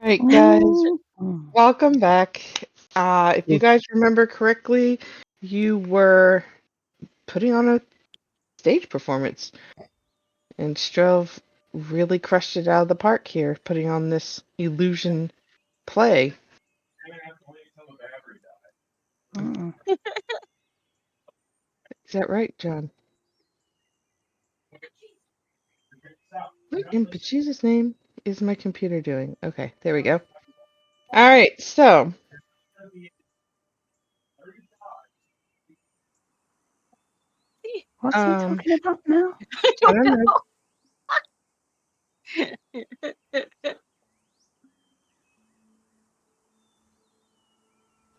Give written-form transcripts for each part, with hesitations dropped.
Right, guys, Mm. welcome back. If you guys remember correctly, you were putting on a stage performance, and Strove really crushed it out of the park here, putting on this illusion play. Mm. Is that right, John? What in Jesus' name is my computer doing? Okay, there we go. All right, so What's he talking about now? I don't know.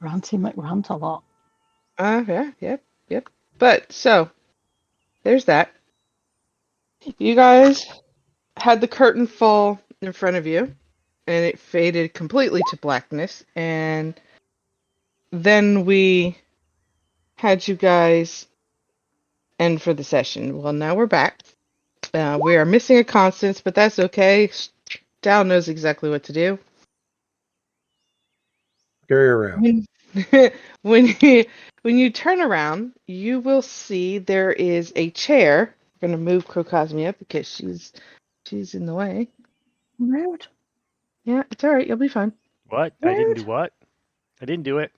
Ranty McRant a lot. Yeah, yep. But so there's that. You guys had the curtain fall in front of you, and it faded completely to blackness, and then we had you guys end for the session. Well, now we're back. We are missing a Constance, but that's okay. Dal knows exactly what to do. Carry around. When you turn around, you will see there is a chair. I'm gonna move Crocosmia because she's in the way. Rude. Yeah, it's all right. You'll be fine. What? I didn't do what? I didn't do it.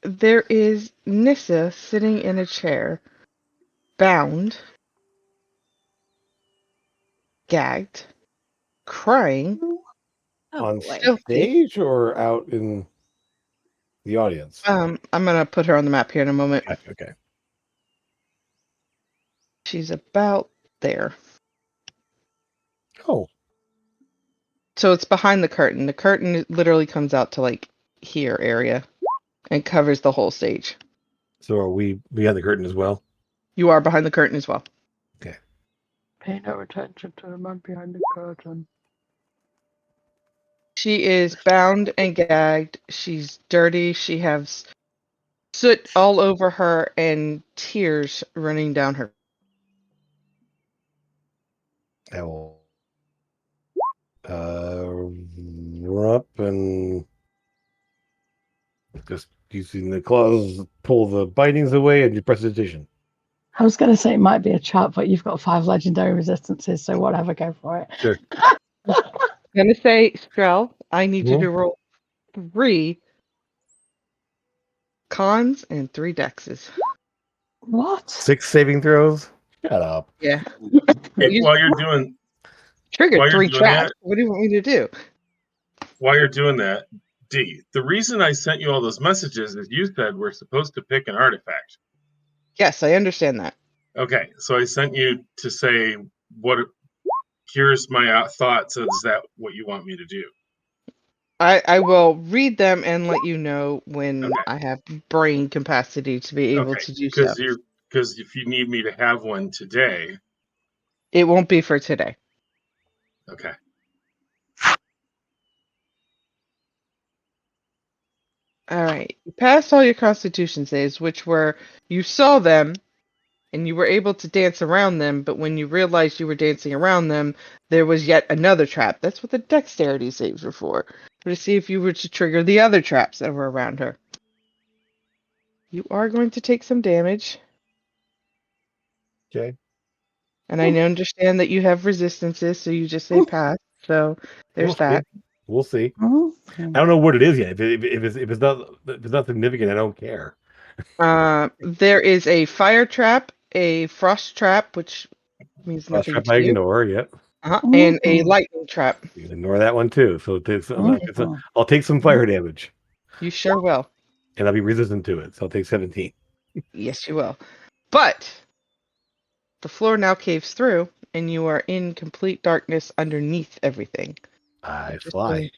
There is Nissa sitting in a chair, bound, gagged, crying. On Filthy. stage or out in the audience? I'm gonna put her on the map here in a moment. Okay. She's about there. Oh, So it's behind the curtain. The curtain literally comes out to like here area and covers the whole stage. so are we behind the curtain as well? You are behind the curtain as well. Okay. Pay no attention to the man behind the curtain. She is bound and gagged. She's dirty. She has soot all over her and tears running down her. I will run up and just using the claws pull the bitings away and you prestidigitation. I was going to say it might be a trap, but you've got 5 legendary resistances, so whatever, go for it. Sure. I'm gonna say, Strel, I need you to roll 3 cons and 3 dexes. What? 6 saving throws? Shut up. Yeah. Hey, while you're doing Triggered 3 doing traps. that- What do you want me to do? while you're doing that, D, the reason I sent you all those messages is you said we're supposed to pick an artifact. Yes, I understand that. Okay, so I sent you to say here's my thoughts. Is that what you want me to do? I will read them and let you know when Okay. I have brain capacity to be able to do so. Because if you need me to have one today, It won't be for today. okay. All right. You passed all your Constitution saves, which were you saw them and you were able to dance around them, but when you realized you were dancing around them, there was yet another trap. That's what the dexterity saves were for. To see if you were to trigger the other traps that were around her. You are going to take some damage. Okay. And I understand that you have resistances, so you just say pass. So there's that. We'll see. Okay. I don't know what it is yet. If it's not significant, I don't care. There is a fire trap, a frost trap, which means Frost nothing trap to I you, ignore. Yep. and a lightning trap. You can ignore that one too. So I'll take some fire damage, You sure will. and I'll be resistant to it. So I'll take 17. Yes, you will. But the floor now caves through, and you are in complete darkness underneath everything. I fly.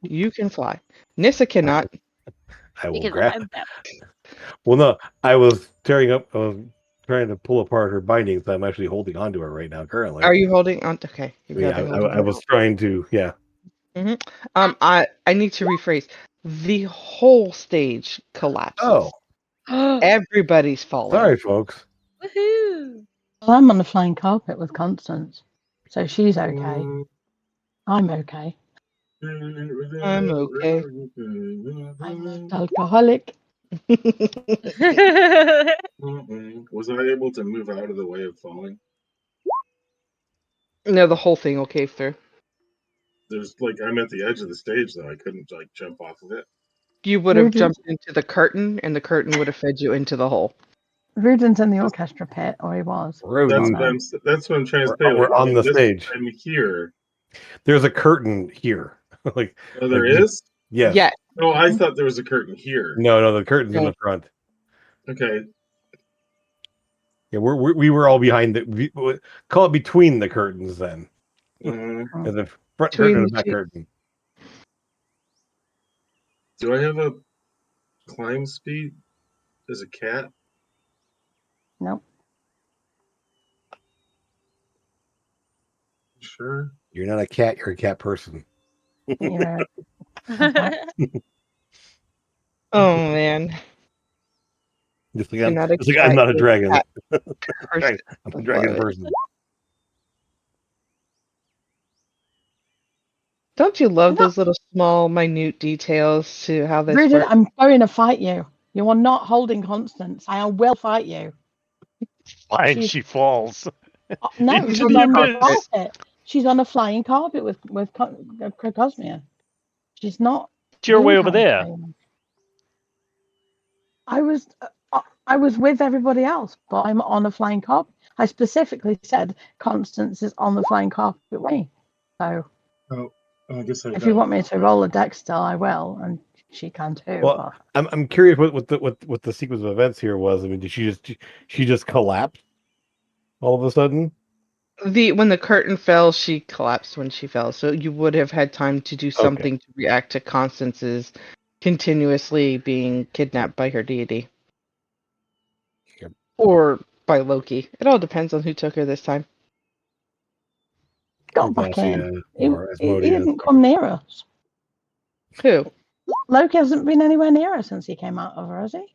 You can fly. Nissa cannot. I will Because grab. I'm that. Well, no, I was trying to pull apart her bindings. I'm actually holding onto her right now currently. Are you holding on? Okay. Yeah, I was trying to. Yeah. I need to rephrase. The whole stage collapses. Oh, Everybody's falling. sorry, folks. Woohoo! Well, I'm on the flying carpet with Constance. So she's okay. I'm okay. I'm okay. I'm an alcoholic. Was I able to move out of the way of falling? No, the whole thing will cave through. There's like I'm at the edge of the stage though. I couldn't like jump off of it. You would have Ruden's, jumped into the curtain, and the curtain would have fed you into the hole. Ruden's in the orchestra pit, or he was. That's Rodent, that's what I'm trying to say. we're Like, on the stage. I'm here. There's a curtain here. like, Oh, there like, is? yes. Yeah. Oh, I thought there was a curtain here. No, the curtain's in No. the front. Okay. Yeah, we were all behind call it between the curtains then. Uh, And the front Between curtain the and the back two. curtain. do I have a climb speed as a cat? Nope. Sure. You're not a cat, you're a cat person. You're Oh man. Just like You're I'm, not a just like cat, I'm not a you're dragon. cat person. I'm a dragon person. Don't you love I'm not- those little small, minute details to how this Ruden, works? I'm going to fight you. You are not holding Constance. I will fight you. Fine, She's- she falls. No, Into she's the on the abyss. carpet. She's on a flying carpet with Cosmia. She's not. It's your way doing over there. anything. I was with everybody else, but I'm on a flying carpet. I specifically said Constance is on the flying carpet with me. So I guess I if you want me to roll a deck still, I will, and she can too. Well, I'm curious what the sequence of events here was. I mean, did she just collapse all of a sudden? When the curtain fell, she collapsed when she fell. So you would have had time to do something to react to Constance's continuously being kidnapped by her deity. Yep. Or by Loki. It all depends on who took her this time. Got back in. Or He Asmodeus. didn't come near us. Who? Loki hasn't been anywhere near us since he came out of her, has he?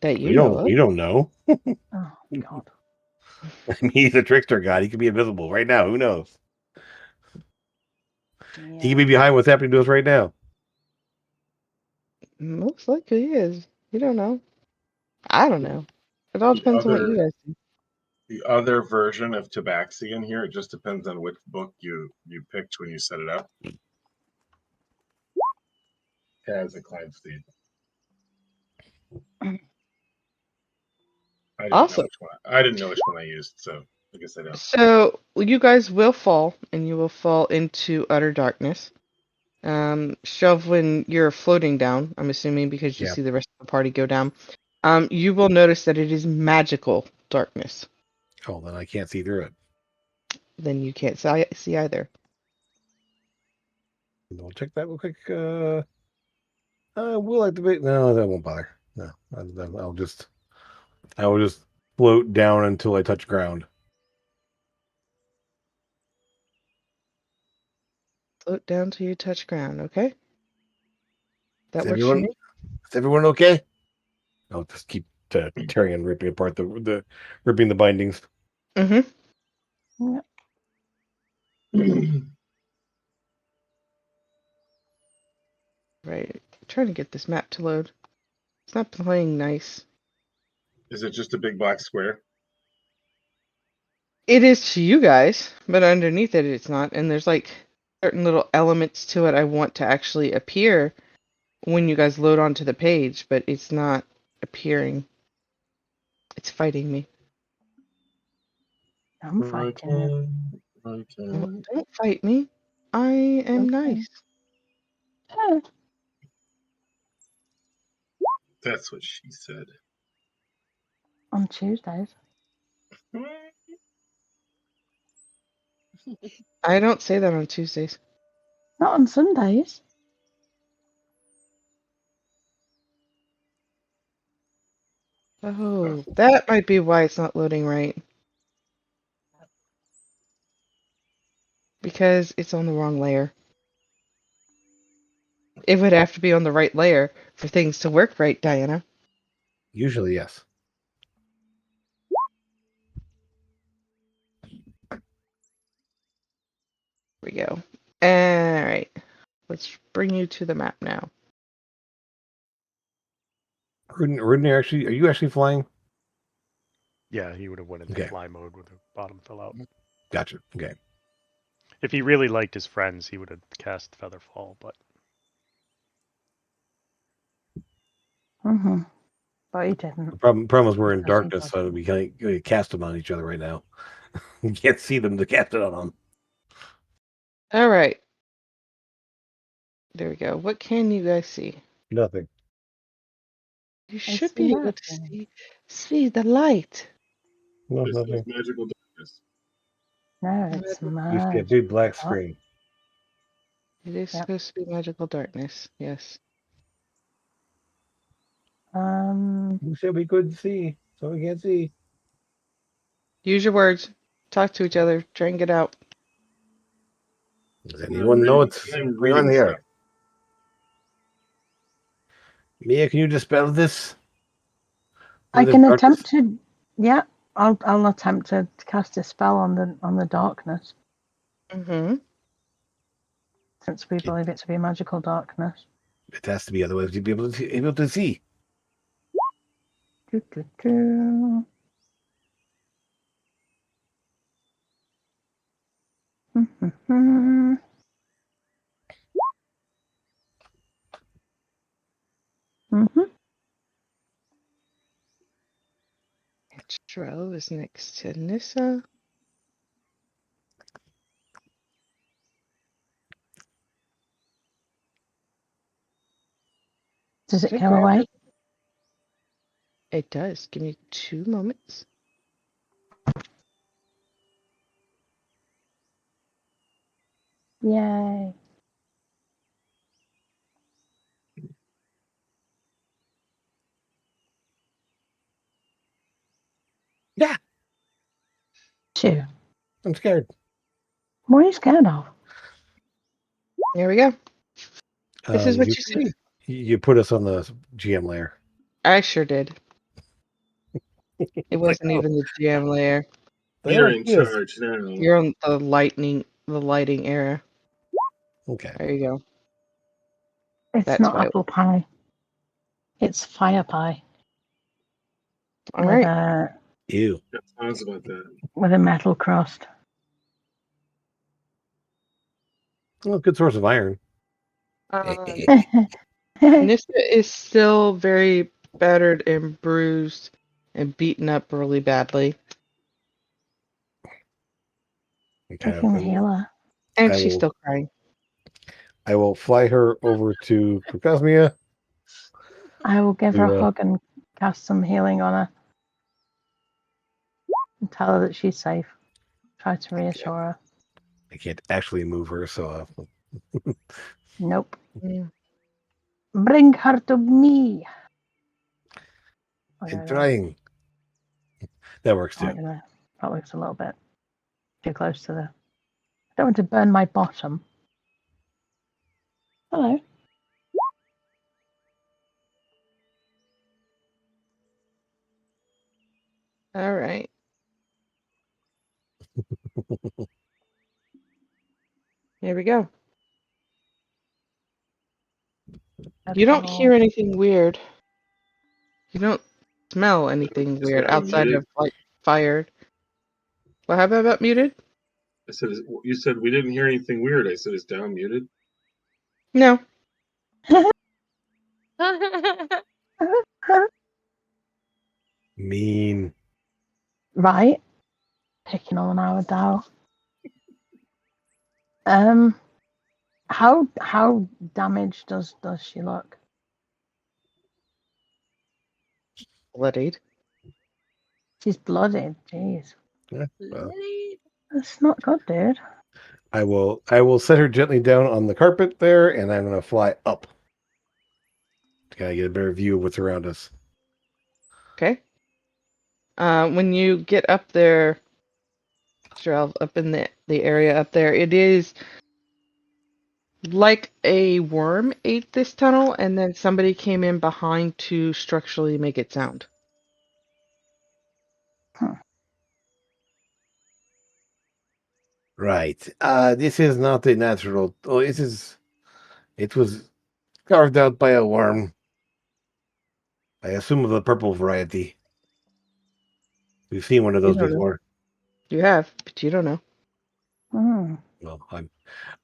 That you We know don't of. we don't know. Oh God. I mean, he's a trickster god. He could be invisible right now. Who knows? He could be behind what's happening to us right now. Most likely he is. You don't know. I don't know. It all The depends on what you other- guys do. The other version of Tabaxi in here, it just depends on which book you picked when you set it up. Has a climb speed. Awesome. I didn't know which one I used, so I guess I don't. So you guys will fall, and you will fall into utter darkness. Shelv, when you're floating down, I'm assuming because you Yeah. see the rest of the party go down, you will notice that it is magical darkness. Oh, then I can't see through it. Then you can't see either. We'll check that real quick. We'll activate. No, that won't bother. No, I will just float down until I touch ground. Float down till you touch ground, okay? That Is works for me. Is everyone okay? I'll just keep tearing and ripping apart the ripping the bindings. Mm-hmm. Right. I'm trying to get this map to load. It's not playing nice. Is it just a big black square? It is to you guys, but underneath it, it's not. And there's like certain little elements to it I want to actually appear when you guys load onto the page, but it's not appearing. It's fighting me. I'm fighting you. Don't fight me. I am Okay. nice. Oh, That's what she said. on Tuesdays. I don't say that on Tuesdays. Not on Sundays. Oh, that might be why it's not loading right. Because it's on the wrong layer. It would have to be on the right layer for things to work right, Diana. Usually, yes. go. All right. Let's bring you to the map now. Rudin, are you actually flying? Yeah, he would have went into Okay. fly mode with the bottom fill out. Gotcha. Okay. If he really liked his friends, he would have cast Featherfall, but Mm-hmm. But he didn't. The problem is we're in Because he darkness, so doesn't. we can't cast them on each other right now. You can't see them to cast it on them. All right. There we go. What can you guys see? Nothing. You I should see be able to nothing. see the light. No, This is nothing. magical darkness. No, it's You see a mad. big black screen. It is Yep. supposed to be magical darkness. Yes. You said we couldn't see, so we can't see. Use your words. Talk to each other. Try and get out. Does anyone know what's I'm going on reading here? stuff. Mia, can you dispel this? I This can darkness? attempt to. Yeah, I'll attempt to cast a spell on the darkness, Mm-hmm. since we believe it to be magical darkness. It has to be, otherwise you'd be able to see. Doo, doo, doo. Mm-hmm. Mm-hmm. Drell is next to Nissa. Does it Did I go grab away? it? It does. Give me 2 moments. Yay. Yeah, 2. I'm scared. What are you scared of? There we go. This is what You you see. you put us on the GM layer. I sure did. It wasn't Oh, even the GM layer. You're in yes. charge now. You're on the lighting era. Okay. There you go. It's That's not why. apple pie. It's fire pie All with right. a Yeah, Ew. thoughts about that. with a metal crust. Well, good source of iron. Nissa is still very battered and bruised and beaten up really badly. I can heal her. And I she's will- still crying. I will fly her over to Procosmia. I will give her a Yeah. hug and cast some healing on her. And tell her that she's safe. Try to reassure her. I can't actually move her, so Nope. Mm. Bring her to me. I'm trying. That works too. That looks a little bit too close to the. I don't want to burn my bottom. Hello. All right. Here we go. You don't hear anything weird. You don't smell anything Is weird that outside muted? of like fired. What happened about muted? I said, you said we didn't hear anything weird. I said, is down muted? No. Mean. Right. Picking on our Dow. How damaged does she look? Bloodied. She's bloodied. Jeez. Yeah, well, That's not good, dude. I will set her gently down on the carpet there, and I'm gonna fly up to kind of get a better view of what's around us. Okay. When you get up there, Drell, up in the area up there, it is like a worm ate this tunnel, and then somebody came in behind to structurally make it sound. Right. This is not a natural. Oh, it is. It was carved out by a worm. I assume of the purple variety. We've seen one of You those don't know. before. You have, but you don't know. Hmm. Well,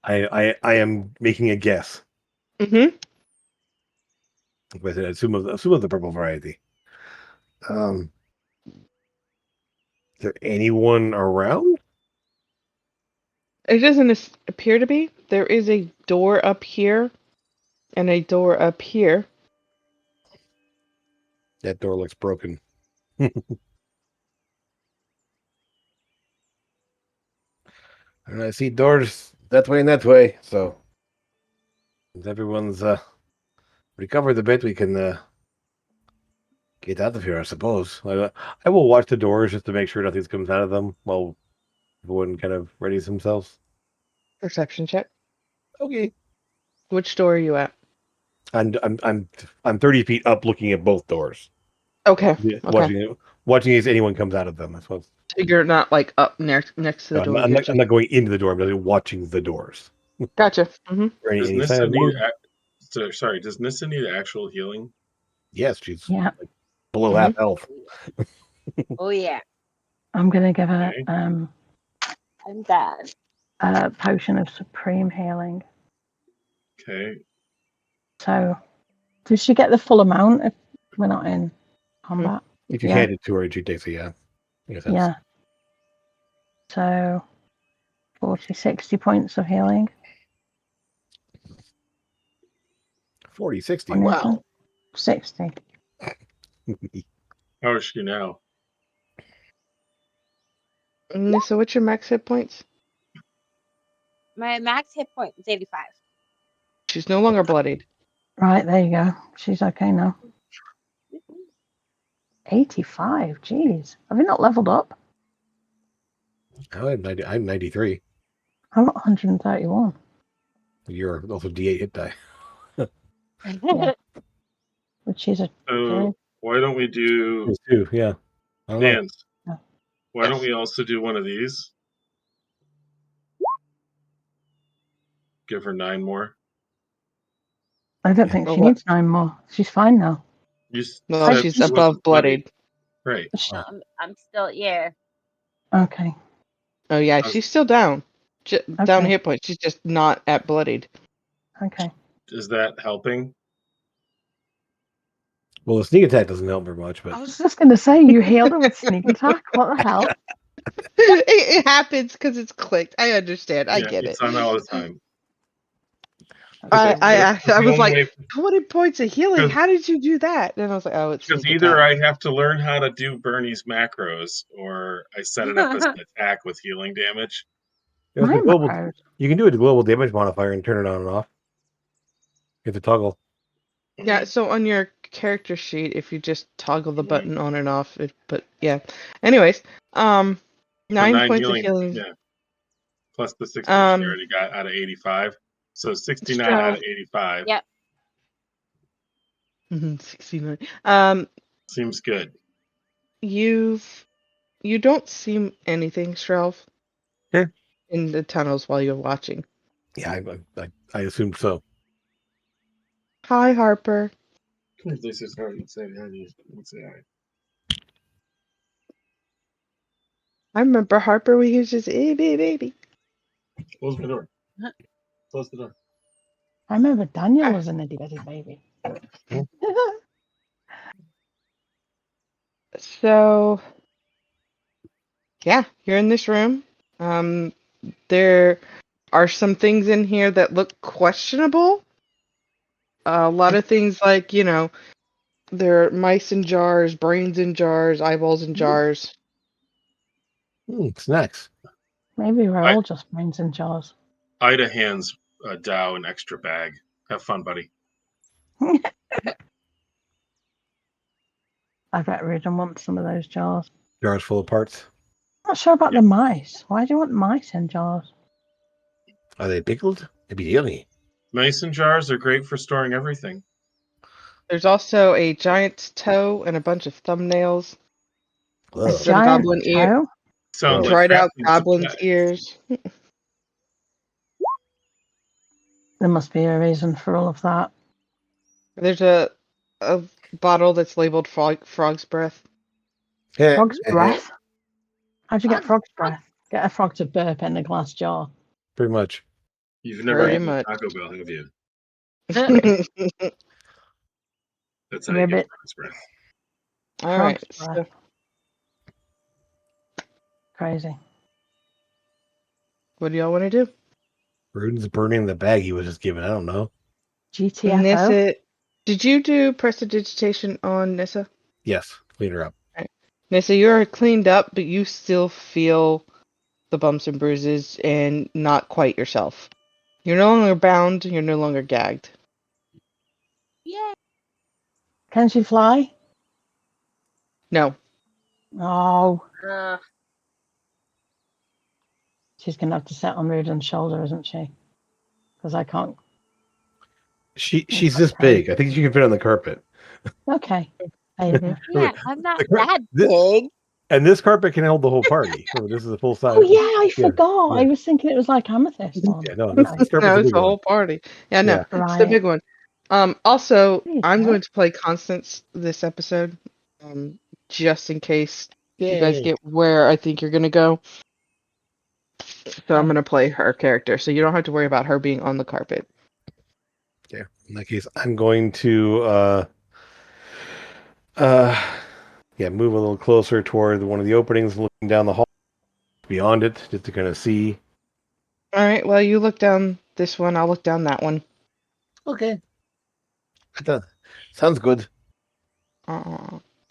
I am making a guess. Mm-hmm. But I assume of the purple variety. Is there anyone around? It doesn't appear to be. There is a door up here and a door up here. That door looks broken. And I see doors that way and that way. So if everyone's recovered a bit, we can get out of here, I suppose. I will watch the doors just to make sure nothing comes out of them while everyone kind of readies themselves. Perception check. Okay. Which door are you at? And I'm 30 feet up, looking at both doors, Okay. watching if anyone comes out of them. That's what. So you're not like up next to the No, door. I'm You're not, just... I'm not going into the door. I'm just watching the doors. Gotcha. Mm-hmm. Or Does any sign Nissa of need? movement? Sorry, does Nissa need actual healing? Yes, she's Yeah. below Mhm. half health. Oh yeah, I'm gonna give her Okay. I'm bad. a potion of supreme healing. Okay. So, does she get the full amount if we're not in combat? If you Yeah. hand it to her, she takes it. Yeah. I guess that's- Yeah. So, 40, 60 points of healing. 40, 60. on Wow. anything. 60. How is she now? So what's your max hit points? My max hit point is 85. She's no longer bloodied. Right, there you go. She's okay now. 85. Jeez. Have you not leveled up? I'm 93. I'm at 131. You're also D8 hit die. Yeah. Which is a So why don't we do Yes, too. Yeah. I don't know. dance? Yeah. Why don't we also do one of these? Give her 9 more. I don't think Well, she what? needs 9 more. She's fine now. You Well, said she's she above wasn't bloodied. bloodied. Right. No, I'm still, yeah. Okay. Oh yeah, she's still down. Down Okay. hit points. She's just not at bloodied. Okay. Is that helping? Well, the sneak attack doesn't help very much, I but was just going to say, you healed her with sneak attack. What the hell? It happens because it's clicked. I understand. I get it. It's on all the time. I The was only like, way- 20 points of healing. Because- How did you do that? And I was like, oh, it's Because sneak either attack. I have to learn how to do Bernie's macros, or I set it up as an attack with healing damage. there's the My global. macros. You can do a global damage modifier and turn it on and off. You have to toggle. Yeah, so on your character sheet, if you just toggle the button on and off, yeah. Anyways, 9 points of healing. Yeah. Plus the 60 she Um, already got out of 85. So 69 So- out of 85. Yep. 69. Seems good. You don't see anything, Shrelv. Yeah. In the tunnels while you're watching. Yeah, I assume so. Hi, Harper. This is how you say hi. I remember Harper when he was just baby. Close the door. Close the door. I remember Daniel was an itty bitty baby. So, yeah, you're in this room. There are some things in here that look questionable. A lot of things like, there are mice in jars, brains in jars, eyeballs in jars. Snacks. Maybe we're all just brains in jars. Ida hands Dow an extra bag. Have fun, buddy. I bet Rudin wants some of those jars. Jars full of parts. I'm not sure about the mice. Why do you want mice in jars? Are they pickled? They'd be yummy. Mason jars are great for storing everything. There's also a giant's toe and a bunch of thumbnails. Ugh. Some goblin ear. toe? Sounds like Dried out crafting goblin's supplies. ears. There must be a reason for all of that. There's a bottle that's labeled frog's breath. Frog's breath? How'd you get Frog's frog's breath? Get a frog to burp in a glass jar. Pretty much. You've never Pretty eaten much. Taco Bell, have you? All That's how you get Ribbit. frog's breath. right. Frog's breath. Crazy. What do y'all want to do? Ruden's burning the bag he was just given. I don't know. GTFO? Nissa, did you do prestidigitation on Nissa? Yes, clean her up. Nissa, you're cleaned up, but you still feel the bumps and bruises and not quite yourself. You're no longer bound, you're no longer gagged. Yeah. Can she fly? No. Oh, Uh, she's going to have to sit on Ruden's shoulder, isn't she? Because I can't. She's this big. I think she can fit on the carpet. Okay. Ava. yeah, I'm not The cra- that this- big. And this carpet can hold the whole party. Oh, this is a full size. Oh, yeah, I forgot. yeah. I was thinking it was like amethyst one. Yeah, no, this carpet's No, a it's big a one. whole party. Yeah, no, Yeah. it's the Right. big one. Also, Please, I'm huh? going to play Constance this episode, just in case you guys Yay. get where I think you're gonna go. So I'm gonna play her character, so you don't have to worry about her being on the carpet. Okay. In that case, I'm going to move a little closer toward one of the openings, looking down the hall, beyond it, just to kind of see. All right. Well, you look down this one. I'll look down that one. Okay. Sounds good.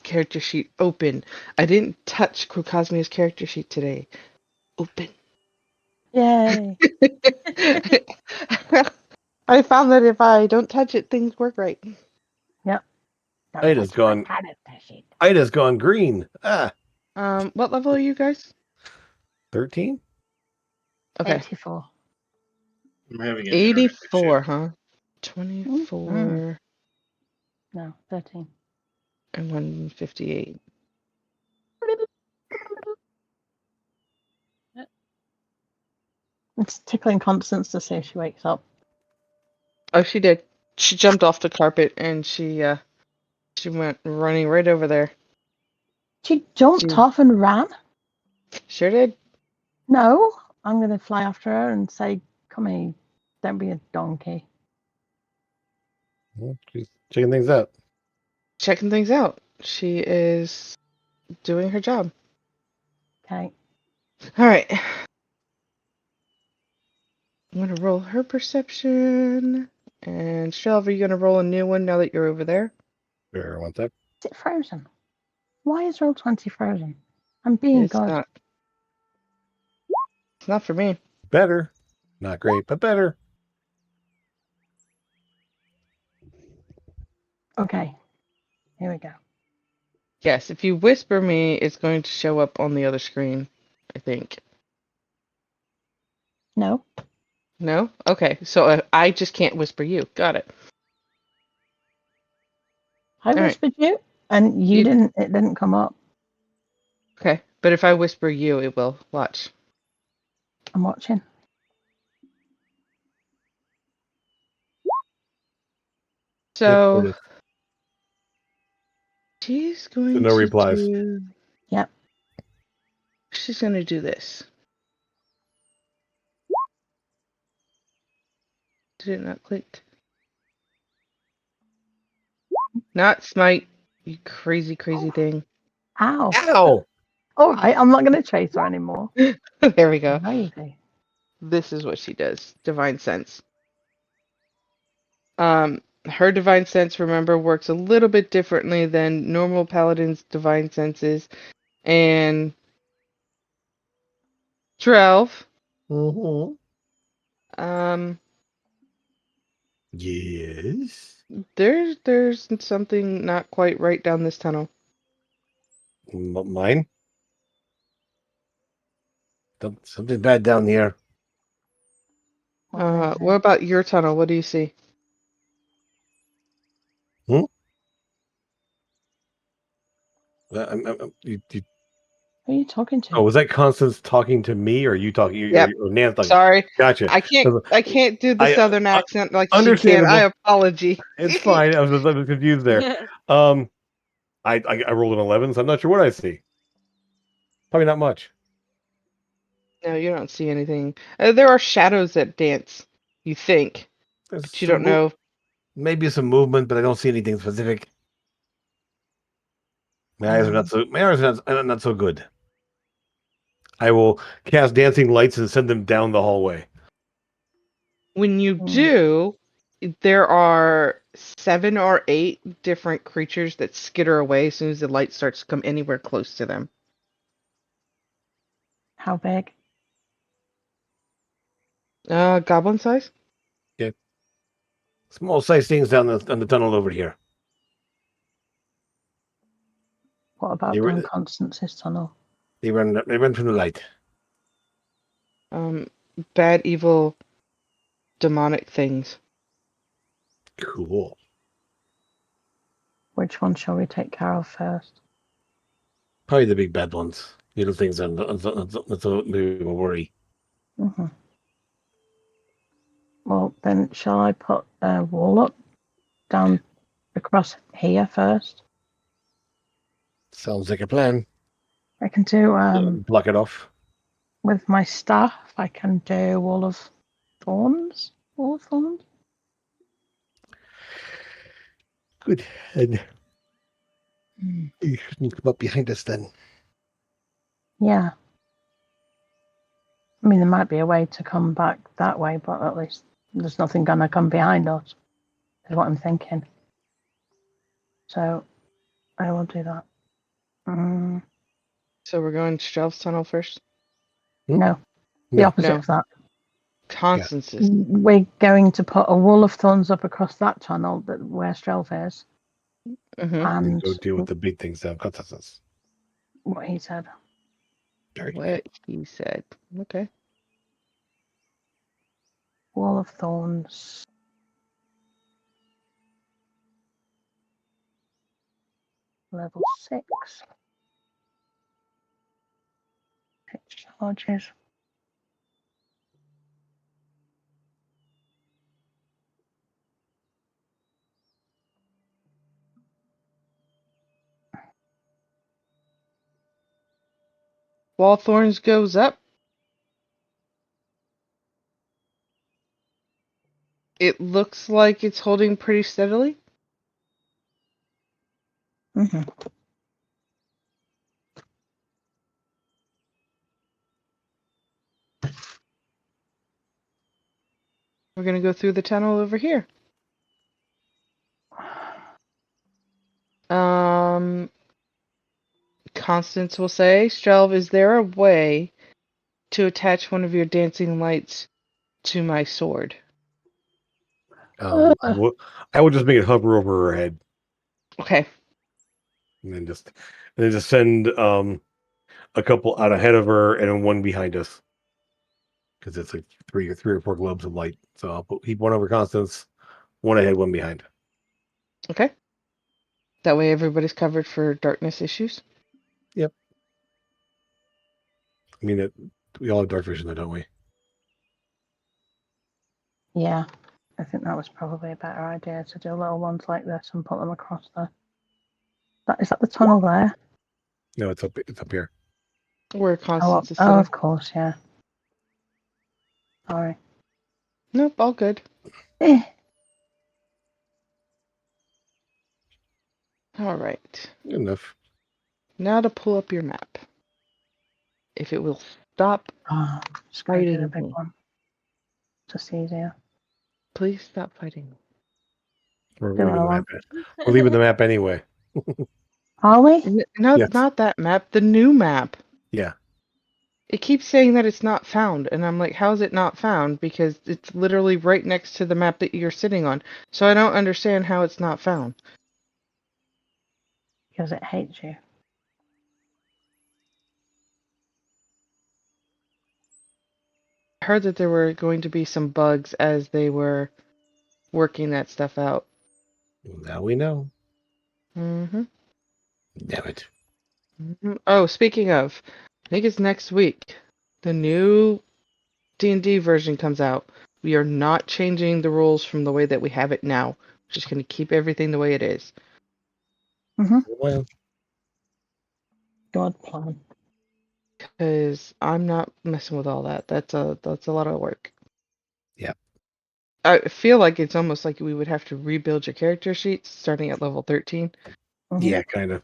Character sheet open. I didn't touch Krokosmia's character sheet today. Open. Yay. I found that if I don't touch it, things work right. Ida's gone. Ida's gone green. Ah, What level are you guys? 13? Okay. 84. I'm having an internet 84, issue. huh? 24 No, 13. and 158. It's tickling Constance to see if she wakes up. Oh, she did. She jumped off the carpet and she went running right over there. She jumped She- off and ran? Sure did. No, I'm going to fly after her and say, come here, don't be a donkey. Well, she's checking things out. Checking things out. She is doing her job. Okay. All right. I'm going to roll her perception. And Shelv, are you going to roll a new one now that you're over there? Sure, I want that. Is it frozen? Why is roll 20 frozen? I'm being It's good. not. It's not for me. Better. Not great, but better. Okay. Here we go. Yes, if you whisper me, it's going to show up on the other screen, I think. No. No? Okay, so I just can't whisper you. Got it. I right. whispered you and You- it didn't come up. Okay, but if I whisper you, it will. Watch. I'm watching. So Yep, she's going So no to replies. do... Yep. She's going to do this. Did it not click? Not smite, you crazy, crazy thing. Ow. Ow! All right, I'm not going to chase her anymore. There we go. Crazy. This is what she does. Divine sense. Her divine sense, remember, works a little bit differently than normal paladins' divine senses. And Drelv, Mm-hmm. um, Yes. there's something not quite right down this tunnel. Mine? Something bad down here. What is it? What about your tunnel? What do you see? You Who are you talking to? Oh, was that Constance talking to me, or you talking? Yep. Or Nance talking? Sorry, Gotcha. I can't do the I- southern accent like she can. understandable. I apology. It's fine. I was confused there. I rolled an 11, so I'm not sure what I see. Probably not much. No, you don't see anything. There are shadows that dance. You think, There's but you some don't know. Maybe some movement, but I don't see anything specific. My eyes are not so. My eyes are not so good. I will cast dancing lights and send them down the hallway. When you Hmm. do, there are 7 or 8 different creatures that skitter away as soon as the light starts to come anywhere close to them. How big? Goblin size? Small sized things down the tunnel over here. What about They were- down Constance's tunnel? They run from the light. Bad, evil, demonic things. Cool. Which one shall we take care of first? Probably the big bad ones. Little things that's a maybe a worry. Mm-hmm. Well, then shall I put a wall up down across here first? Sounds like a plan. I can do Block it off. with my staff. I can do wall of thorns. Wall of thorns. Good. And you shouldn't come up behind us then. Yeah. I mean, there might be a way to come back that way, but at least there's nothing gonna come behind us. Is what I'm thinking. So I will do that. So we're going to Strelv's tunnel first? No, the No. opposite No. of that. Constance's. We're going to put a wall of thorns up across that tunnel that where Strelv is, Mm-hmm. and Go deal with the big things down. Constance. what he said. What he said. Okay. Wall of thorns. Level 6. It charges. Wall of Thorns goes up. It looks like it's holding pretty steadily. Mm-hmm. We're gonna go through the tunnel over here. Constance will say, Strelv, is there a way to attach one of your dancing lights to my sword? I will just make it hover over her head, Okay. and then just send a couple out ahead of her and then one behind us, because it's like three or 4 globes of light. So I'll keep one over Constance, one ahead, one behind. Okay. That way everybody's covered for darkness issues. I mean, we all have dark vision, though, don't we? Yeah, I think that was probably a better idea to do little ones like this and put them across there. Is that the tunnel there? No, it's up here. Where Oh, Constance is sitting. of course, yeah. Sorry. Nope, all good. Eh. All right. Enough. Now to pull up your map. If it will stop, Oh, just gonna do the Fighting big me. one. Just easier. please stop fighting me. We're Do what I leaving the want. map. We're leaving the map anyway. Are we? No, Yes. not that map. The new map. Yeah. It keeps saying that it's not found, and I'm like, how is it not found? Because it's literally right next to the map that you're sitting on. So I don't understand how it's not found. Because it hates you. I heard that there were going to be some bugs as they were working that stuff out. Now we know. Mm-hmm. Damn it. Oh, speaking of, I think it's next week. The new D&D version comes out. We are not changing the rules from the way that we have it now. We're just going to keep everything the way it is. Well, God plan. Because I'm not messing with all that. That's a lot of work. Yep. I feel like it's almost like we would have to rebuild your character sheets starting at level 13. yeah, kind of.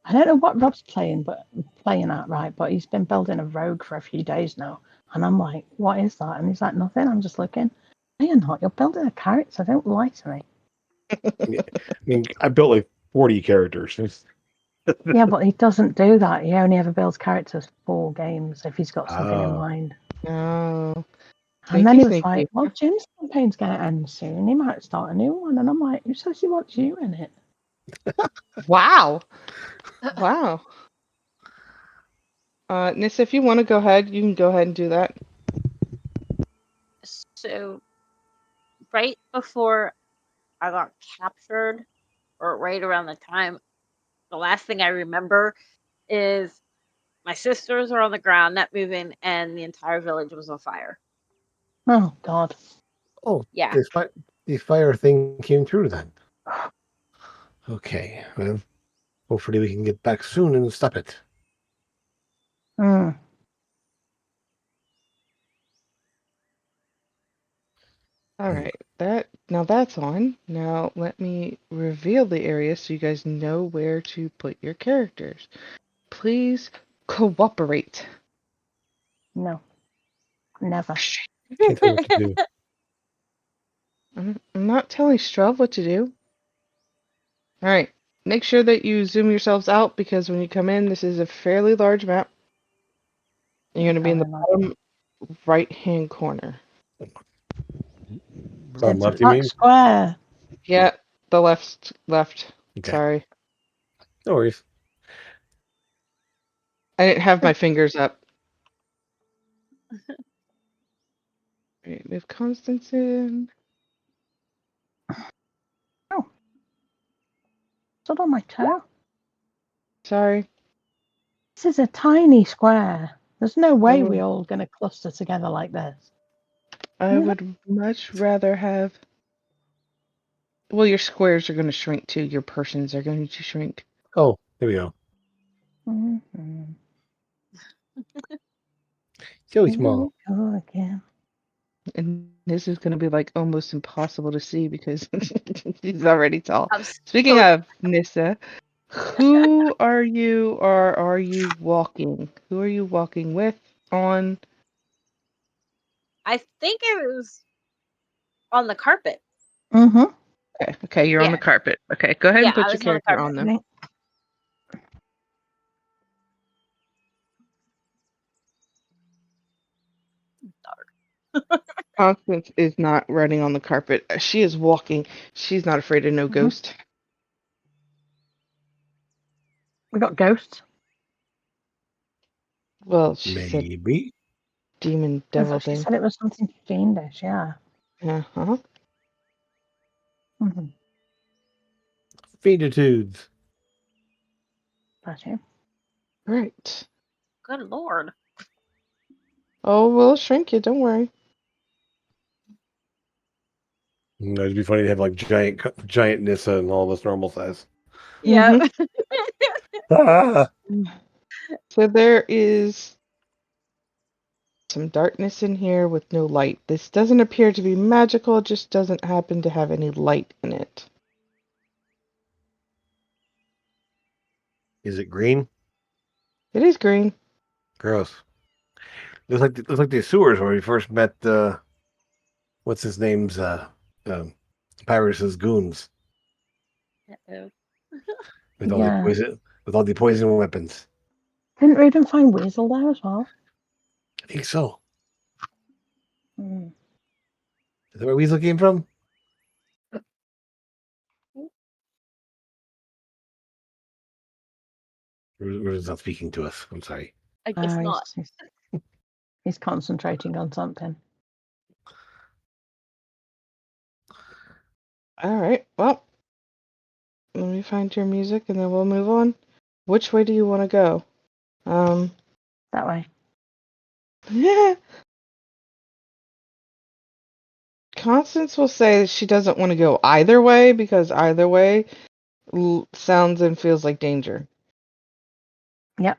I don't know what Rob's playing at, right? But he's been building a rogue for a few days now, and I'm like, "What is that?" And he's like, "Nothing." I'm just looking. No, you're not. You're building a character. Don't lie to me. I mean, I built like 40 characters. Yeah, but he doesn't do that. He only ever builds characters for games if he's got something in Oh. mind. Oh, And then he was sneaky. like, "Well, Jim's campaign's going to end soon. He might start a new one." And I'm like, "Who says he wants you in it?" Wow. Wow. Nissa, if you want to go ahead, you can go ahead and do that. So, right before I got captured, or right around the time, the last thing I remember is my sisters are on the ground, not moving, and the entire village was on fire. Oh God. Oh, Yeah. the fire thing came through then. Okay, well, hopefully we can get back soon and stop it. Mm. All right. That's on. Now let me reveal the area so you guys know where to put your characters. Please cooperate. No. Never. Can't tell you what to do. I'm not telling Struv what to do. All right. Make sure that you zoom yourselves out because when you come in, this is a fairly large map. You're going to be in the bottom right-hand corner. Bottom It's a left, you black mean? square. Yeah, the left. Okay. Sorry. No worries. I didn't have my fingers up. Right, move Constance in. Stood on my toe. Sorry. This is a tiny square. There's no way Oh. we're all going to cluster together like this. I Yeah. would much rather have. Well, your squares are going to shrink too. Your persons are going to shrink. Oh, there we go. Mm-hmm. So small. Go again. And this is going to be like almost impossible to see because he's already tall. I'm Speaking so- of Nissa, who are you or are you walking? Who are you walking with on? I think it was on the carpet. Mm-hmm. Okay, you're on the Yeah. carpet. Okay, go ahead Yeah, and put I your was on the character carpet. on them. Constance is not running on the carpet. She is walking. She's not afraid of no ghost. We got ghosts. Well, she said Maybe. demon I devil thought she thing. said it was something fiendish. Yeah. Uh-huh. Mm-hmm. Finitudes. Bless you. Right. Good lord. Oh, we'll shrink you. Don't worry. It'd be funny to have like giant Nissa and all of us normal size. Yeah. Ah! So there is some darkness in here with no light. This doesn't appear to be magical, it just doesn't happen to have any light in it. Is it green? It is green. Gross. Looks like the sewers where we first met. What's his name's? Pyrus's goons Uh-oh. with all Yeah. the poison weapons. Didn't Rudin find Weasel there as well? I think so. Mm. Is that where Weasel came from? Ruden's not speaking to us. I'm sorry. I guess not. He's concentrating on something. All right. Well, let me find your music and then we'll move on. Which way do you want to go? That way. Yeah. Constance will say that she doesn't want to go either way because either way sounds and feels like danger. Yep.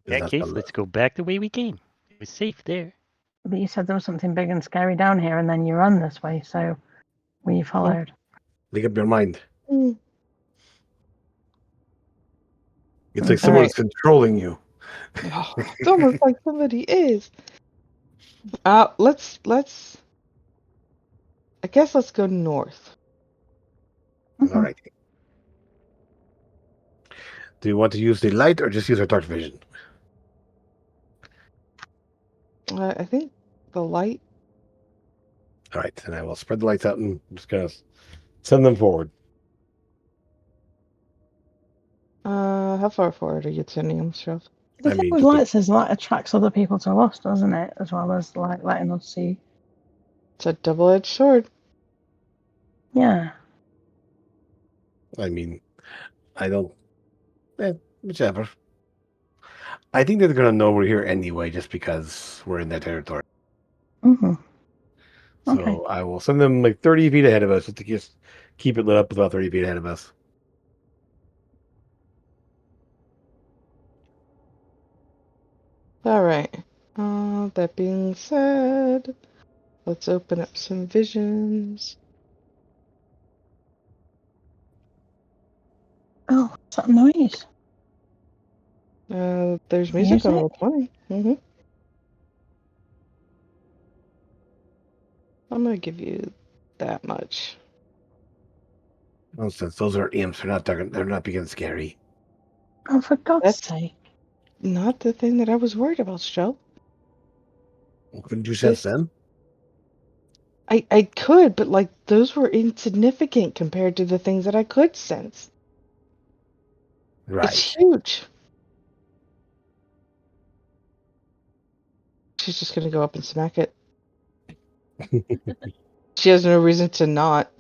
Is In that that case, let's go back the way we came. It was safe there. But you said there was something big and scary down here, and then you run this way, so we followed. Make up your mind. Hmm. It's like Okay. someone's controlling you. Oh, it's almost like somebody is. Let's. I guess let's go north. Mhm. All right. Do you want to use the light or just use our dark vision? I think the light. All right, and I will spread the lights out and just kind of send them forward. How far forward are you sending them, Shove? The I thing mean, with just lights is light attracts other people to us, doesn't it? As well as like letting us see. It's a double-edged sword. Yeah. I mean, I don't. Whichever. I think they're gonna know we're here anyway, just because we're in that territory. Mm-hmm. So Okay. I will send them like 30 feet ahead of us, just to just keep it lit up about 30 feet ahead of us. All right. That being said, let's open up some visions. Oh, what's that noise? There's music on Music? Roll20. I'm gonna give you that much. Nonsense. Those are imps. They're not being scary. Oh, for God's That's sake. not the thing that I was worried about, Joe. Couldn't you sense them? I could, but like those were insignificant compared to the things that I could sense. Right. It's huge. She's just gonna go up and smack it. She has no reason to not.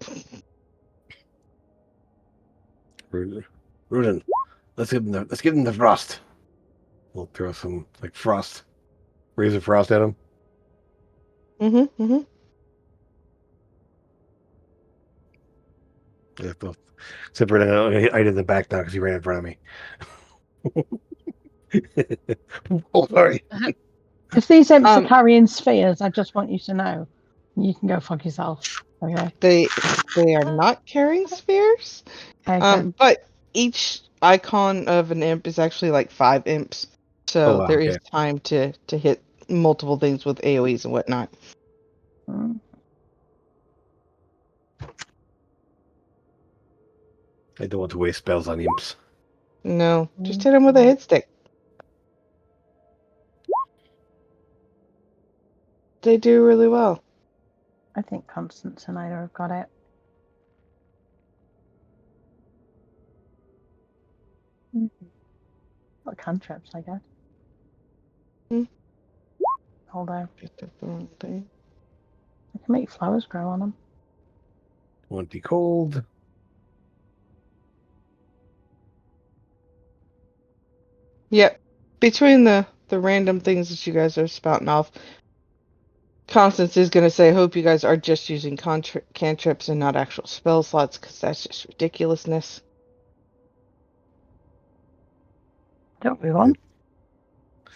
Rudin, let's give them the frost. We'll throw some like frost, razor frost at them. Mm-hmm. Yeah, except for I did the back now because he ran in front of me. Oh, sorry. If these imps are Um, carrying spheres, I just want you to know. You can go fuck yourself. Okay? they are not carrying spheres. Okay, good. But each icon of an imp is actually like 5 imps, Oh so wow. there Okay. is time to hit multiple things with AoEs and whatnot. Mm. I don't want to waste spells on imps. No, just hit him with a hit stick. They do really well. I think Constance and Ida have got it. What cantrips, I guess. Hmm. Hold on. Get the wrong thing. I can make flowers grow on them. 20 cold. Yep. Between the random things that you guys are spouting off, Constance is going to say, hope you guys are just using cantrips and not actual spell slots, because that's just ridiculousness. Don't we want?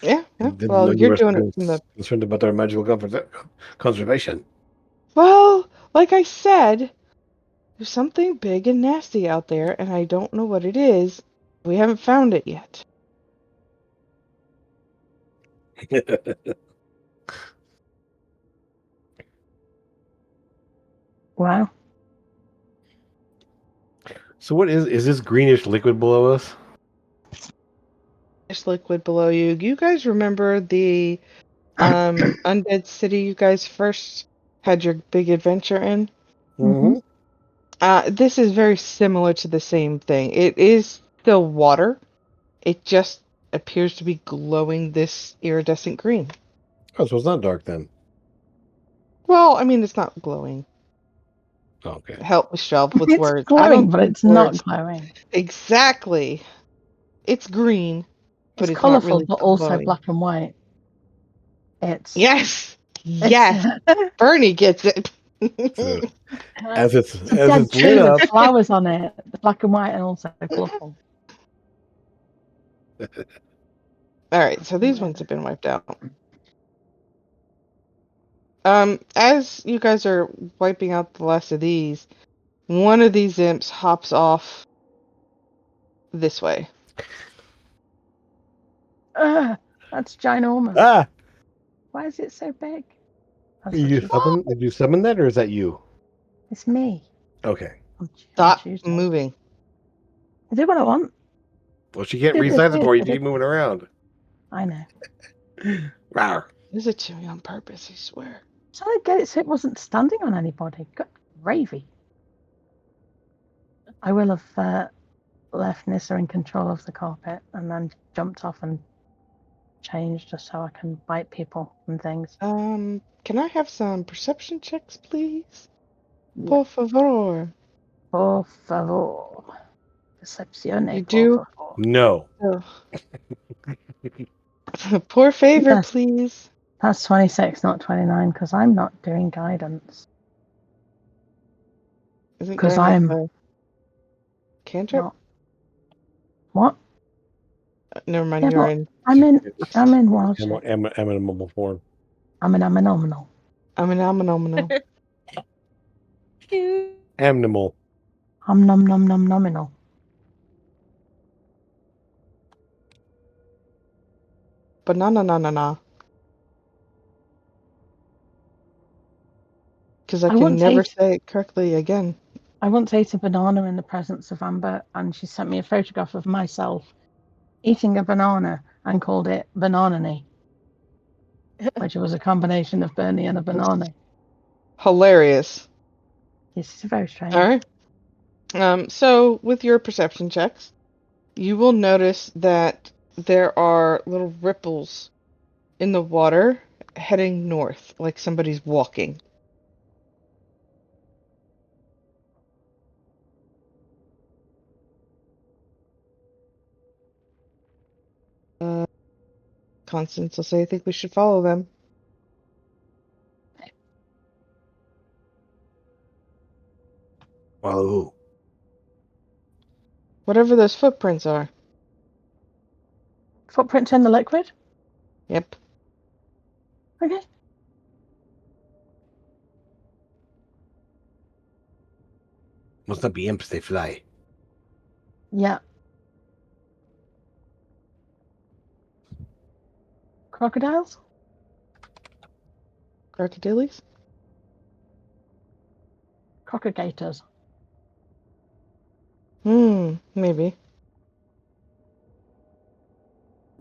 Yeah. Didn't know Well, you you're were doing it from the... concerned about our magical conservation. Well, like I said, there's something big and nasty out there, and I don't know what it is. We haven't found it yet. Wow. So what is this greenish liquid below us? There's liquid below you. You guys remember the undead city you guys first had your big adventure in? Mm-hmm. This is very similar to the same thing. It is still water. It just appears to be glowing this iridescent green. Oh, so it's not dark then. Well, I mean, it's not glowing. Okay. Help Michelle with It's words. I glowing, don't but think it's not words. glowing. Exactly. It's green, but It's it's not colourful, really but also glowing. black and white. It's Yes. it's, Yes. Bernie gets it. So Uh, as it's it's a dead lit tree up, with flowers on it. The black and white and also colourful. All right, so these ones have been wiped out. As you guys are wiping out the last of these, one of these imps hops off this way. That's ginormous. ah, Why is it so big? That's did what you she summon? Did you summon that, or is that you? It's me. Okay. On Stop Tuesday. moving. I do what I want. Well, she can't Did this resize it for you. yesterday. You keep moving around. I know. Rawr. This is to me on purpose, I swear. So I get it so it wasn't standing on anybody. Good gravy. I will have left Nissa in control of the carpet and then jumped off and changed just so I can bite people and things. Can I have some perception checks, please? Yeah. Por favor. Por favor. Decepcione, You por do? favor. No. Poor favor, Yes. please. That's 26, not 29, because I'm not doing guidance. Isn't 'Cause guidance I'm a cantrip? Not. What? Never mind, Yeah, you're but in. I'm in wild shape. I'm in a mobile form. I'm in nominal. I'm an nominal. Animal. I'm nominal. Banana na na na. Because I can once never ate- say it correctly again. I once ate a banana in the presence of Amber, and she sent me a photograph of myself eating a banana and called it Bananany, which was a combination of Bernie and a banana. Hilarious. This is very strange. All right. So with your perception checks, you will notice that there are little ripples in the water heading north, like somebody's walking. Constance will say, I think we should follow them. Follow who? Whatever those footprints are. Footprints in the liquid? Yep. Okay. Must not be imps, they fly. Yeah. Crocodiles? Crocodiles? Crocodigators. Maybe.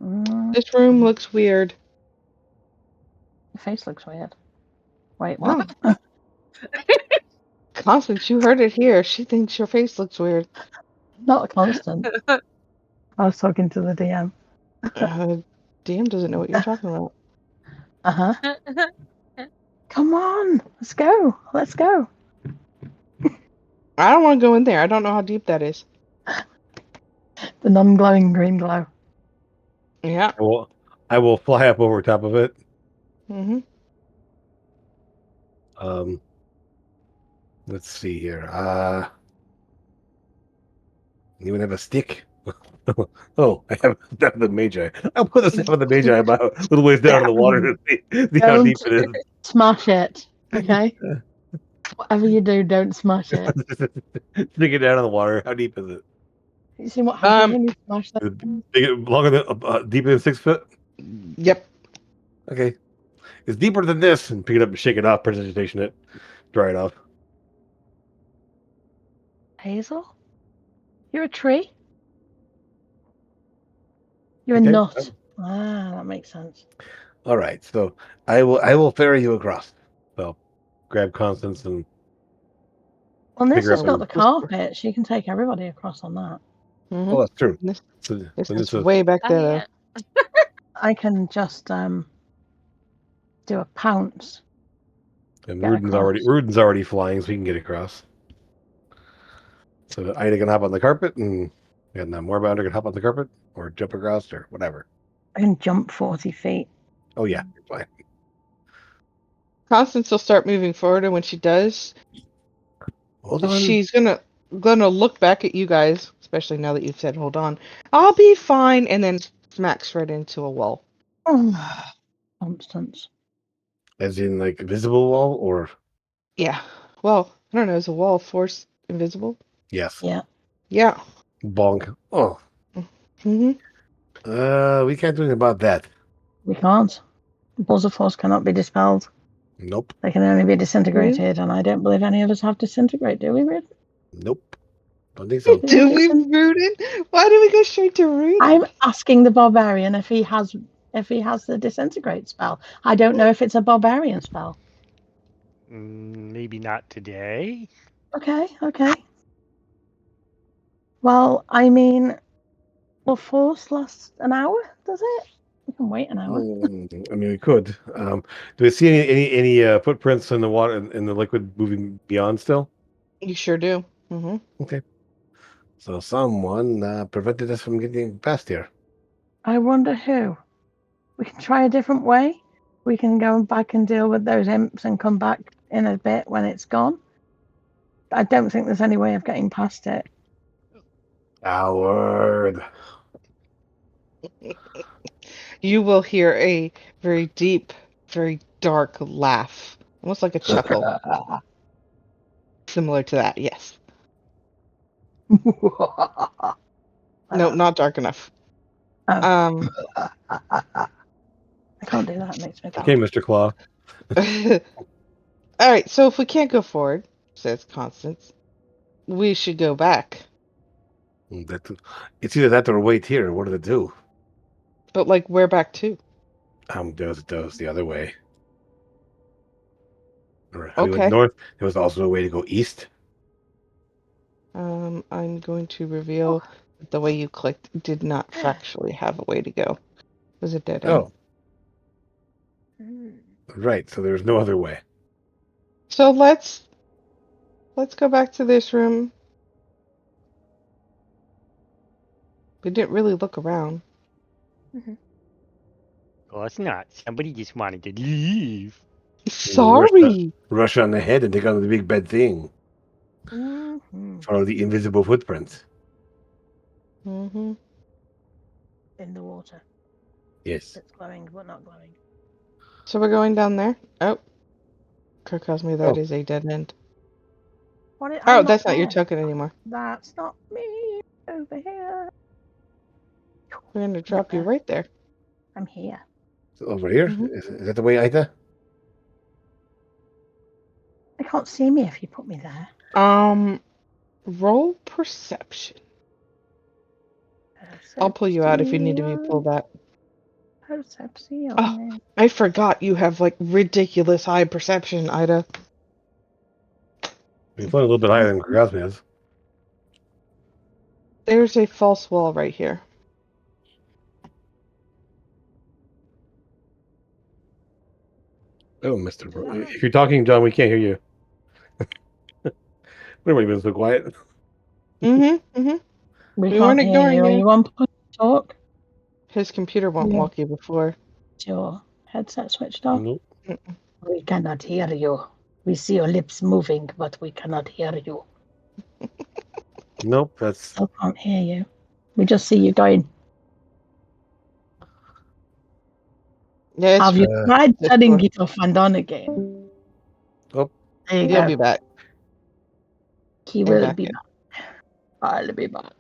Mm, This room looks weird. your face looks weird. Wait, what? Constance, you heard it here. She thinks your face looks weird. Not constant. I was talking to the DM. DM doesn't know what you're talking about. Uh-huh. Come on, let's go. Let's go. I don't want to go in there. I don't know how deep that is. The non-glowing green glow. Yeah. I will fly up over top of it. Mm-hmm. Let's see here. Anyone have a stick? Oh, I have the Magi. I'll put the staff of the Magi about a little ways down in the water to see how Don't deep it is. smash it, okay? Whatever you do, don't smash it. Stick it down in the water. How deep is it? You see what happens when you smash that? Is it longer than deeper than 6 foot? Yep. Okay, it's deeper than this. And pick it up and shake it off. Precipitation it, dry it off. Hazel? You're a tree? You're Okay. a nut. Ah, that makes sense. All right, so I will ferry you across. So grab Constance and Well, Pick her Nissa's up got and- the carpet. She can take everybody across on that. Mm-hmm. oh, that's true. This, So, this so is this is way back there, though. I can just do a pounce. and Get Ruden's across. already flying, so he can get across. So that Ida can hop on the carpet and Moorbounder can hop on the carpet or jump across or whatever. I can jump 40 feet. Oh yeah, you're fine. Constance will start moving forward, and when she does, Hold on. she's gonna look back at you guys, especially now that you've said hold on. I'll be fine, and then smacks right into a wall. Constance. As in like visible wall or Yeah. Well, I don't know, is a wall of force invisible? yes. Yeah. Yeah. Bonk. Oh. Mm-hmm. We can't do anything about that. We can't. Balls of force cannot be dispelled. Nope. They can only be disintegrated, and I don't believe any of us have disintegrate, do we, Rude? Nope. Don't think so. Do we, Rudin? Why do we go straight to Rudin? I'm asking the barbarian if he has the disintegrate spell. I don't know if it's a barbarian spell. Maybe not today. Okay. Well, I mean, will force last an hour? Does it? We can wait an hour. I mean, we could. Do we see any footprints in the water in the liquid moving beyond still? You sure do. Mm-hmm. Okay. So someone prevented us from getting past here. I wonder who. We can try a different way. We can go back and deal with those imps and come back in a bit when it's gone. I don't think there's any way of getting past it. Howard. You will hear a very deep, very dark laugh, almost like a chuckle, similar to that. Yes. No, not dark enough. Oh. I can't do that. It makes me laugh. Okay, Mr. Claw. All right. So if we can't go forward, says Constance, we should go back. It's either that or wait here. What do they do? But like, where back to? Goes the other way. Or we went Okay. north. There was also a way to go east. I'm going to reveal that the way you clicked did not factually have a way to go. It was a dead end. Oh, right. So there's no other way. So let's go back to this room. We didn't really look around. Well, it's not. Somebody just wanted to leave. Sorry. Rush on ahead and take on the big bad thing. Follow the invisible footprints. Mm-hmm. In the water. Yes. It's glowing, but not glowing. So we're going down there. Oh, Kirk tells me that Oh. is a dead end. What? Oh, that's not your token anymore. That's not me over here. We're gonna drop you right there. I'm here. So over here? Mhm. Is that the way, Ida? They can't see me if you put me there. Roll perception. I'll pull you out if you need to be pulled out. Perception. Oh. I forgot you have like ridiculous high perception, Ida. We're flying a little bit higher than Grasmi is. There's a false wall right here. Oh, Mr. If you're talking, John, we can't hear you. Why are you been so quiet? Mm-hmm. We We can't weren't hear ignoring you. Are you. you on point to talk? His computer won't Yeah. walk you before. Is your headset switched off? Nope. We cannot hear you. We see your lips moving, but we cannot hear you. Nope, that's Still can't hear you. We just see you going. Yeah, Have you tried it's turning fine. it off and on again? Oh. There you He'll go. be back. He I'm will back be in. back. I'll be back.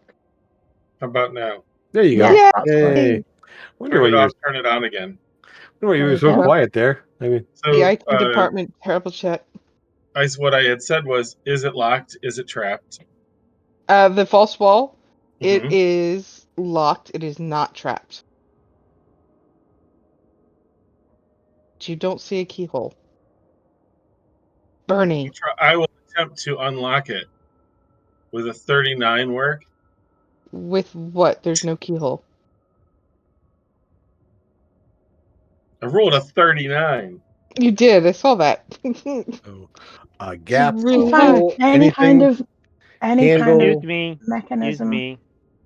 How about now? there you go. Yeah, that's good. Hey. Wonder Turn why it you were, off, turn it on again. wonder why you There were you so go. quiet there. I mean, So The IT department, terrible chat. what I had said was, is it locked? Is it trapped? The false wall, it Mhm. is locked. It is not trapped. You don't see a keyhole. Bernie. I will attempt to unlock it. With a 39 work? With what? There's no keyhole. I rolled a 39. You did. I saw that. gap, Really In fact, hole, any kind anything. of Any kind Handle. of Excuse me. Excuse mechanism. me.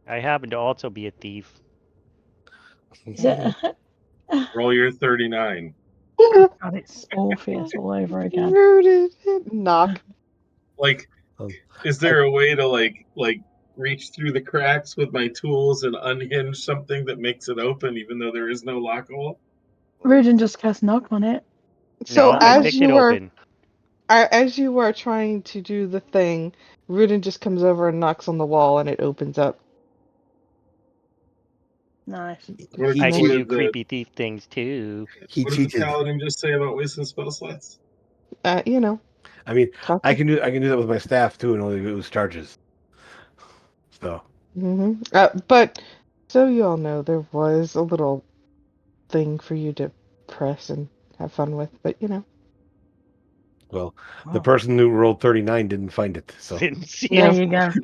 I happen to also be a thief. Is it? Roll your 39. God, it's Orpheus all over again. Rooted. Knock. Like, Um, is there a way to like reach through the cracks with my tools and unhinge something that makes it open, even though there is no lock hole? Rudin just cast knock on it. So No, I as kicked you it were open. as you are trying to do the thing, Rudin just comes over and knocks on the wall, and it opens up. Nice. What He I did- can what do did the- creepy thief things too. He What did the cheated. paladin just say about wasting spell slots? You know. I mean, cost- I can do that with my staff too, and only lose charges. So But so you all know, there was a little thing for you to press and have fun with, but you know. well, Oh. the person who rolled 39 didn't find it. So Didn't see No. There it.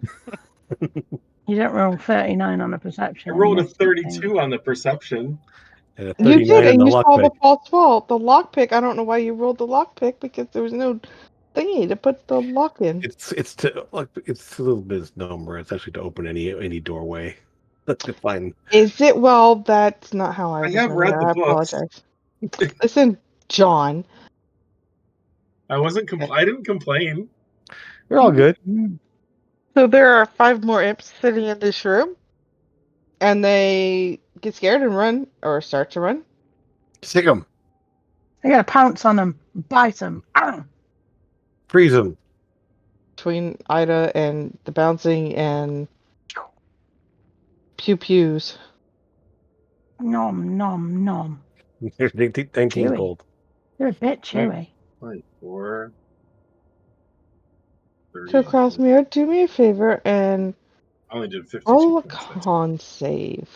you go. You don't roll 39 on a perception. I rolled a and miss something. 32 on the perception. and a You 39 did, on and the you luck saw the pick. false wall. The lockpick, I don't know why you rolled the lockpick, because there was no thingy to put the lock in. It's to like it's a little misnomer. It's actually to open any doorway. To find. Is it? Well, that's not how I I was have read earlier. the I books. apologize. Listen, John. I wasn't. I didn't complain. You're all good. Mm. So there are 5 more imps sitting in this room, and they get scared and run, or start to run. Sick 'em. I gotta pounce on them, bite them. Freeze 'em. Between Ida and the bouncing and pew pews. Nom nom nom. There's 19 Chewy. gold. They're a bit chewy. 24. So 30. Crossmere, do me a favor and I only did 52 roll a points. con save.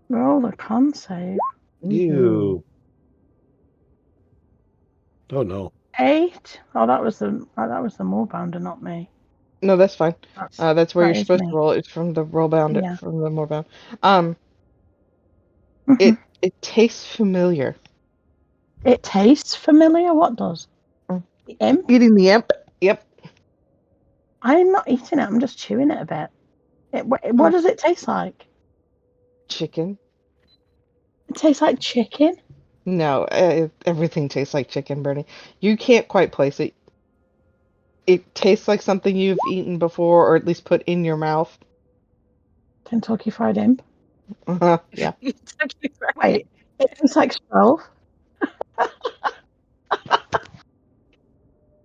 Roll a con save. Mhm. Ew. Oh no. 8. Oh, that was the Moorbounder, not me. No, that's fine. That's where that you're is supposed me. to roll. It's from the roll bound, Yeah. from the more bound. Mhm. It tastes familiar. It tastes familiar. What does? Mm. The imp? Eating the imp. Yep. I'm not eating it. I'm just chewing it a bit. What does it taste like? Chicken. It tastes like chicken. No, everything tastes like chicken, Bernie. You can't quite place it. It tastes like something you've eaten before, or at least put in your mouth. Kentucky Fried Imp. Yeah. Wait, it tastes like Scroll.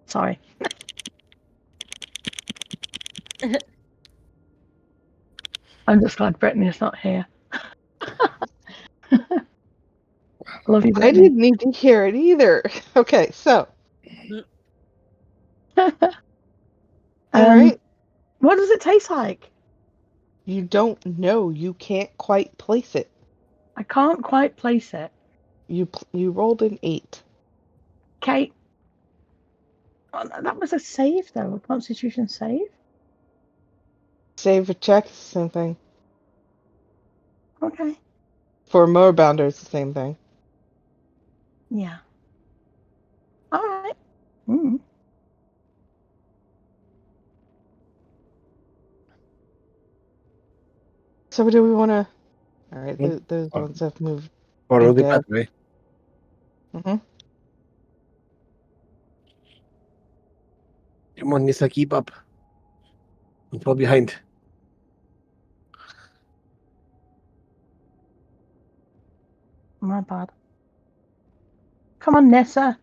Sorry. I'm just glad Brittany's not here. Love you, I Brittany. didn't need to hear it either. Okay, so all right. What does it taste like? You don't know. You can't quite place it. I can't quite place it. You rolled an 8. Kate. Oh, that was a save, though. A Constitution save. Save a check, same thing. Okay. For Moorbounder, it's the same thing. Yeah. All right. Mm. So do we want to? All right, Mm. those ones have moved. Follow the Yeah. pathway. Mhm. Come on, Nissa, keep up. I'm fall behind. My bad. Come on, Nessa.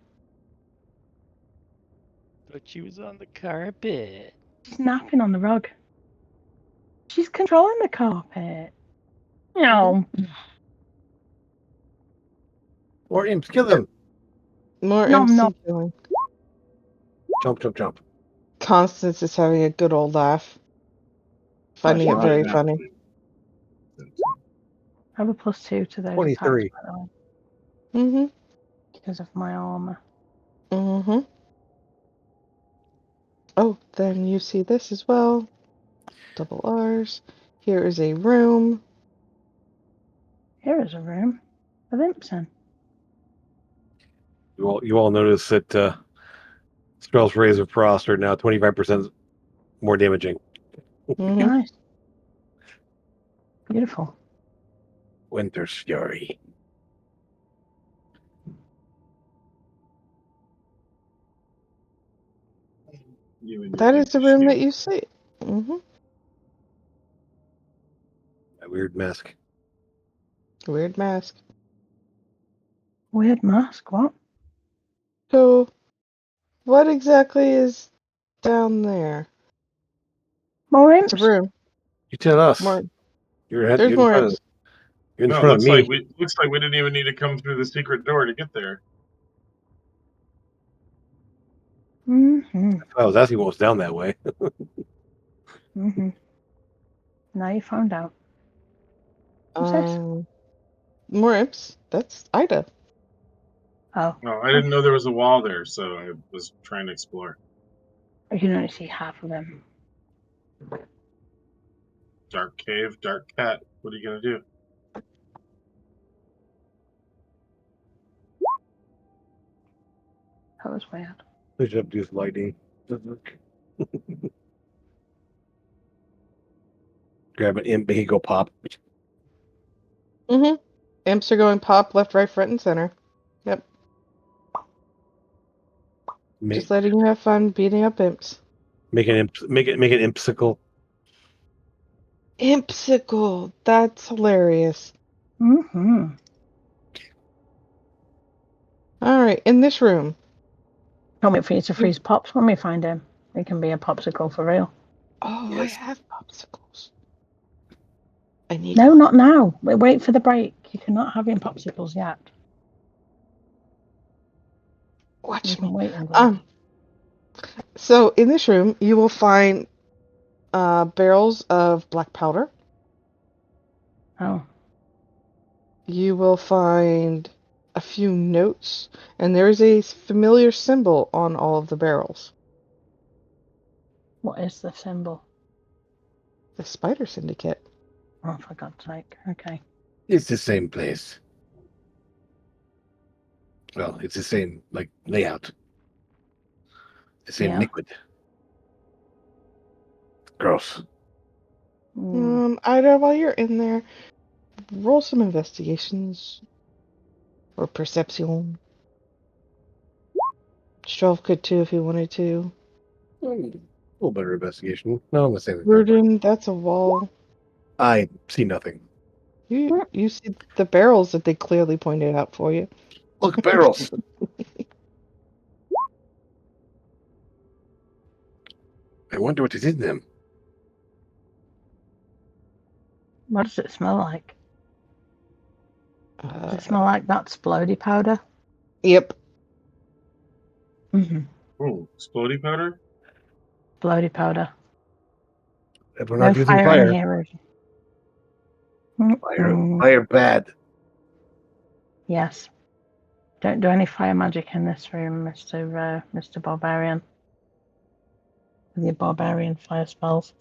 But she was on the carpet. She's napping on the rug. She's controlling the carpet. No. Or imps, kill them. More Nom, MC nom. killing. Jump, jump, jump. Constance is having a good old laugh, finding it Wow. very funny. I have a +2 to those 23. attacks, by the way, Mm-hmm. because of my armor. Mm-hmm. Oh, then you see this as well. Double R's. Here is a room. Here is a room with imps in. You all notice that spells Rays of Frost are now 25% more damaging. Mhm. Nice. Beautiful. Winter's Fury. You and your That is the room that shield. you see. Hmm. A weird mask. Weird mask. Weird mask. What? So, what exactly is down there? More It's imps? a room. You tell us. More. You're There's in more front of, imps. you're in No, it front of looks me. like we didn't even need to come through the secret door to get there. Mm-hmm. I was asking what was down that way. Mm-hmm. Now you found out. Who's this? More imps. That's Ida. Oh, No, I didn't know there was a wall there, so I was trying to explore. you can only see half of them. Dark cave, dark cat. What are you gonna do? That was weird. We should have used lighting. Grab an imp, make it go pop. Mm-hmm. Imps are going pop left, right, front, and center. Yep. Make, Just letting you have fun beating up imps. make an imp, make an impsicle. Impsicle. That's hilarious. Mm-hmm. All right, in this room. Can't wait for you to freeze pops when we find him. It can be a popsicle for real. Oh, Yes. I have popsicles. I need No, one. not now. Wait for the break. You cannot have him popsicles yet. Watch You've me. been waiting. Glenn. So in this room, you will find barrels of black powder. Oh, You will find a few notes, and there is a familiar symbol on all of the barrels. what is the symbol? The Spider Syndicate. Oh, for God's sake. Okay. It's the same place. Well, it's the same like layout. The same Yeah. liquid. Gross. Ida, while you're in there, roll some investigations or perception. Strove could too if he wanted to. A little better investigation. No, I'm the same. Rudin, that's a wall. I see nothing. You see the barrels that they clearly pointed out for you. Look, barrels. I wonder what is in them. What does it smell like? Does Uh, it smell like that splody powder? yep. Mm-hmm. Oh, exploding powder? Splody powder. If we're No not using fire fire. in here. Fire bad. Yes. Don't do any fire magic in this room, Mr. Barbarian. With your barbarian fire spells.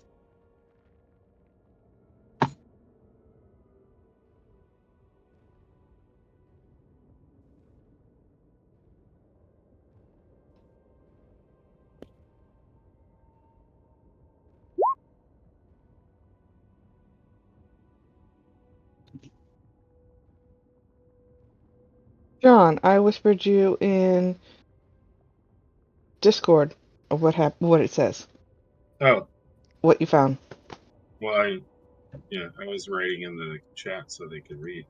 John, I whispered you in Discord of what it says, Oh, what you found. well, I was writing in the chat so they could read.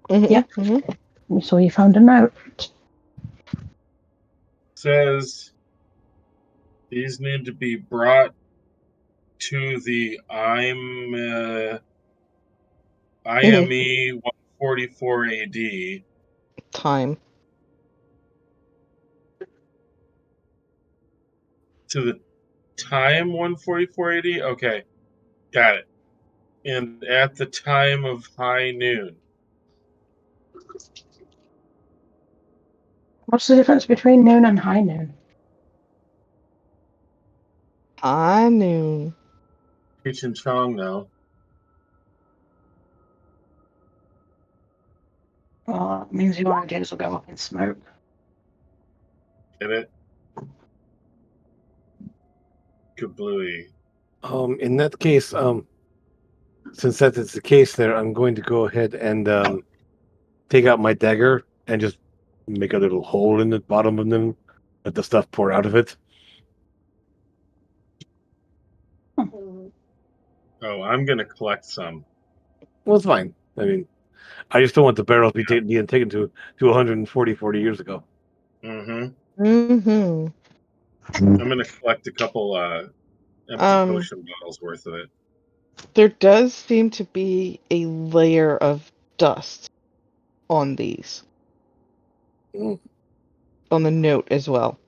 Mm-hmm, Yeah. mm-hmm. So you found a note. Says these need to be brought to the IME 144 AD. Time. To the time 144 AD? Okay, got it. And at the time of high noon. What's the difference between noon and high noon? I knew. Cheech and Chong now. Well, that means your ideas will go up in smoke. Get it? Kablooey. In that case, since that is the case, there, I'm going to go ahead and take out my dagger and just make a little hole in the bottom of them, let the stuff pour out of it. Oh, I'm gonna collect some. Well, it's fine. I mean, I just don't want the barrels being taken to 40 years ago. Mm-hmm. Mm-hmm. I'm gonna collect a couple empty Um, potion bottles worth of it. There does seem to be a layer of dust on these, Mm. on the note as well.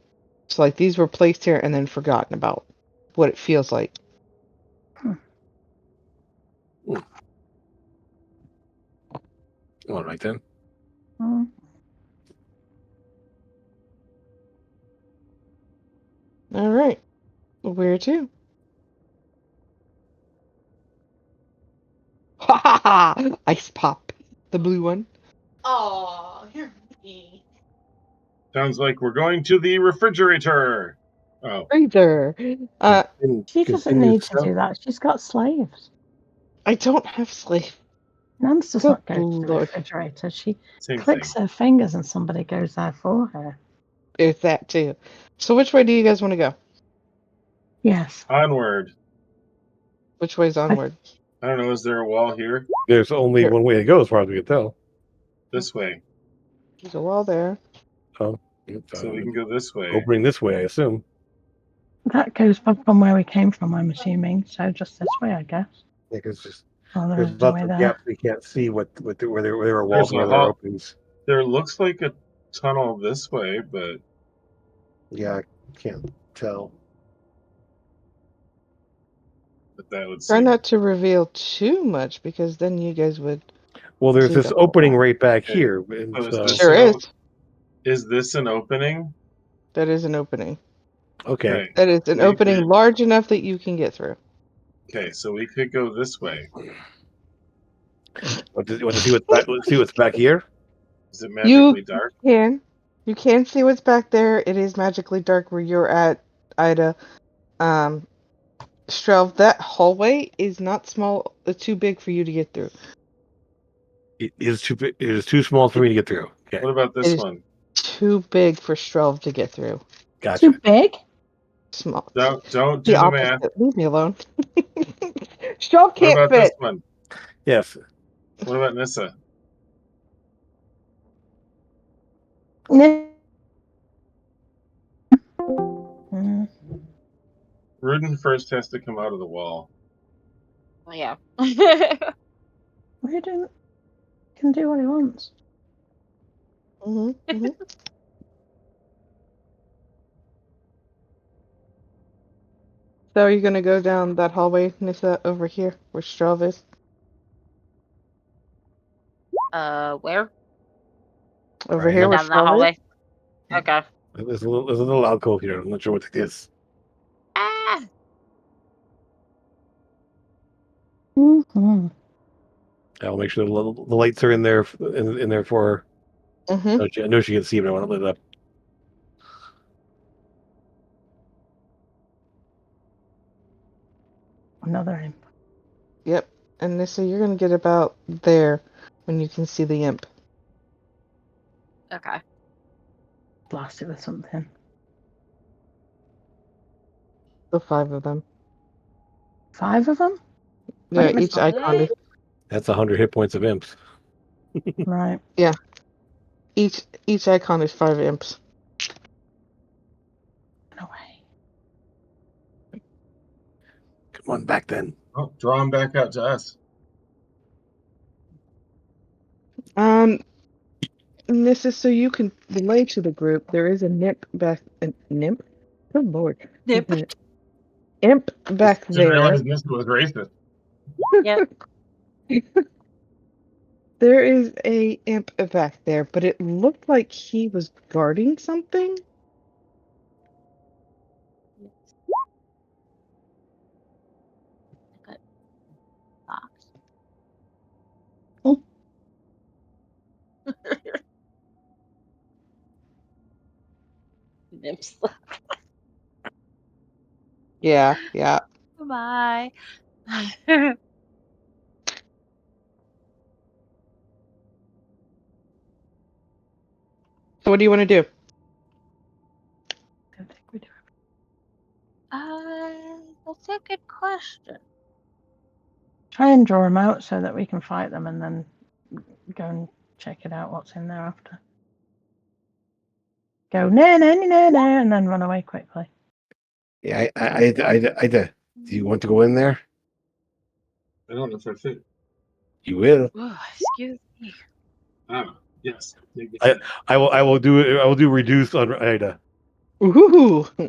So, like, these were placed here and then forgotten about. What it feels like. All right then. Mm. All right. Where to? Ha ha ha! Ice pop. The blue one. Oh, you're mean. Sounds like we're going to the refrigerator. Oh, Freezer. She doesn't Continue need to south. do that. She's got slaves. I don't have slave. Nance does Good not go to the lord. refrigerator. She same clicks thing. her fingers and somebody goes there for her. There's that too. So which way do you guys want to go? Yes. Onward. Which way's onward? I don't know. Is there a wall here? There's only Here. one way to go, as far as we can tell. This way. There's a wall there. So, So we can go this way. opening this way, I assume. That goes back from where we came from, I'm assuming. So just this way, I guess. Yeah, because just Oh, there there's is a lots way of there. gaps we can't see where there are walls There's a where there are hall. openings. There looks like a tunnel this way, but Yeah, I can't tell. that would Try seem. not to reveal too much because then you guys would. Well, there's See this the whole opening wall. right back Okay. here, and So is so this Sure an is. Is this an opening? That is an opening. okay. Okay. That is an We opening could- large enough that you can get through. Okay, so we could go this way. Want to see what's back? Let's see what's back here. Is it magically dark? You can see what's back there. It is magically dark where you're at, Ida. Strelv, that hallway is not small, too big for you to get through. It is too big. It is too small for me to get through. Okay, What about It this is- one? Too big for Strelv to get through. gotcha. Too big? Small. Don't The do the opposite. math. Leave me alone. Strelv What can't about this fit. one? Yes. What about Nissa? Mm. Rudin first has to come out of the wall. Oh, yeah. Rudin can do what he wants. Mm-hmm. So are you gonna go down that hallway, Nissa, over here where Strelv is? Where? Over Right. here Go where down the Strelv is? hallway. Okay. There's a little alcove here. I'm not sure what it is. Ah. Mm-hmm. I'll make sure the lights are in there in there for her. Mm-hmm. I know she can see, but I want to lit it up. Another imp. Yep. And Nissa, you're gonna get about there when you can see the imp. Okay. Blast it with something. The 5 of them. 5 of them? Yeah, Wait, each icon is That's 100 hit points of imps. Right. each icon is 5 imps. No way. Come on back then. Oh, draw him back out to us. This is so you can relay to the group. There is a nymph back. A nymph? Good lord. Nymph. An imp back Didn't there. realize Nissa was racist. Yep. There is a imp back there, but it looked like he was guarding something. Box. Oh. Nymphs. Yeah, yeah. Bye. So what do you want to do? I don't think we do. That's a good question. Try and draw them out so that we can fight them and then go and check it out what's in there after. Go, no, and then run away quickly. Yeah, do you want to go in there? I don't know if I fit. You will. Oh, excuse me. Yes. Take the I- fit. I will do reduce on Ida. Ooh, 'Cause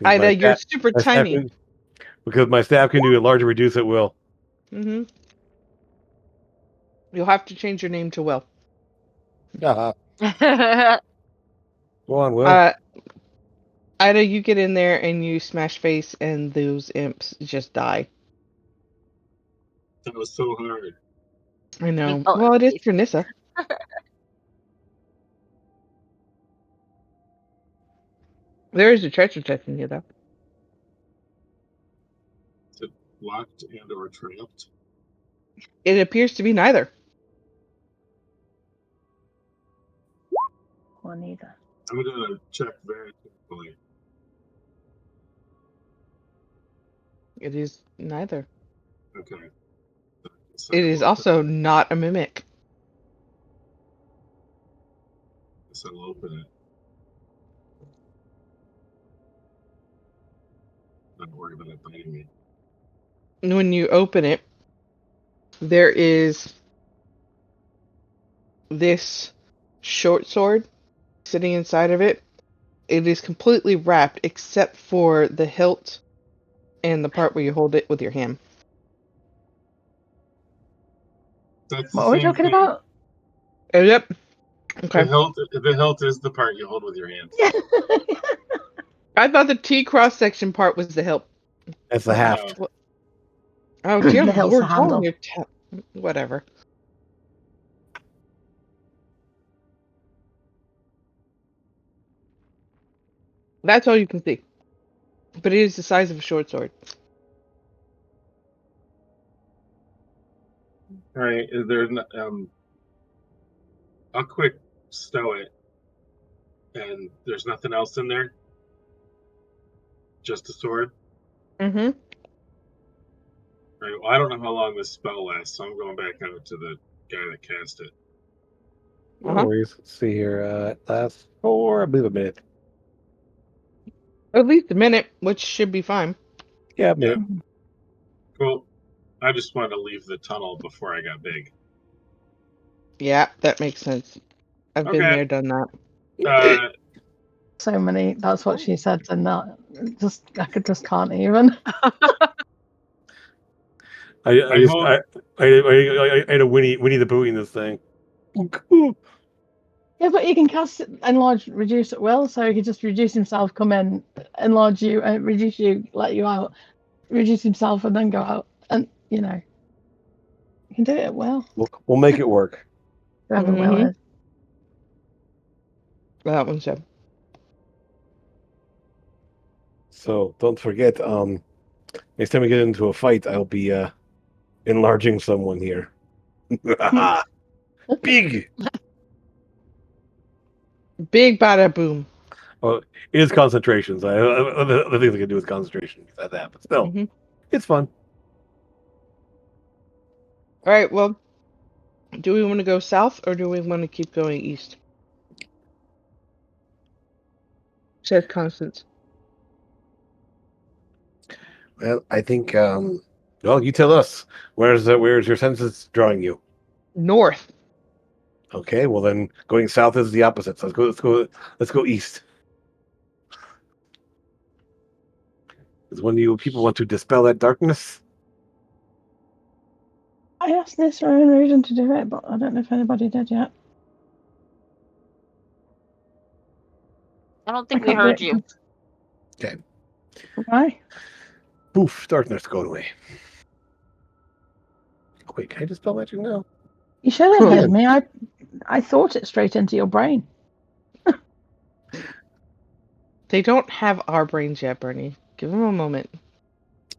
my Ida, you're staff- super my staff tiny. can- because my staff can do a larger reduce at will. Mm-hmm. You'll have to change your name to Will. Go on, Will. Ida, you get in there and you smash face, and those imps just die. That was so hard. I know. bullet Well, it is face. for Nissa. There is a treasure chest in here, though. Is it locked and or trapped? It appears to be neither. Or neither. I'm gonna check very carefully. It is neither. Okay. So It is also not a mimic. So I'll open it. Not worry about it biting me. And when you open it, there is this short sword sitting inside of it. It is completely wrapped except for the hilt and the part where you hold it with your hand. That's What the are we same talking thing. about? Oh, yep. Okay. The hilt is the part you hold with your hands. I thought the T cross section part was the hilt. That's the haft. No. Oh, dear The hilt's the Lord, handle. whatever. That's all you can see. But it is the size of a short sword. All right. Is there I'll quick stow it, and there's nothing else in there. Just a sword. Mm-hmm. All right. Well, I don't know how long this spell lasts, so I'm going back out to the guy that cast it. No Uh-huh. worries. Let's see here. It lasts for, I believe, a minute. At least a minute, which should be fine. Yeah, a minute. Cool. I just wanted to leave the tunnel before I got big. Yeah, that makes sense. I've been Okay. there, done that. So many. That's what she said, and that just can't even. I had a Winnie the Pooh in this thing. Yeah, but he can cast enlarge, reduce at will, so he could just reduce himself, come in, enlarge you, and reduce you, let you out, reduce himself, and then go out, and you can do it at will. We'll make it work. Whoever will Mhm. is. That one's up. So don't forget, next time we get into a fight, I'll be enlarging someone here. Big. Big bada boom. Well, it is concentrations. The things I can do with concentration besides that, but still, Mhm. it's fun. All right, well, do we want to go south or do we want to keep going east? Says Constance. Well, I think. Well, you tell us. Where's your senses drawing you? North. Okay, well then, going south is the opposite. So let's go east. Does one of you people want to dispel that darkness? I asked this for own reason to do it, but I don't know if anybody did yet. I don't think we heard you. Okay. Why? Poof! Darkness going away. Wait, can I dispel magic now? You should have Huh. heard me. I thought it straight into your brain. They don't have our brains yet, Bernie. Give him a moment.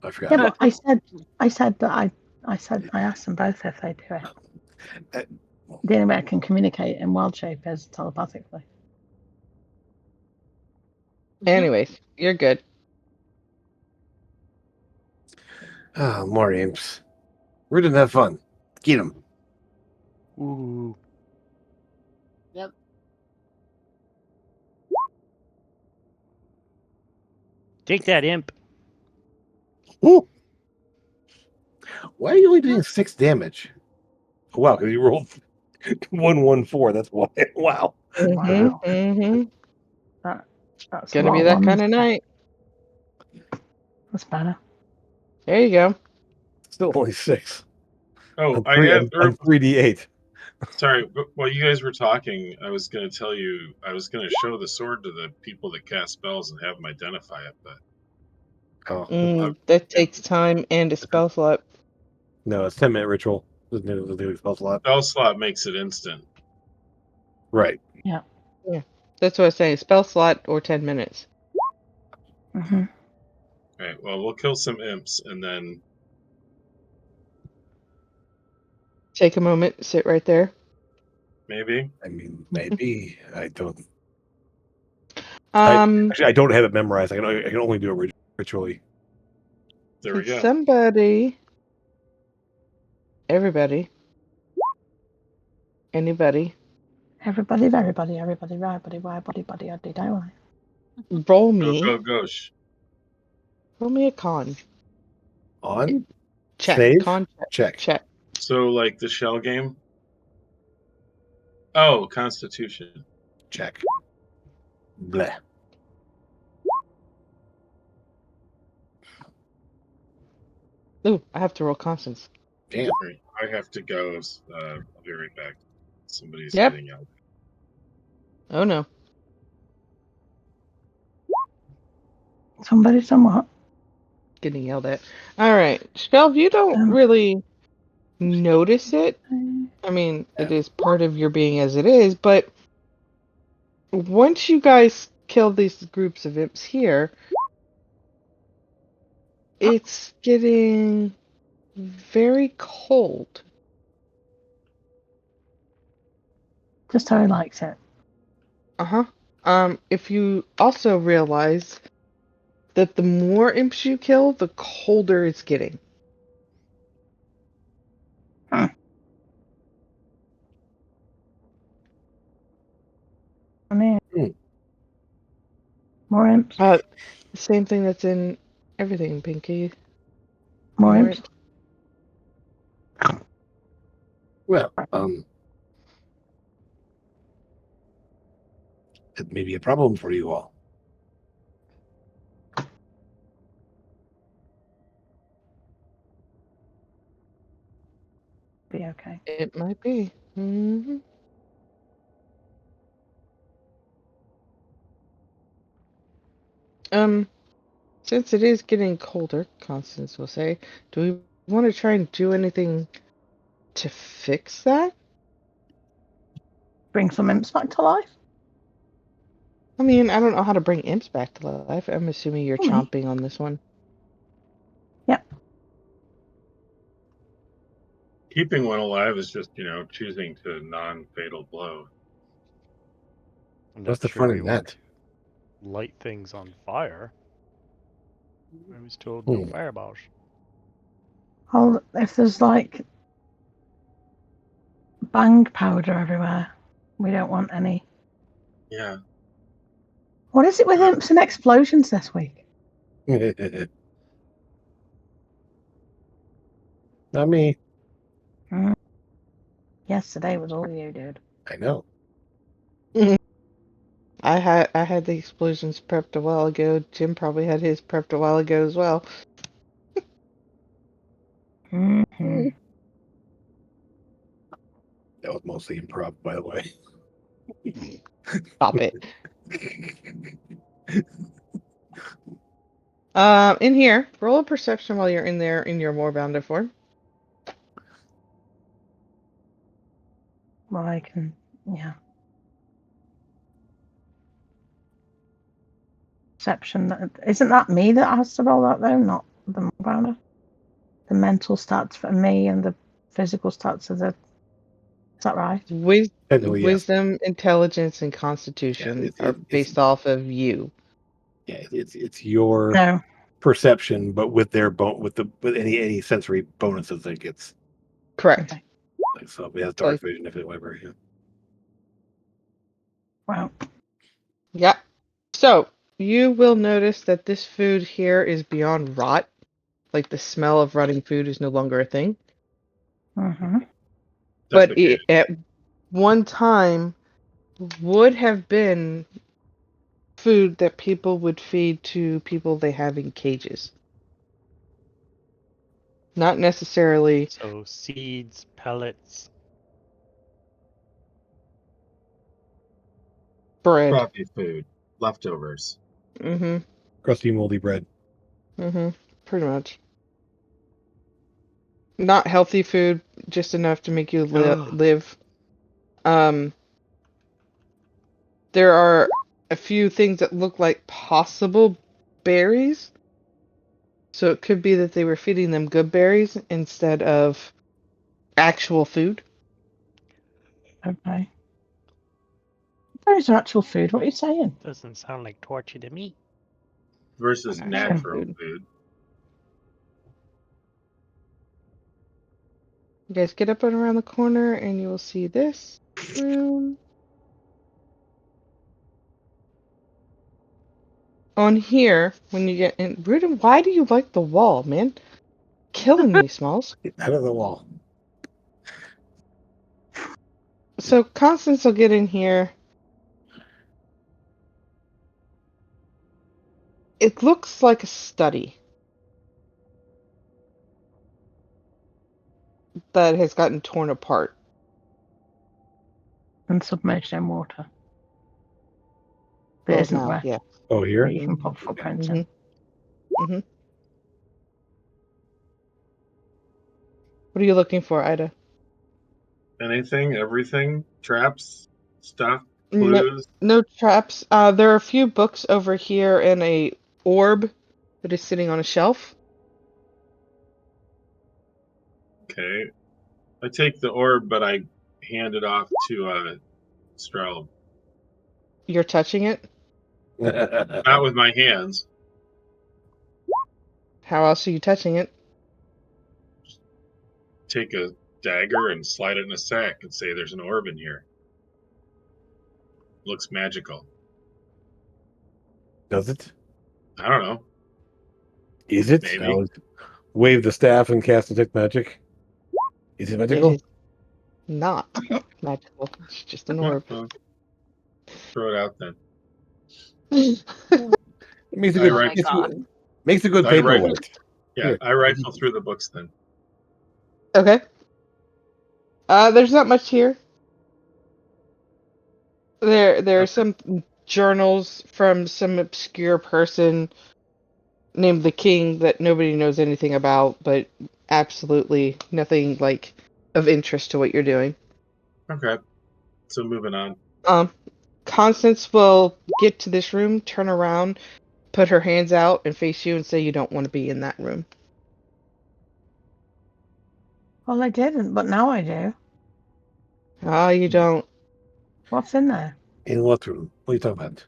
I forgot. Yeah, but I said that I asked them both if they do it. Uh, The only way I can communicate in wild shape is telepathically. Anyways, you're good. Oh, more imps. We're gonna have fun. Get them. Ooh. Yep. Take that, imp. Ooh. Why are you only doing 6 damage? Wow, because you rolled 114. That's why. Wow. Wow. Mm-hmm. That's a Gonna lot be of that ones. kind of night. That's better. There you go. Still only 6. Oh, I'm I three, have. I'm 3d8. Sorry, but while you guys were talking, I was going to tell you I was going to show the sword to the people that cast spells and have them identify it, but Oh, That takes time and a spell slot. no, it's 10-minute ritual. Doesn't do spell slot. spell slot makes it instant. Right. That's what I was saying. Spell slot or 10 minutes. Hmm. All right, well, we'll kill some imps and then Take a moment, sit right there. maybe. I mean, maybe. I don't. Um, Actually, I don't have it memorized. I can only do it ritually. There we could go. somebody, everybody, anybody, Everybody, right, buddy, I did, I want. roll Go, me, go, gosh. roll me a con On? check, Save? con Check. check. So, like the shell game? Oh, Constitution. Check. Bleh. Ooh, I have to roll constants. Damn. All right, I have to go. I'll be right back. Somebody's Yep. getting out. Oh no. Somebody, somewhat. Getting yelled at. All right, Shelv, you don't really notice it. I mean, it is part of your being as it is, but once you guys kill these groups of imps here, it's getting very cold. Just how he likes it. Uh-huh. If you also realize that the more imps you kill, the colder it's getting. I mean, Hmm. more imps, The same thing that's in everything, Pinky. more More imps. Well, it may be a problem for you all. Be okay. It might be. Hmm. Since it is getting colder, Constance will say, do we want to try and do anything to fix that? Bring some imps back to life. I mean, I don't know how to bring imps back to life. I'm assuming you're Me. chomping on this one. Yep. Keeping one alive is just, choosing to non-fatal blow. I'm What's not the sure fun we in want that? to light things on fire. I was told no Hmm. fireballs. Oh, if there's like bang powder everywhere, we don't want any. Yeah. What is it with imps and explosions this week? Not me. Yesterday was all you, dude. I know. I had the explosions prepped a while ago. Jim probably had his prepped a while ago as well. Mm-hmm. That was mostly improv, by the way. Stop it. In here, roll a perception while you're in there in your moorbounded form. Well, I can, yeah. perception. Isn't that me that has to roll that though, not the Morgana? The mental stats for me and the physical stats are the. Is that right? Technically, yes. Wisdom, intelligence, and constitution it's- are it's- based off of you. Yeah, it's your No. perception, but with their with any sensory bonuses it gets. Correct. Okay. Like, so if it has dark vision, if it whatever. Yeah. Wow. Yeah. So you will notice that this food here is beyond rot. Like the smell of rotting food is no longer a thing. Mm-hmm. But Defecated. it, at one time would have been food that people would feed to people they have in cages. Not necessarily So seeds, pellets. bread. Crappy food. Leftovers. Mm-hmm. Crusty, moldy bread. Mm-hmm. Pretty much. Not healthy food, just enough to make you live. There are a few things that look like possible berries. So it could be that they were feeding them good berries instead of actual food. Okay. Those are actual food. What are you saying? Doesn't sound like torture to me. Versus Actual natural food. food. You guys get up and around the corner and you will see this room. On here, when you get in, Rudin, why do you like the wall, man? Killing me, Smalls. Get out of the wall. So Constance will get in here. It looks like a study that has gotten torn apart. And submerged in water. But Well, isn't now, where yeah. Oh, here. you can put footprints in. Mm-hmm. What are you looking for, Ida? Anything, everything, traps, stuff, No, clues. no traps. There are a few books over here and a orb that is sitting on a shelf. Okay. I take the orb, but I hand it off to Strel. You're touching it. Not with my hands. How else are you touching it? Take a dagger and slide it in a sack and say there's an orb in here. Looks magical. Does it? I don't know. Is it? Maybe. I'll wave the staff and cast detect magic. Is it It magical? is not magical. It's just an orb. Well, throw it out then. It makes a I good, write- makes a good I paperweight. write- Yeah, Here. I rifle through the books then. Okay. There's not much here. There are some journals from some obscure person named the King that nobody knows anything about, but absolutely nothing like of interest to what you're doing. Okay. So moving on. Constance will get to this room, turn around, put her hands out, and face you and say you don't want to be in that room. Well, I didn't, but now I do. Ah, you don't. What's in there? In what room? What are you talking about?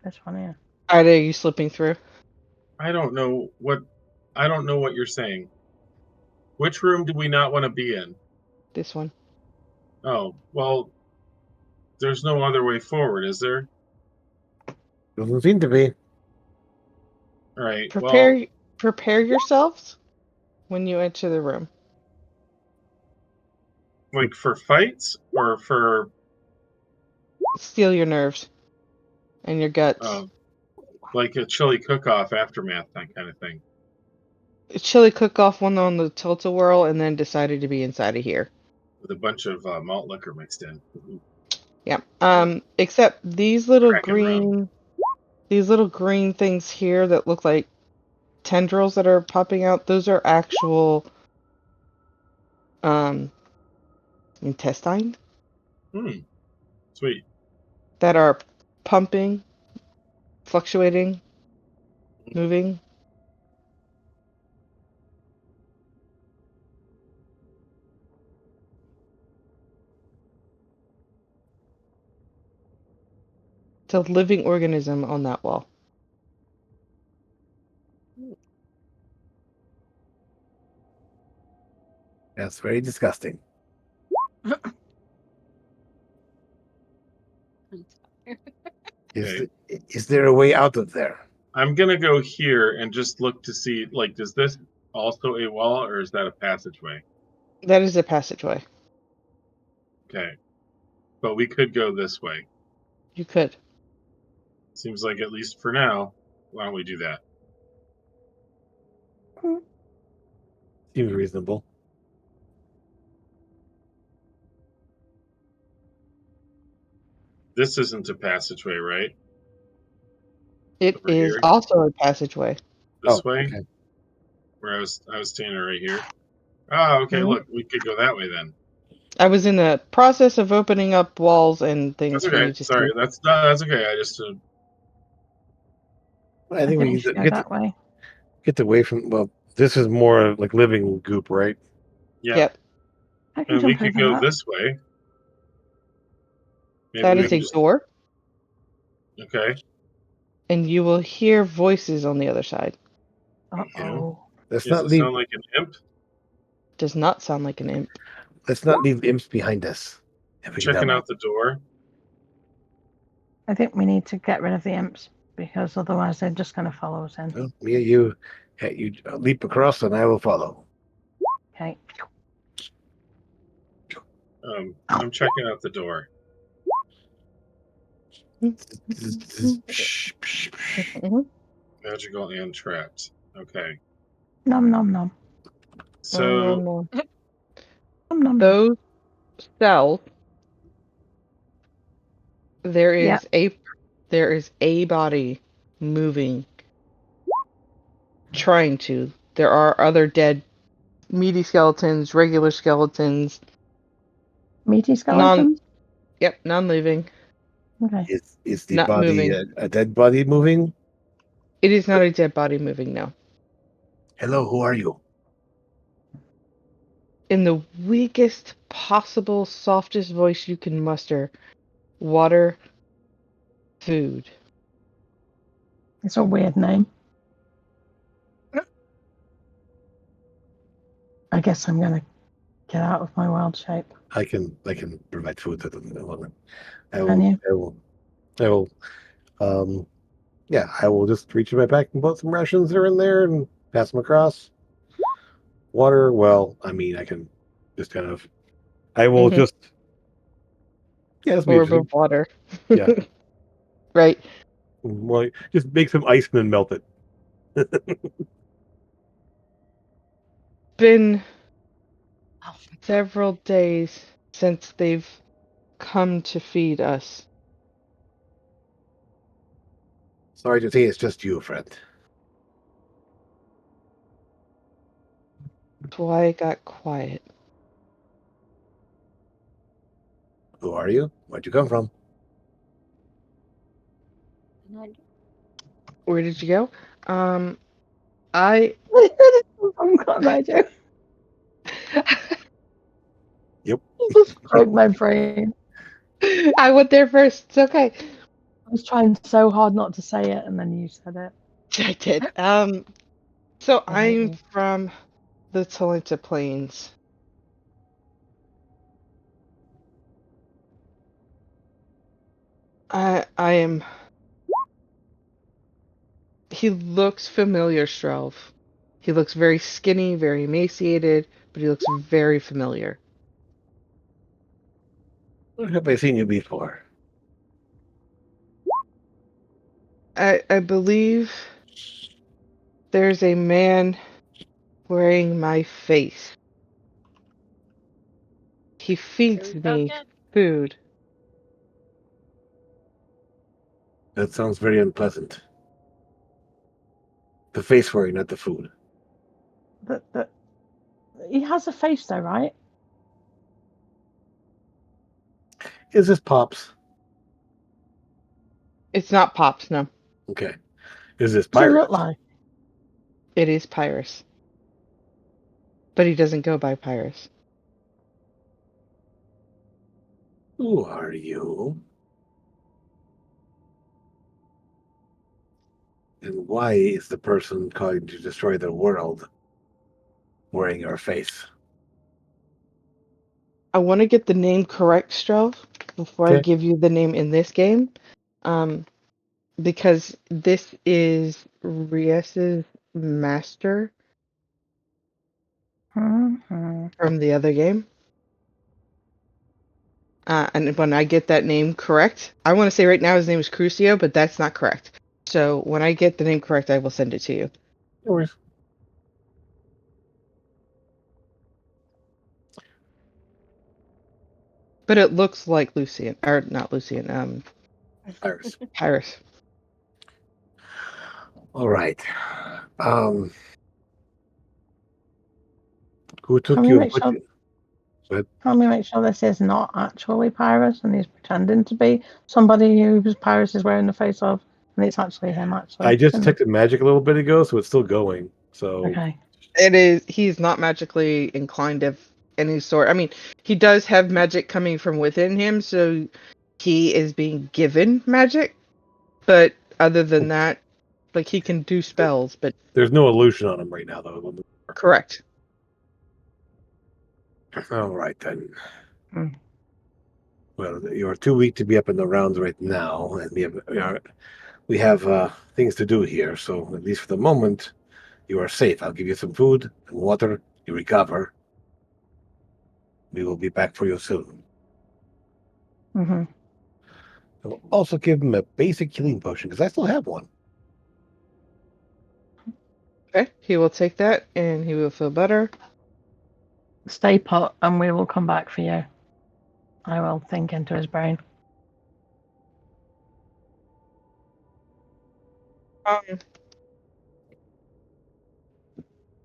This one here. Ida, are you slipping through? I don't know what you're saying. Which room do we not want to be in? This one. Oh, well, there's no other way forward, is there? Doesn't seem to be. All right. Prepare yourselves when you enter the room. Well, like for fights or for Steel your nerves and your guts. like a chili cook-off aftermath, that kind of thing. Chili cook-off one on the Tilt-A-Whirl and then decided to be inside of here. With a bunch of malt liquor mixed in. Yeah. Except these little Cracking green things here that look like tendrils that are popping out, those are actual intestine Sweet. that are pumping fluctuating, moving. It's a living organism on that wall. That's very disgusting. Okay. Is there a way out of there? I'm gonna go here and just look to see, like, is this also a wall or is that a passageway? That is a passageway. Okay. But we could go this way. You could. Seems like, at least for now, why don't we do that? Seems reasonable. This isn't a passageway, right? It Over is here? also a passageway. This way? Okay. Where I was standing right here. Oh, okay, Mhm. look, we could go that way then. I was in the process of opening up walls and things That's for you okay. to Sorry, see. that's okay. I just I I think we should go get that way. away from. Well, this is more like living goop, right? yeah. Yep. I can And we jump could over go that. this way. Maybe That we is can a just door, okay. and you will hear voices on the other side. Uh-oh. Let's Does not it leave. sound like an imp? Does not sound like an imp. Let's not leave imps behind us. If we can Checking help. out the door. I think we need to get rid of the imps because otherwise they're just going to follow us in. Well, me and you, you leap across, and I will follow. Okay. I'm checking out the door. Mhm. Magical and trapped. Okay. Nom nom nom. So No. Nom nom nom. Those cells, there Yeah. is a body moving, trying to. There are other dead meaty skeletons, regular skeletons, Meaty skeletons? non-living, Okay. Is the not body moving. a dead body moving? It is not a dead body moving now. Hello, who are you? In the weakest possible, softest voice you can muster, water, food. It's a weird name. I guess I'm going to get out of my wild shape. I can provide food to them. Can you? I will. Yeah, I will just reach in my pack and put some rations that are in there and pass them across. Water, well, I mean, I can just kind of. I will Mhm. just. Yeah, that's Orb interesting. of water. Yeah. Right. Well, just make some ice and then melt it. Been Oh, several days since they've come to feed us. Sorry to say, it's just you, friend. That's why it got quiet. Who are you? Where'd you come from? Where did you go? I I'm glad I do. Yep. You just broke my brain. I went there first. It's okay. I was trying so hard not to say it, and then you said it. I did. So I hate I'm you. from the Talenta Plains. I am. He looks familiar, Strelv. He looks very skinny, very emaciated, but he looks very familiar. Where have I seen you before? I believe there's a man wearing my face. He feeds Here we go me again. food. That sounds very unpleasant. The face worry, not the food. But he has a face, though, right? Is this Pops? It's not Pops, no. Okay. Is this What does it pirate? look like? It is Pyrus. But he doesn't go by Pyrus. Who are you? And why is the person calling to destroy the world wearing your face? I want to get the name correct, Strelv, before I Okay. give you the name in this game. Because this is Ries's master Mhm. from the other game. And when I get that name correct, I want to say right now his name is Crucio, but that's not correct. So when I get the name correct, I will send it to you. No worries. But it looks like Lucian, or not Lucian, Iris. Pyrus. All right. Who took Can we you and make put sure? you? Go ahead. Can we make sure this is not actually Pyrus and he's pretending to be somebody whose Pyrus is wearing the face of, and it's actually him? Actually, I just Can we- detected magic a little bit ago, so it's still going. So Okay. It is. He's not magically inclined of any sort. I mean, he does have magic coming from within him, so he is being given magic. But other than that, like he can do spells. But there's no illusion on him right now, though. correct. All right then. Hmm. Well, you are too weak to be up in the rounds right now, and we have things to do here. So at least for the moment, you are safe. I'll give you some food and water. You recover. We will be back for you soon. Hmm. I will also give him a basic healing potion because I still have one. Okay, he will take that and he will feel better. Stay put, and we will come back for you. I will think into his brain.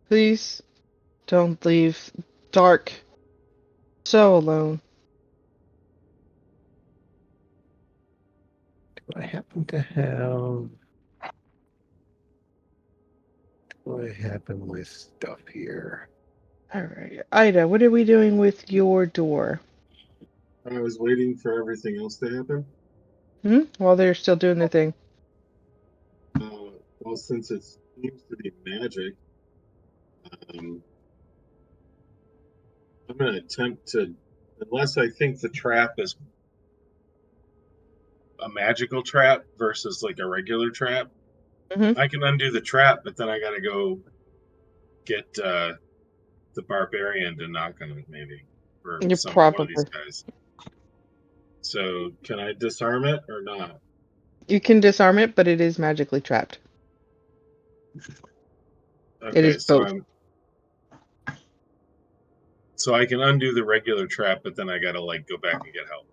Please don't leave Dark so alone. I happen to have. What happened with stuff here? All right, Ida, what are we doing with your door? I was waiting for everything else to happen. While they're still doing their thing. Well, since it seems to be magic, um, I'm going to attempt to, unless I think the trap is a magical trap versus like a regular trap. Mhm. I can undo the trap, but then I got to go get the barbarian to knock on it, maybe, or You're one of these probably. guys. So, can I disarm it or not? You can disarm it, but it is magically trapped. It Okay, is both. So I can undo the regular trap, but then I got to like go back and get help.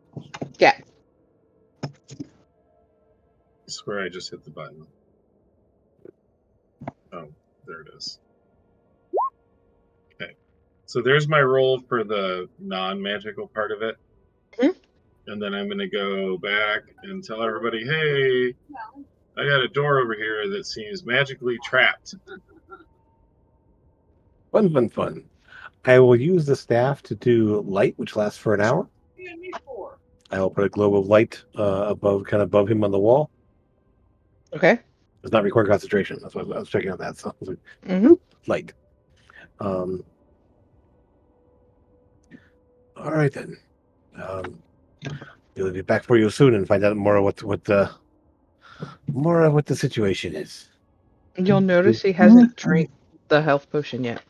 Yeah. I swear I just hit the button. Oh, there it is. Okay. So there's my roll for the non-magical part of it. Mhm. And then I'm going to go back and tell everybody, hey, I got a door over here that seems magically trapped. Fun. I will use the staff to do light, which lasts for an hour. I will put a globe of light above him on the wall. Okay. Does not require concentration. That's what I was checking on that. So I was like, Mm-hmm. light. All right then. We'll be back for you soon and find out more of what the situation is. You'll notice he hasn't drank the health potion yet.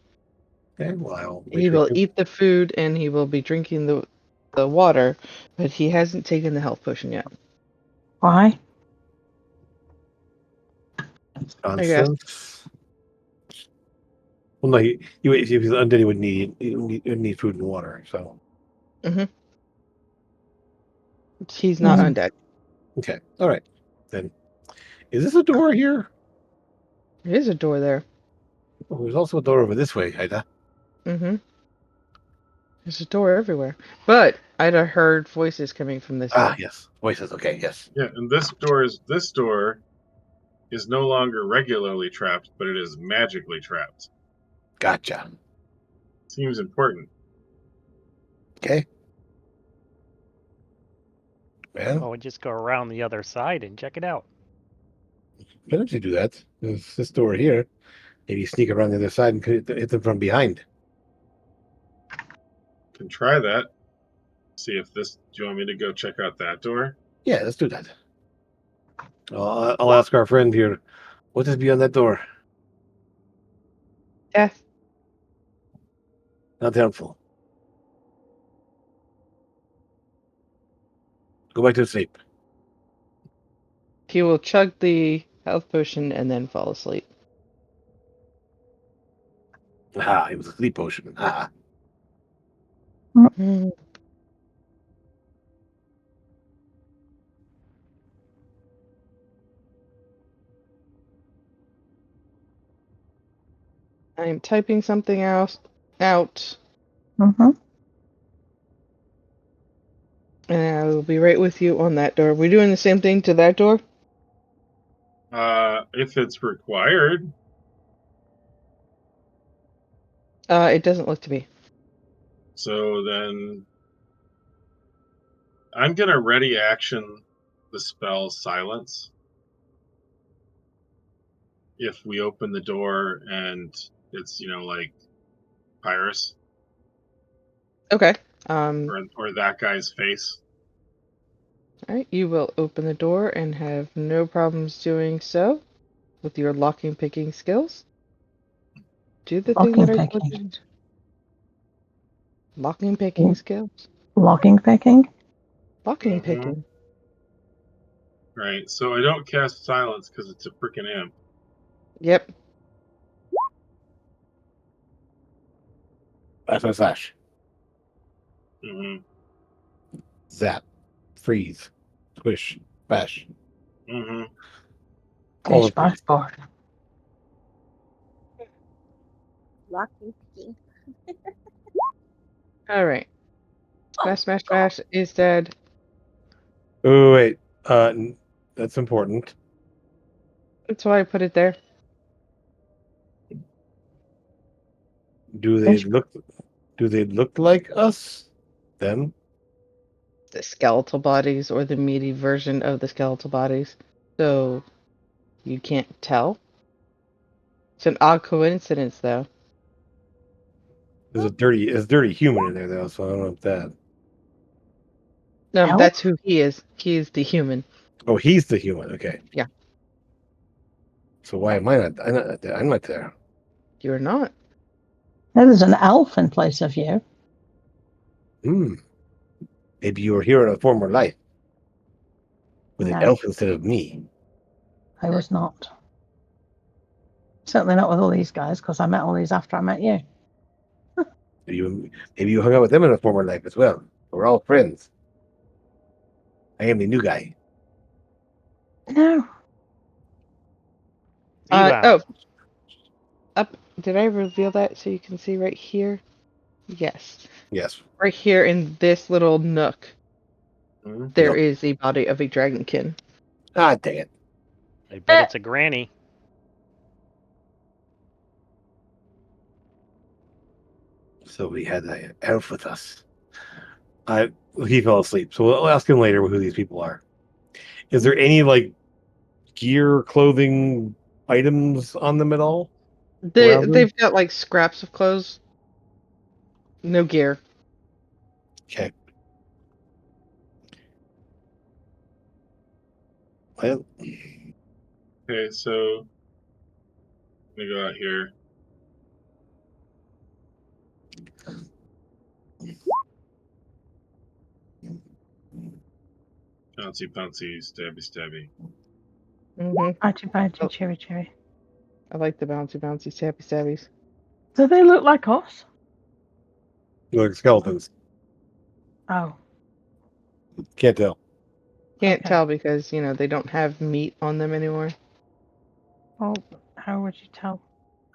Okay, well I'll He will eat the food and he will be drinking the water, but he hasn't taken the health potion yet. Why? nonsense. Well, no, if he's undead, he would need food and water. So He's not Mhm. undead. okay, all right. Then is this a door here? There is a door there. Oh, there's also a door over this way, Ida. Mm-hmm. There's a door everywhere. But Ida heard voices coming from this Ah, way. yes, voices. Okay, yes. Yeah, and this door is no longer regularly trapped, but it is magically trapped. Gotcha. Seems important. Okay. Well, Oh, and just go around the other side and check it out. why don't you do that? There's this door here. Maybe sneak around the other side and hit them from behind. Can try that. See if this. Do you want me to go check out that door? Yeah, let's do that. I'll ask our friend here. What is beyond that door? Death. Not helpful. Go back to sleep. He will chug the health potion and then fall asleep. Ah, it was a sleep potion. Ah. Mm. I am typing something else out, Mm-hmm. and I will be right with you on that door. We're doing the same thing to that door? If it's required. It doesn't look to be. So then I'm going to ready action the spell Silence. If we open the door and it's, like Pyrus Okay. or that guy's face. Alright, you will open the door and have no problems doing so with your locking picking skills. Do the thing that I Locking told you. picking. to- Locking picking skills? Locking picking? Locking Mhm. picking. Right. So I don't cast Silence because it's a freaking imp. Yep. Slash. hmm Zap. Freeze. Squish. Bash. hmm All Fish the things. passport. Locking picking. Alright. Oh, Smash, smash, God. smash is dead. Oh, wait. That's important. That's why I put it there. Do they Fish. look like us? Them? The skeletal bodies or the meaty version of the skeletal bodies. So you can't tell. It's an odd coincidence though. There's a dirty human in there though, so I don't know if that. No, Elf? that's who he is. He is the human. Oh, he's the human. Okay. Yeah. So why am I not? I'm not there. You're not. There's an elf in place of you. Maybe you were here in a former life with an No. elf instead of me. I was not. Certainly not with all these guys, because I met all these after I met you. Maybe you hung out with them in a former life as well. We're all friends. I am the new guy. No. Oh, up. Did I reveal that so you can see right here? Yes. Yes. Right here in this little nook, Mhm. there Yep. is a body of a dragonkin. Ah, dang it. I bet it's a granny. So we had an elf with us. He fell asleep, so we'll ask him later who these people are. Is there any gear, clothing, items on them at all? Around them? They've got like scraps of clothes. No gear. Okay. Well, Okay, so let me go out here. Bouncy, bouncy, stabby, stabby. Archie, Oh. cherry, cherry. I like the bouncy, bouncy, stabby, stabbies. Do they look like us? like skeletons. Oh. Can't tell. Can't Okay. tell because they don't have meat on them anymore. Well, how would you tell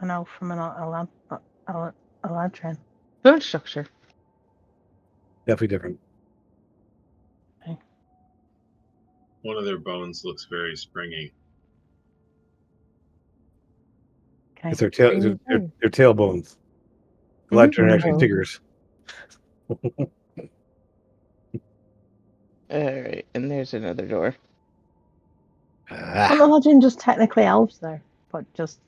an elf from a ladrin? Bone structure. Definitely different. One of their bones looks very springy. Okay. It's their tail. There you Their, go. their tailbones. Electron actually Oh. figures. Alright, and there's another door. Aren't the legend just technically elves though? But just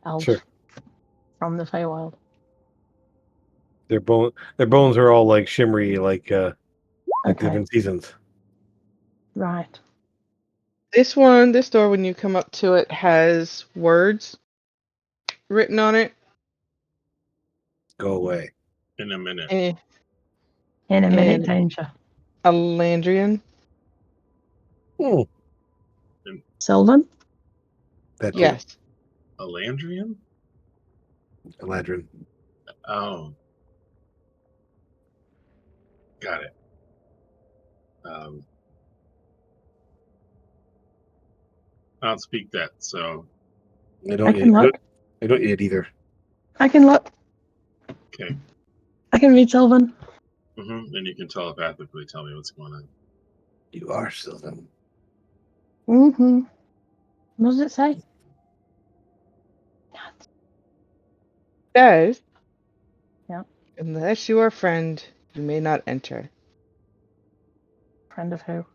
elves Sure. from the Feywild. Their bones are all like shimmery, like the Okay. different seasons. Right. This door, when you come up to it, has words written on it. Go away. In a minute. And In a minute, And- danger. a Landrian. Hmm. Sylvan? That too. Yes. A Landrian? Eladrin. Oh. Got it. I don't speak that, so I I don't. can look. I don't yet either. I can look. okay. I can read Sylvan. Then you can telepathically tell me what's going on. You are Sylvan. Mm-hmm. What does it say? Says. Yeah. Unless you are a friend, you may not enter. Friend of who?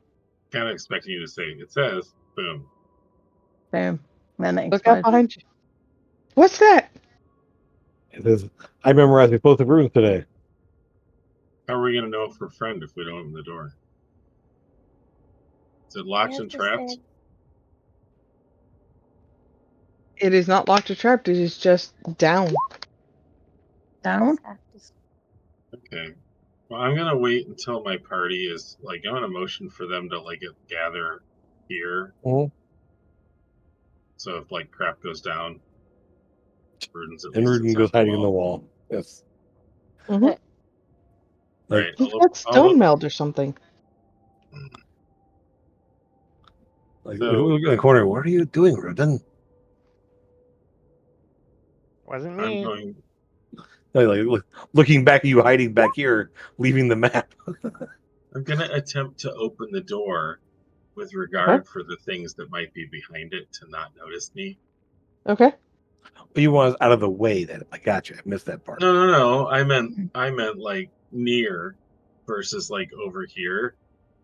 Kind of expecting you to say it says, boom. Boom. And then it Look out explodes. behind you. What's that? It says, I memorized explosive runes today. How are we gonna know if we're a friend if we don't open the door? Is it locked and trapped? It is not locked or trapped. It is just down. Down? Okay. Well, I'm gonna wait until my party is like I'm gonna motion for them to like gather here. Mhm. So if like crap goes down, Ruden's at And least Rudin inside goes hiding in the wall. wall. Yes. Mm-hmm. Right. He's I'll- got I'll- stone meld or something. Like, So- look in the corner. What are you doing, Rudin? Wasn't I'm me. going. Looking back at you hiding back here, leaving the map. I'm gonna attempt to open the door with regard for the things that might be behind it to not notice me. Okay. But you want us out of the way. Then I got you. I missed that part. No. I meant like near versus like over here.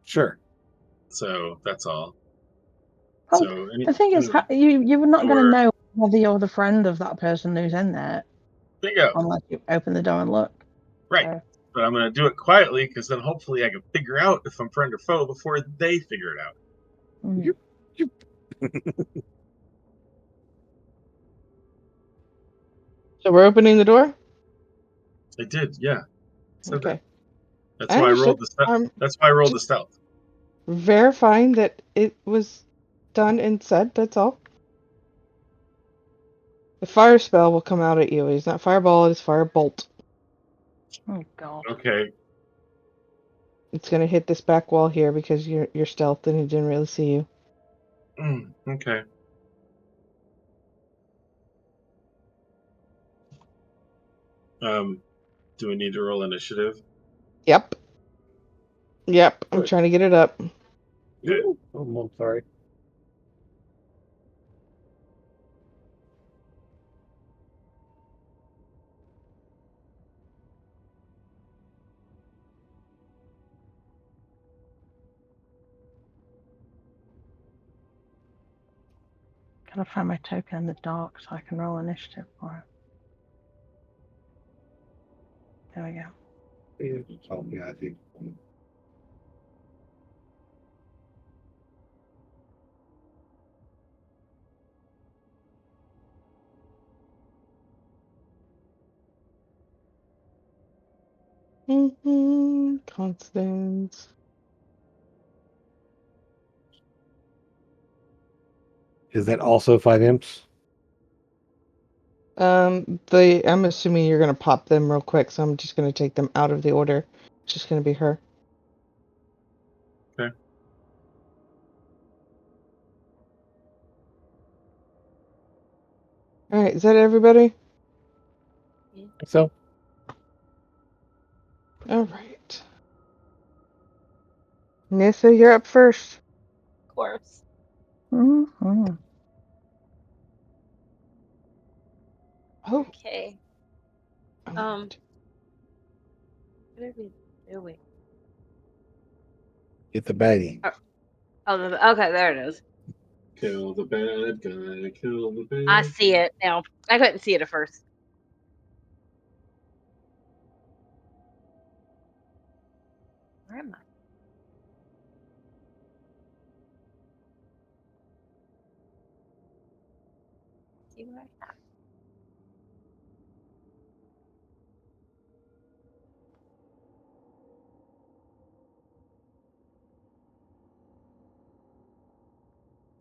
Sure. So that's all. Oh, So the thing is, and you were not going to door- know whether you're the friend of that person who's in there bingo. unless you open the door and look. Right. So, But I'm gonna do it quietly because then hopefully I can figure out if I'm friend or foe before they figure it out. mm. So we're opening the door? I did, yeah. Said Okay. that. That's why I rolled the stealth. That's why I rolled the stealth. Verifying that it was done and said, that's all. The fire spell will come out at you. It's not fireball, it is firebolt. Oh, God. Okay. It's gonna hit this back wall here because you're stealthed and it didn't really see you. Okay. Do we need to roll initiative? Yep. Yep. I'm Good. trying to get it up. Okay. Oh, I'm sorry. Gotta find my token in the dark so I can roll initiative for it. There we go. Oh, yeah, I think. Constance. Is that also 5 imps? I'm assuming you're gonna pop them real quick, so I'm just gonna take them out of the order. It's just gonna be her. Okay. Alright, is that everybody? So Alright. Nissa, you're up first. Of course. Mm-hmm. Oh. Okay. Um. What are we doing? Get the baddie. Okay, there it is. Kill the bad guy. Kill the bad. I see it now. I couldn't see it at first. Where am I? See what I have.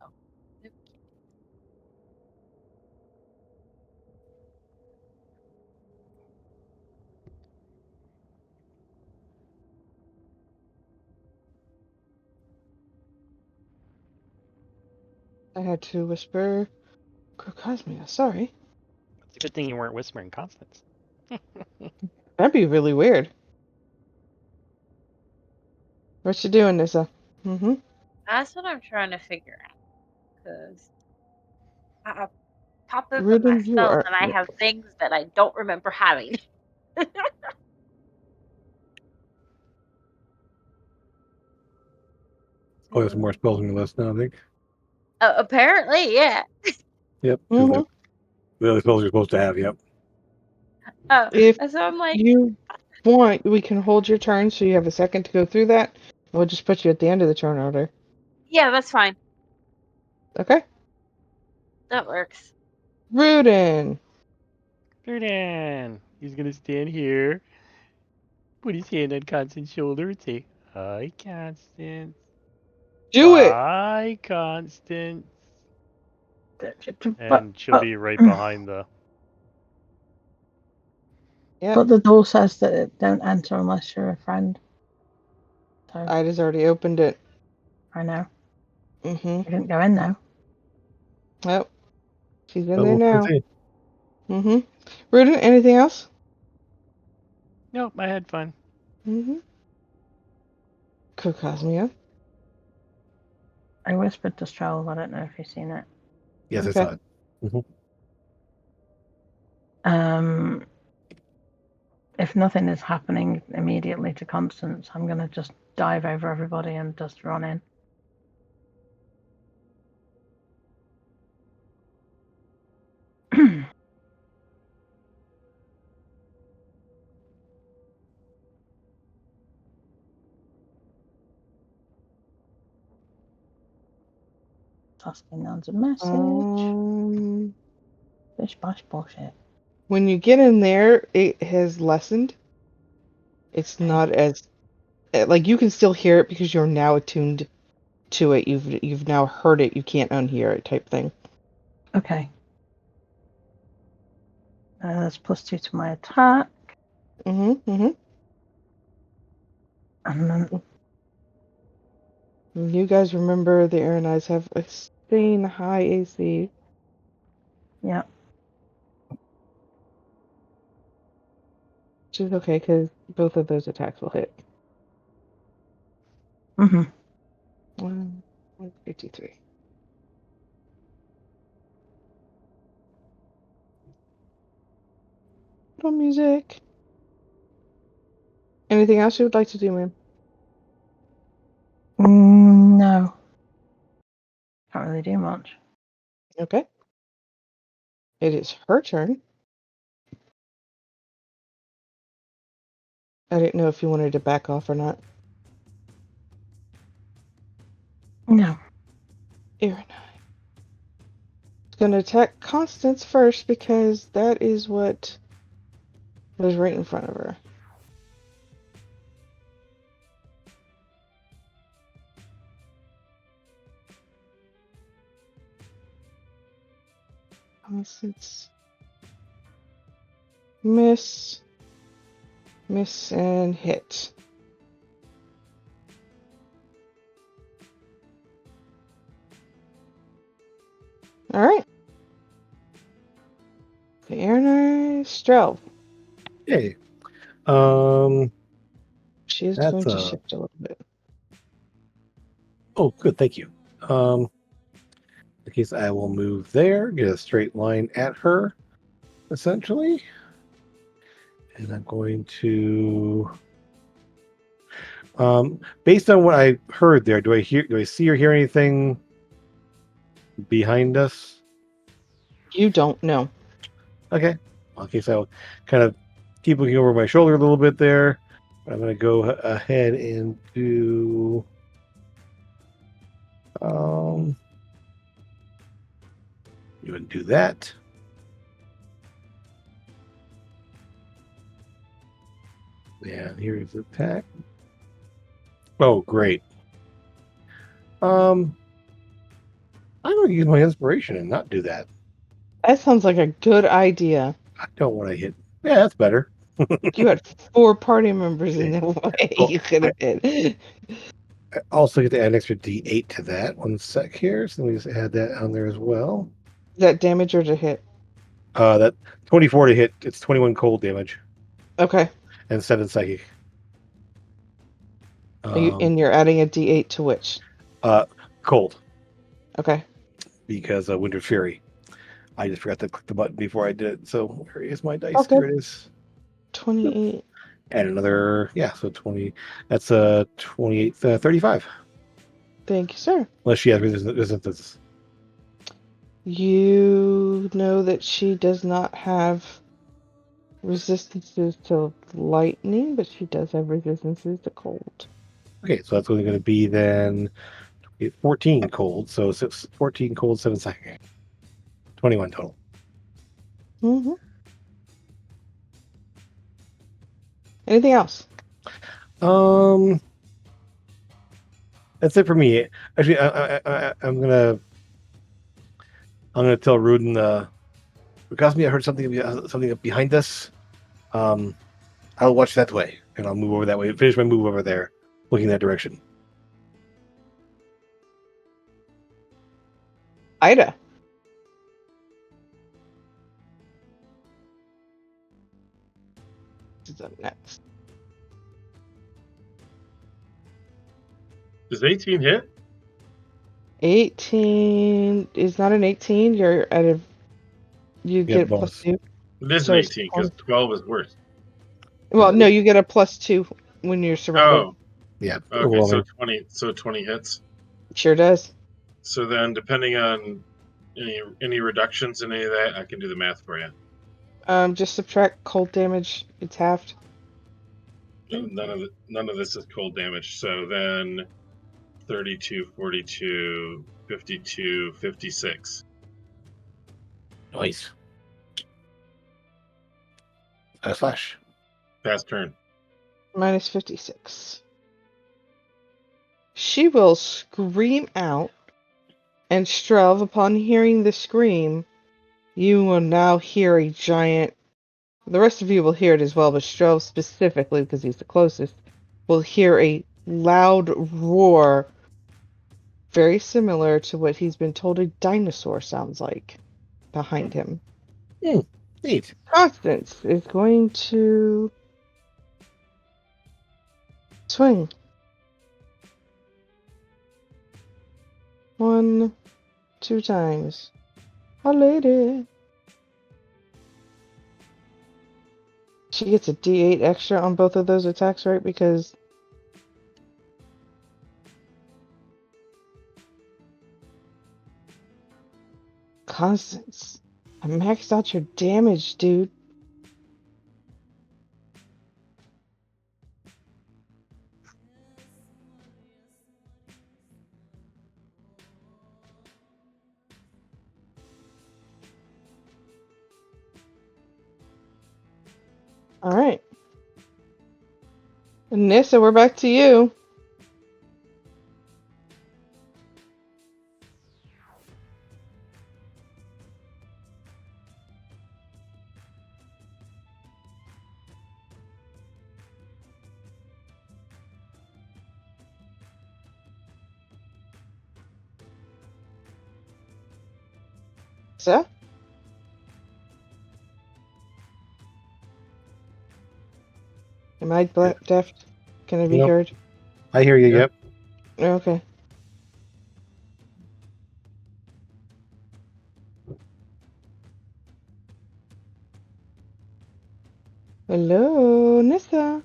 Oh, nope. I had to whisper Crocosmia. Sorry. It's a good thing you weren't whispering Constance. That'd be really weird. What you doing, Nissa? Mm-hmm. That's what I'm trying to figure out. Because I pop open my Rudin, you spells are. and I have things that I don't remember having. Oh, there's more spells on your list now, I think. Apparently, yeah. Yep. Mhm. The other spells you're supposed to have, yep. If So I'm like, you want, we can hold your turn so you have a second to go through that. We'll just put you at the end of the turn order. yeah, that's fine. Okay? That works. Rudin. Ferdinand, he's gonna stand here, put his hand on Constance's shoulder, and say, "Hi, Constance. Do it! Hi, Constance." But, And she'll be right behind the. Yep. but the door says that it don't enter unless you're a friend. So Ida's already opened it. I know. Mm-hmm. You didn't go in though. Yep. She's in So there we'll now. continue. Mm-hmm. Rudin, anything else? Nope, I had fun. Mm-hmm. Crocosmia. I whispered to Stroll. I don't know if you've seen it. Yes, Okay. I saw it. If nothing is happening immediately to Constance, I'm going to just dive over everybody and just run in. Asking Nan's a message. Bish bash bullshit. When you get in there, it has lessened. It's Okay. not as like you can still hear it because you're now attuned to it. You've now heard it. You can't unhear it, type thing. Okay. That's +2 to my attack. Mm-hmm. Mm-hmm. And then You guys remember the Aranites have insane high AC. yeah. Which is okay because both of those attacks will hit. Mm-hmm. 153. Little music. Anything else you would like to do, ma'am? No. Can't really do much. Okay. It is her turn. I didn't know if you wanted to back off or not. No. Aranite. It's going to attack Constance first because that is what was right in front of her. Constance. Miss, and hit. All right. The Aranite Strel. Hey. She is That's going to shift a little bit. Oh, good, thank you. In case I will move there, get a straight line at her, essentially. And I'm going to, based on what I heard there, do I see or hear anything behind us? You don't know. Okay. Okay, so kind of keep looking over my shoulder a little bit there. I'm going to go ahead and do, you would do that. Yeah, here's the attack. Oh, great. I'm going to use my inspiration and not do that. That sounds like a good idea. I don't want to hit. Yeah, that's better. You had 4 party members in the way. Well, You could have hit. I also get to add an extra D8 to that. One sec here. So let me just add that on there as well. Is that damage or to hit? That 24 to hit. It's 21 cold damage Okay. and 7 psychic. And you're adding a D8 to which? Cold Okay. because Winter Fury. I just forgot to click the button before I did it. So where is my dice? Okay. Here it is. 28. And another, so 20. That's 28, 35. Thank you, sir. Unless she has resistance. You know that she does not have resistances to lightning, but she does have resistances to cold. Okay, so that's only going to be then 14 cold. So 14 cold, 7 psychic. 21 total. Mm-hmm. Anything else? That's it for me. Actually, I'm gonna tell Rudin. Because I heard something behind us. I'll watch that way, and I'll move over that way. Finish my move over there, looking that direction. Ida. Is up next. Does 18 hit? 18 is not an 18. You're at a. You get bonus. +2. It is So an it's 18 because 12 is worse. Well, no, you get a +2 when you're surrounded. Oh, Yeah. okay. overwhelming. So 20 hits. Sure does. So then, depending on any reductions in any of that, I can do the math for you. Just subtract cold damage. It's halved. None of this is cold damage. So then 32, 42, 52, 56. Nice. Slash. Fast turn. Minus 56. She will scream out, and Strelv, upon hearing the scream, you will now hear a giant. The rest of you will hear it as well, but Strelv specifically, because he's the closest, will hear a loud roar, very similar to what he's been told a dinosaur sounds like, behind him. Neat. Constance is going to swing. 1, 2 times. A lady. She gets a D8 extra on both of those attacks, right? Because Constance, I maxed out your damage, dude. All right. Nissa, we're back to you. So? Am I deaf? Can I be Nope. heard? I hear you. Yeah. Yep. Okay. Hello, Nissa.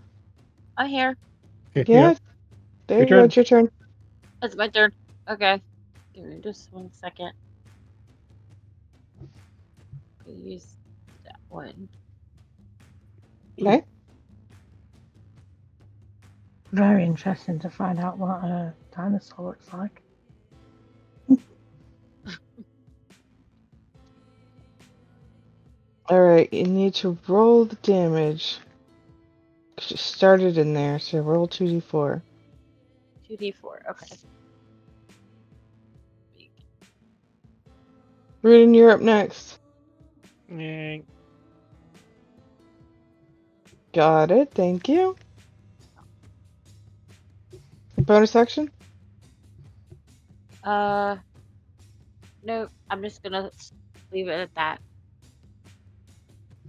I'm here. Yeah, there Your you go. turn. It's your turn. It's my turn. Okay. Give me just 1 second. Use that one. Okay. Very interesting to find out what a dinosaur looks like. All right. You need to roll the damage. 'Cause you started in there, so roll 2d4. 2d4. Okay. Rudin, you're up next. Yeah. Got it. Thank you. Bonus action? No, I'm just gonna leave it at that.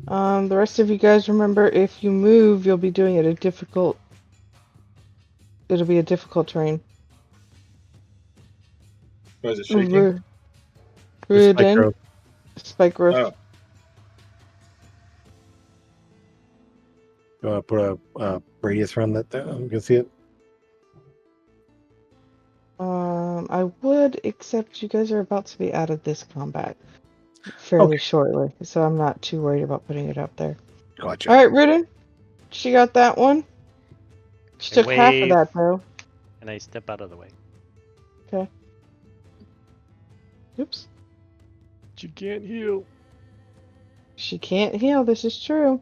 The rest of you guys remember if you move, you'll be doing it a difficult. It'll be a difficult terrain. Was it shaking? Just spike Rudin, growth. spike growth. Oh, You want to put a radius around that? You can see it. I would, except you guys are about to be out of this combat fairly Okay. shortly, so I'm not too worried about putting it up there. Gotcha. All right, Rudin, she got that one. She I took half of wave. that though. And I step out of the way. Okay. Oops. But you can't heal. She can't heal. This is true.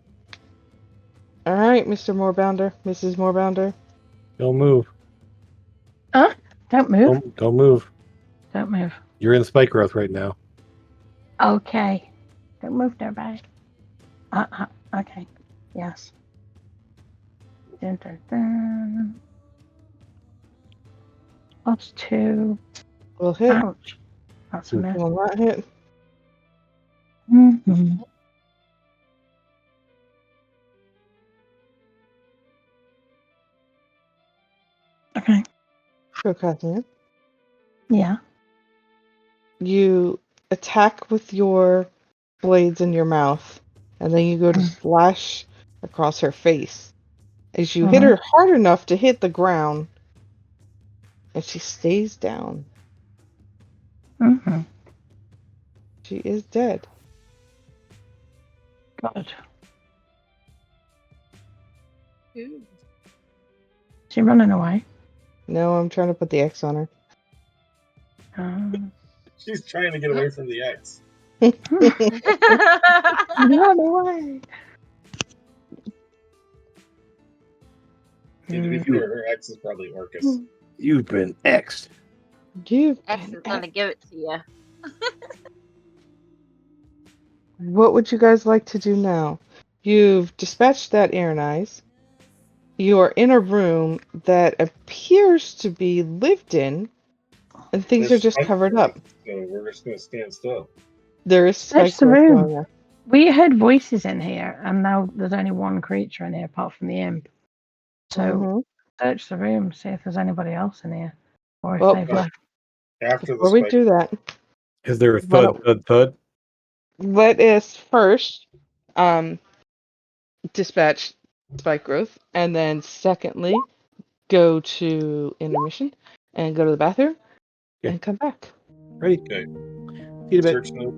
All right, Mr. Moorbounder, Mrs. Moorbounder. Don't move. Don't move. Don't move. Don't move. You're in spike growth right now. Okay. Don't move, nobody. Okay. Yes. Dun, dun, dun. +2. Will hit. Ouch. That's a miss. Will not hit. Mm-hmm. Okay. Go, Kathleen. Yeah. You attack with your blades in your mouth, and then you go to slash across her face. As you hit her hard enough to hit the ground, and she stays down. Mm-hmm. She is dead. Good. She running away. No, I'm trying to put the X on her. she's trying to get away from the X. Run away. See, to be fair, her X is probably Orcus. You've been X'd. You've X been is gonna give it to you. What would you guys like to do now? You've dispatched that Airnize. You are in a room that appears to be lived in, and things are There's just spike covered growth, up. So we're just going to stand still. There is spike Search the growth room. going on. We heard voices in here, and now there's only one creature in here apart from the imp. So Mhm. search the room, see if there's anybody else in here, or if Well, they've No. left. After the Before we spike. do that, Is there a Why thud? let us first dispatch spike growth, and then secondly, go to intermission and go to the bathroom Okay. and come back. Ready? Okay. See you in a bit. Search the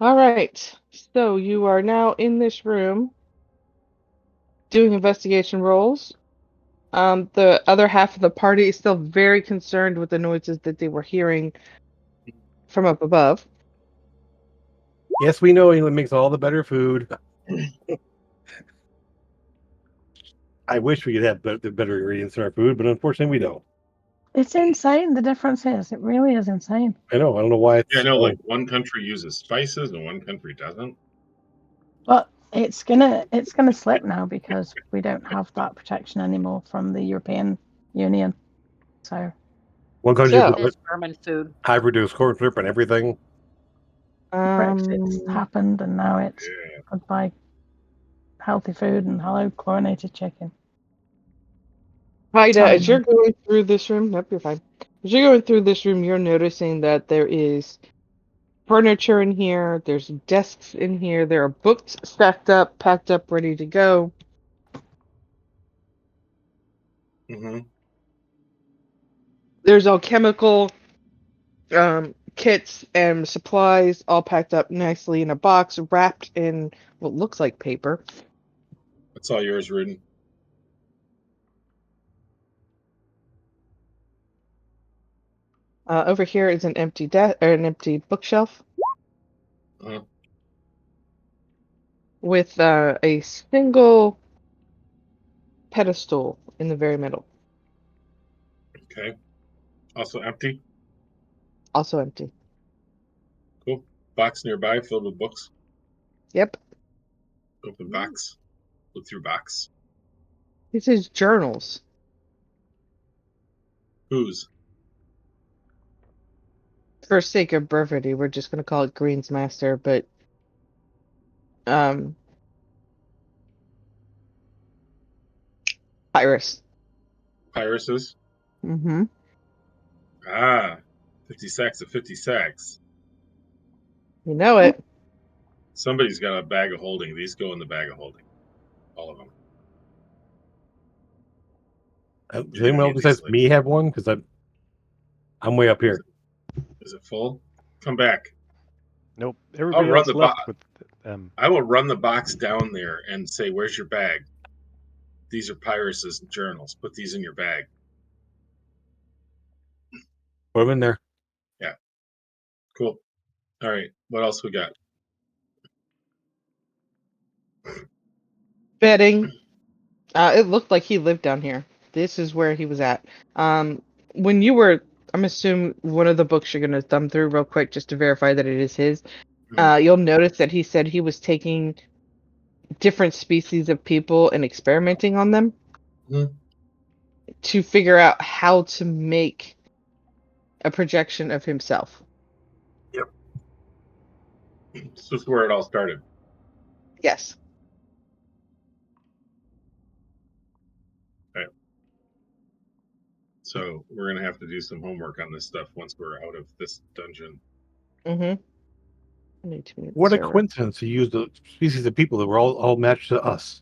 All right. So you are now in this room doing investigation rolls. The other half of the party is still very concerned with the noises that they were hearing from up above. Yes, we know England makes all the better food. I wish we could have the better ingredients in our food, but unfortunately, we don't. It's insane. The difference is, it really is insane. I know. I don't know why it's. Yeah, no, like one country uses spices and one country doesn't. But it's gonna slip now because we don't have that protection anymore from the European Union. So One country So- It is German food. high reduced corn syrup and everything. Brexit's happened, and now it's Yeah. goodbye healthy food and hello chlorinated chicken. Haida, as Sorry. you're going through this room, nope, you're fine. As you're going through this room, you're noticing that there is furniture in here, there's desks in here, there are books stacked up, packed up, ready to go. Mm-hmm. There's alchemical kits and supplies all packed up nicely in a box, wrapped in what looks like paper. That's all yours, Rudin. Over here is an empty an empty bookshelf Uh-huh. with a single pedestal in the very middle, Okay. Also empty. also empty. Cool. Box nearby filled with books. Yep, Open box. Look through box. this is journals. Whose? For sake of brevity, we're just gonna call it Green's Master, but Pyrus. Pyrus's. Mm-hmm. Ah. 50 sacks of 50 sacks. You know it. Somebody's got a bag of holding. These go in the bag of holding. All of them. Does anyone else besides me have one? Because I'm way up here. Is it full? Come back. Nope. Everybody run else the left bo- with them. I will run the box down there and say, "Where's your bag? These are Pyrus's journals. Put these in your bag." Put them in there. Cool. All right. What else we got? Bedding. It looked like he lived down here. This is where he was at. When you were, I'm assuming one of the books you're gonna thumb through real quick just to verify that it is his. You'll notice that he said he was taking different species of people and experimenting on them Mhm. to figure out how to make a projection of himself. This is where it all started. Yes. So we're gonna have to do some homework on this stuff once we're out of this dungeon. Mm-hmm. What a coincidence to use the species of people that were all matched to us.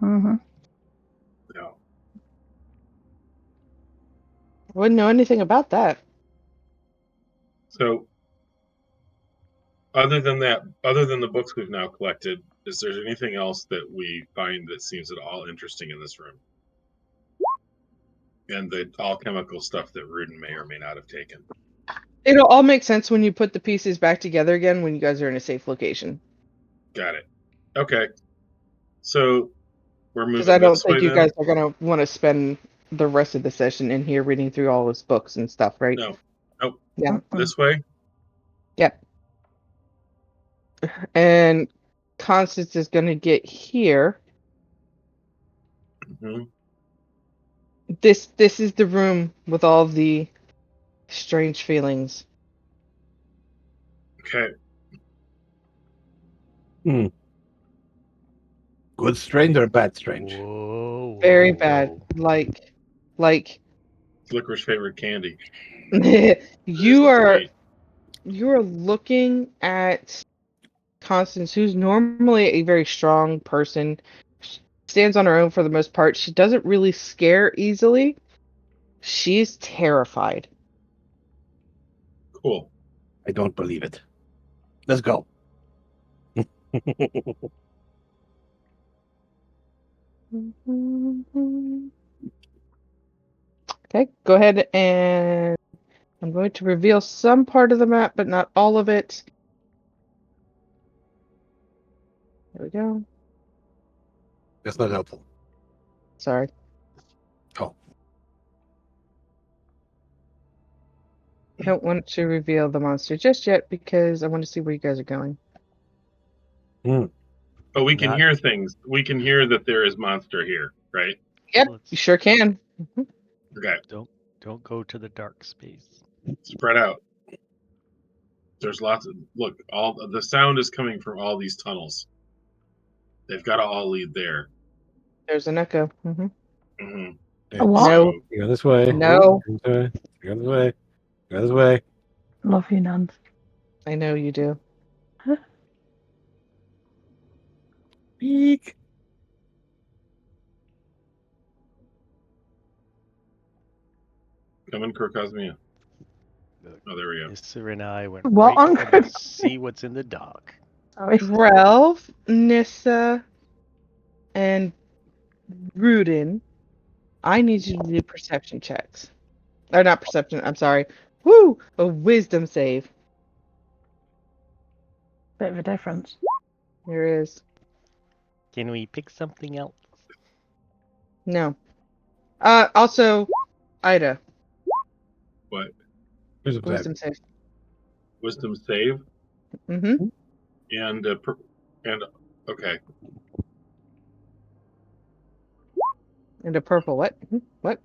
Mm-hmm. No. I wouldn't know anything about that. So other than that, other than the books we've now collected, is there anything else that we find that seems at all interesting in this room? And the alchemical stuff that Rudin may or may not have taken. It'll all make sense when you put the pieces back together again when you guys are in a safe location. Got it. Okay. So we're moving Because I don't this way think you then? guys are going to want to spend the rest of the session in here reading through all his books and stuff, right? No. Nope. Yeah. This way? Yep. And Constance is going to get here. hmm This is the room with all the strange feelings. Okay. Good strange or bad strange? Whoa. Very whoa, bad. whoa. Like Licorice favorite candy. you are Wait. looking at Constance, who's normally a very strong person, stands on her own for the most part. She doesn't really scare easily. She's terrified. Cool. I don't believe it. Let's go. Okay, go ahead and I'm going to reveal some part of the map, but not all of it. There we go. That's not helpful. Sorry. Oh. I don't want to reveal the monster just yet because I want to see where you guys are going. But we can Not- hear things. We can hear that there is monster here, right? Yep, Let's- you sure can. Okay, Don't go to the dark space. spread out. There's lots of look. All the sound is coming from all these tunnels. They've got to all lead there. There's an echo. hmm A what? No. You go this way. No. You go this way. Go this way. Love you, Nance. I know you do. Peek. Come in, Kirkosmia. Look, Oh, there we go. Nissa and I went What, right Uncle? to see what's in the dark. Sorry. Drelv, Nissa, and Rudin, I need you to do perception checks. Or not perception, I'm sorry. Woo! A wisdom save. Bit of a difference. There is. Can we pick something else? No. Also, Ida, What? Here's a wisdom save. Wisdom save Mm-hmm. and okay. And a purple. What? What?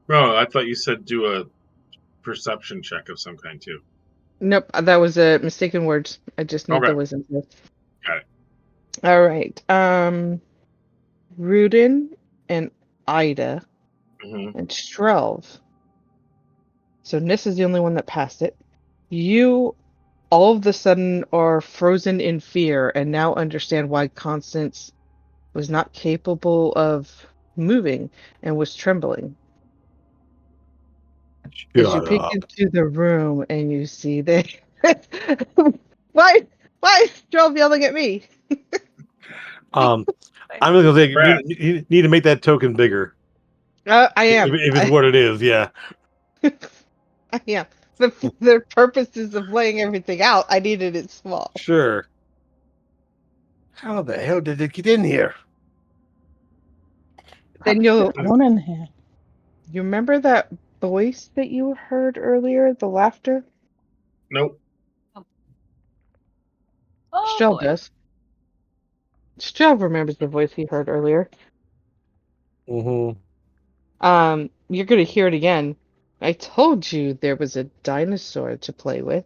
No, I thought you said do a perception check of some kind too. Nope, that was a mistaken words. I just need Okay. the wisdom save. Got it. All right. Rudin and Ida hmm and Strelv. So Nissa's the only one that passed it. You all of the sudden are frozen in fear and now understand why Constance was not capable of moving and was trembling. As you peek into the room and you see that why is Strelv yelling at me? I'm gonna say Brad. you need to make that token bigger. I am. If it's what it is, yeah. I am. For the purposes of laying everything out, I needed it small. Sure. How the hell did it get in here? Then you'll One in here. you remember that voice that you heard earlier, the laughter? Nope. Oh, Strel boy. does. Strel remembers the voice he heard earlier. Mm-hmm. You're gonna hear it again. I told you there was a dinosaur to play with.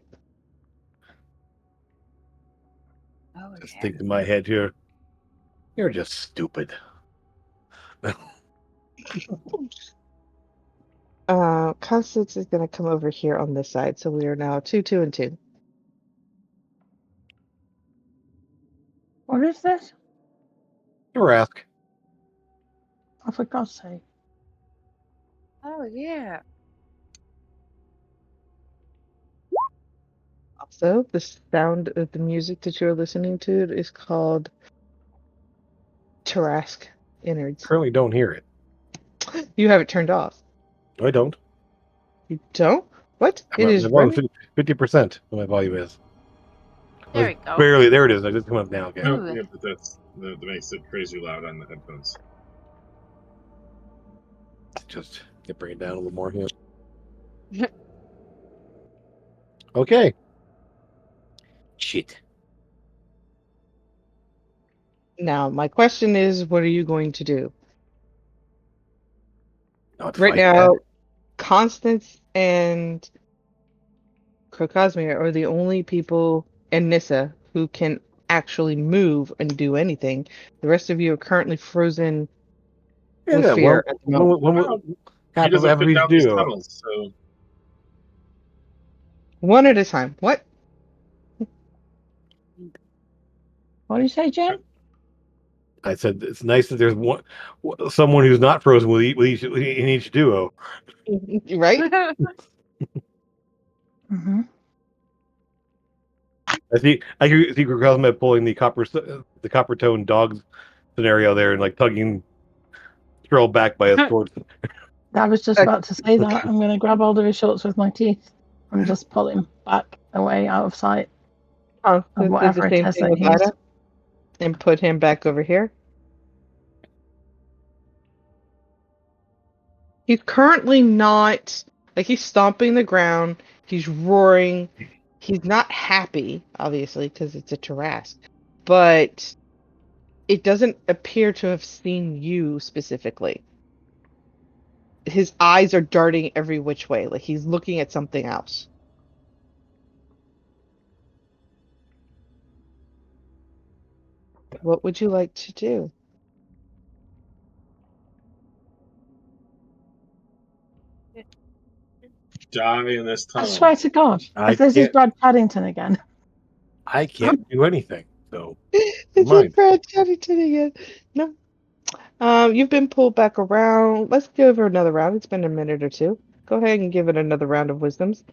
Oh, Just yeah. think in my head here. You're just stupid. Constance is gonna come over here on this side, so we are now 2, 2, and 2. What is this? You're ask. Oh, for God's sake. Oh, yeah. Also, the sound of the music that you're listening to is called Tarask Innards. Currently don't hear it. You have it turned off. No, I don't. You don't? What? It My is volume's running. 50% of my volume is. There we go. Barely. There it is. I just come up now. Okay. Ooh. Yeah, but that makes it crazy loud on the headphones. Just bring it down a little more here. Okay. Shit. Now, my question is, what are you going to do? Not Right fight now, that. Constance and Crocosmia are the only people, and Nissa, who can actually move and do anything. The rest of you are currently frozen with Yeah, fear well, at the moment. Well, he half of doesn't fit every down these do. tunnels, so One at a time. What? What do you say, Jen? I said it's nice that there's someone who's not frozen with in each duo. Right? Mm-hmm. I see Cosmet pulling the copper tone dog scenario there and like tugging Stroll back by his sword. I was just Okay. about to say that. I'm going to grab hold of his shorts with my teeth and just pull him back away out of sight Oh, of did whatever the it same is thing that with he's. Ida and put him back over here. He's currently not like he's stomping the ground. He's roaring. He's not happy, obviously, because it's a Tarrasque. But it doesn't appear to have seen you specifically. His eyes are darting every which way, like he's looking at something else. What would you like to do? Die in this I tunnel. swear to God, I if this is can't- Brad Paddington again, I can't do anything. So It's Mine. like Brad Paddington again. No. You've been pulled back around. Let's go over another round. It's been a minute or two. Go ahead and give it another round of wisdoms.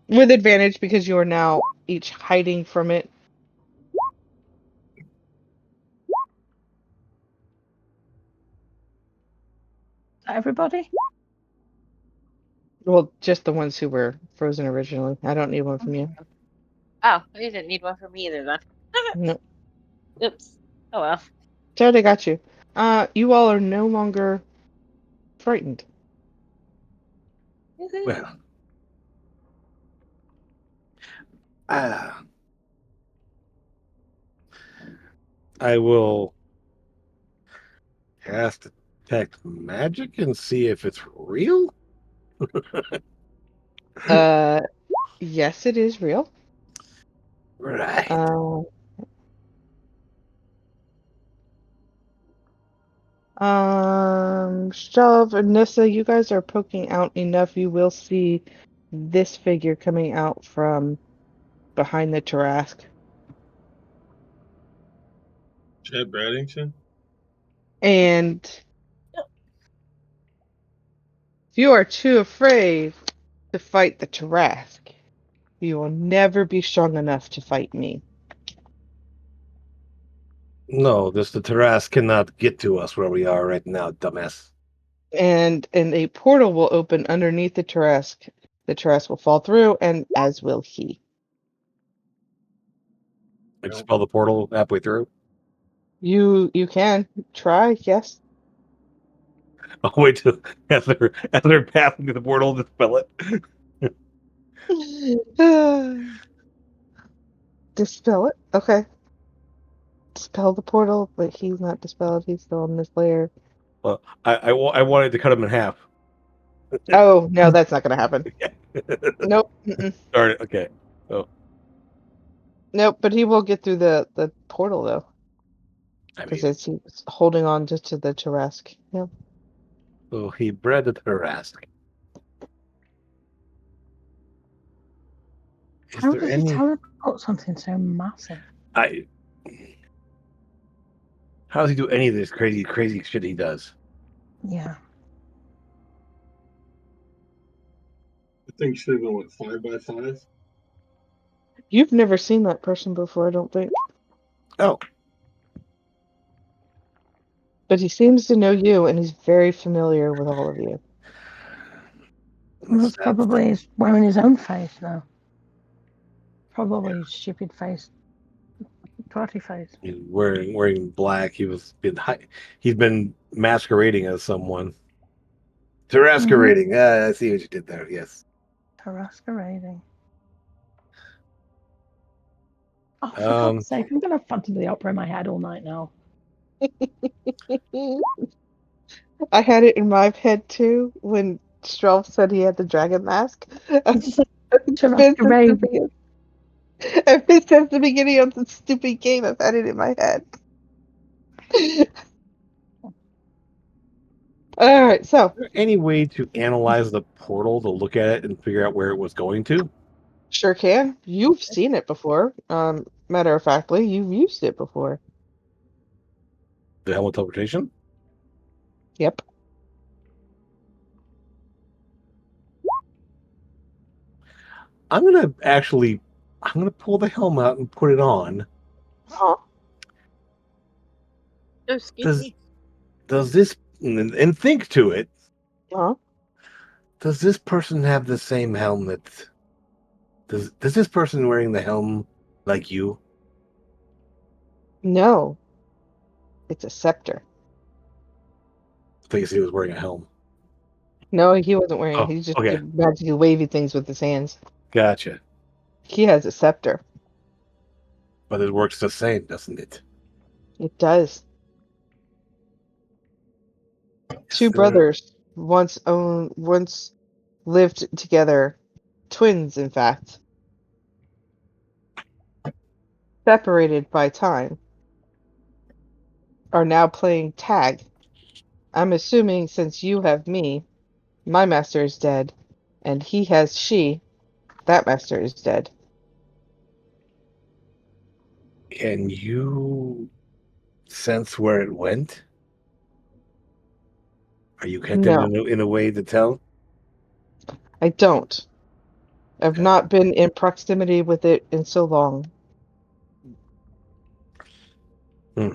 With advantage because you are now each hiding from it. everybody. Well, just the ones who were frozen originally. I don't need one from you. Oh, you didn't need one from me either then. No. Oops. Oh well. Jared, I got you. You all are no longer frightened. Woohoo. well, I will cast detect magic and see if it's real. Yes, it is real. Right. Shove and Nissa, you guys are poking out enough. You will see this figure coming out from behind the Tarrasque. Chad Braddington? And if you are too afraid to fight the Tarrasque, you will never be strong enough to fight me. No, the Tarrasque cannot get to us where we are right now, dumbass. And a portal will open underneath the Tarrasque. The Tarrasque will fall through, and as will he. Expel the portal halfway through. You can try, yes. I'll wait till as they're passing through the portal to spell it. Dispel it. Okay. Dispel the portal, but he's not dispelled. He's still in this layer. Well, I wanted to cut him in half. Oh, no, that's not going to happen. Nope. Darn it. Okay. Nope, but he will get through the portal, though. I Because mean, he's holding on just to the Tarrasque. Yeah. so he bred the Tarrasque. Is How there does he any? teleport something so massive? How does he do any of this crazy shit he does? Yeah. I think should have been what, 5x5? You've never seen that person before, I don't think. Oh, But he seems to know you, and he's very familiar with all of you. Well, that's probably he's wearing his own face now. Probably his stupid face. Twatty face. he's wearing black. He's been masquerading as someone. Tarrasquerading. I see what you did there. Yes. Tarrasquerading. Oh, for Um, God's sake, I'm going to have Phantom of the Opera in my head all night now. I had it in my head too when Strelf said he had the dragon mask. It's just like Tarrasquerading. Ever since the beginning of the stupid game, I've had it in my head. All right, so is there any way to analyze the portal to look at it and figure out where it was going to? sure can. You've seen it before. Matter of factly, you've used it before. The helmet teleportation? Yep. I'm gonna actually I'm going to pull the helm out and put it on. Huh? Oh, excuse Does me. does this and think to it? Huh? Does this person have the same helmet? Does this person wearing the helm like you? No, it's a scepter. I think he was wearing a helm. No, he wasn't wearing it. Oh, He's just okay. did magically wavy things with his hands. Gotcha. He has a scepter. But it works the same, doesn't it? It does. Two brothers once lived together, twins in fact, separated by time, are now playing tag. I'm assuming since you have me, my master is dead, and he has she, that master is dead. Can you sense where it went? Are you connected No, in a way to tell? I don't. I've Okay. not been in proximity with it in so long. Hmm.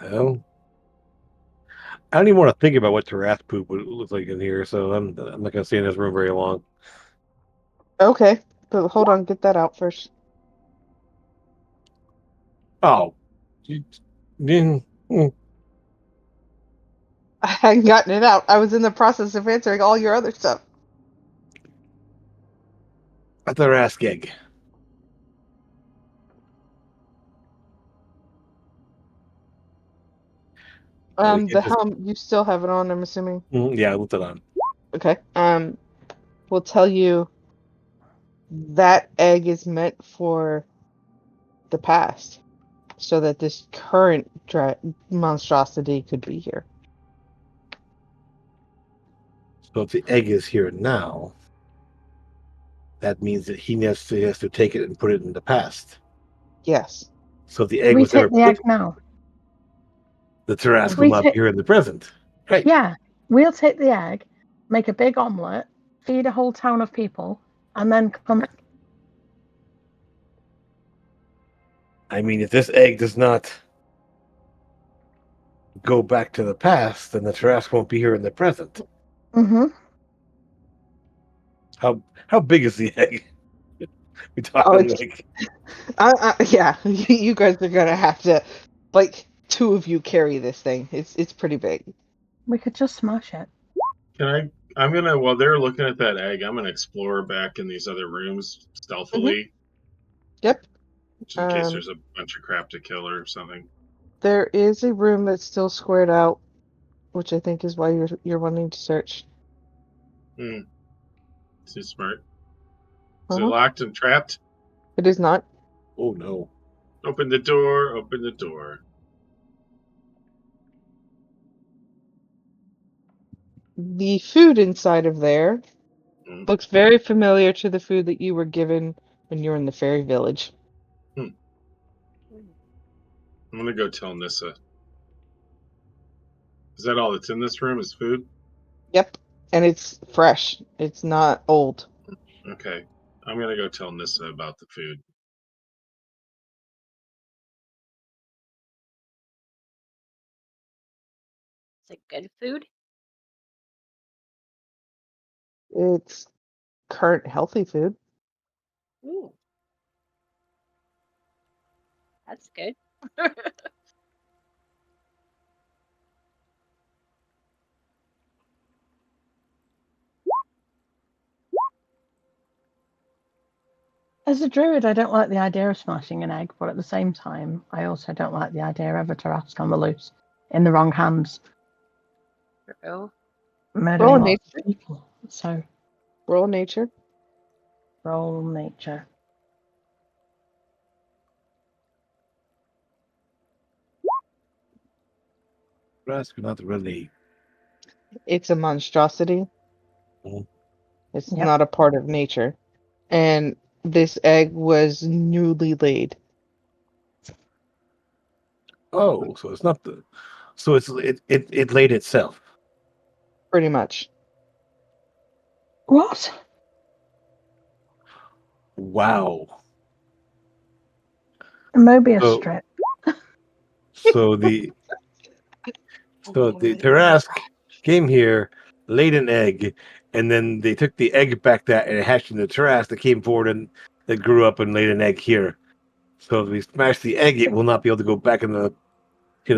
Well, I don't even want to think about what Tarath poop would look like in here, so I'm not going to stay in this room very long. Okay, but hold on, get that out first. Oh. Hmm. I hadn't gotten it out. I was in the process of answering all your other stuff. I thought ask egg. The helm, you still have it on, I'm assuming. Yeah, I looked it on. Okay. We'll tell you that egg is meant for the past, so that this current monstrosity could be here. So if the egg is here now, that means that he has to take it and put it in the past. Yes. So if the If egg we was ever take the egg now. the Tarask If will we not be take, here in the present. Right. yeah, we'll take the egg, make a big omelette, feed a whole town of people, and then come back. I mean, if this egg does not go back to the past, then the Tarask won't be here in the present. Mm-hmm. How big is the egg? We Oh, talking it's, like yeah. You guys are gonna have to, like, two of you carry this thing. It's pretty big. We could just smash it. I'm gonna, while they're looking at that egg, I'm gonna explore back in these other rooms stealthily, Yep. just in case there's a bunch of crap to kill or something. There is a room that's still squared out, which I think is why you're wanting to search. Too smart. Is it Uh-huh. locked and trapped? It is not. oh no. Open the door, open the door. The food inside of there Hmm. looks very familiar to the food that you were given when you were in the fairy village. I'm gonna go tell Nissa. Is that all that's in this room is food? Yep. And it's fresh. It's not old. Okay. I'm gonna go tell Nissa about the food. Is it good food? It's current healthy food. Ooh, that's good. As a druid, I don't like the idea of smashing an egg, but at the same time, I also don't like the idea of a Tarask on the loose in the wrong hands, True. murdering Roll lots nature. of people. So, Roll nature. roll nature. Tarask not really. It's a monstrosity. Mhm. It's Yep. not a part of nature. And this egg was newly laid. Oh, so it's not the. So it laid itself. pretty much. What? Wow. A Mobius So- strip. So the Tarask came here, laid an egg, and then they took the egg back that and it hatched into Tarask that came forward and that grew up and laid an egg here. So if we smash the egg, it will not be able to go back in the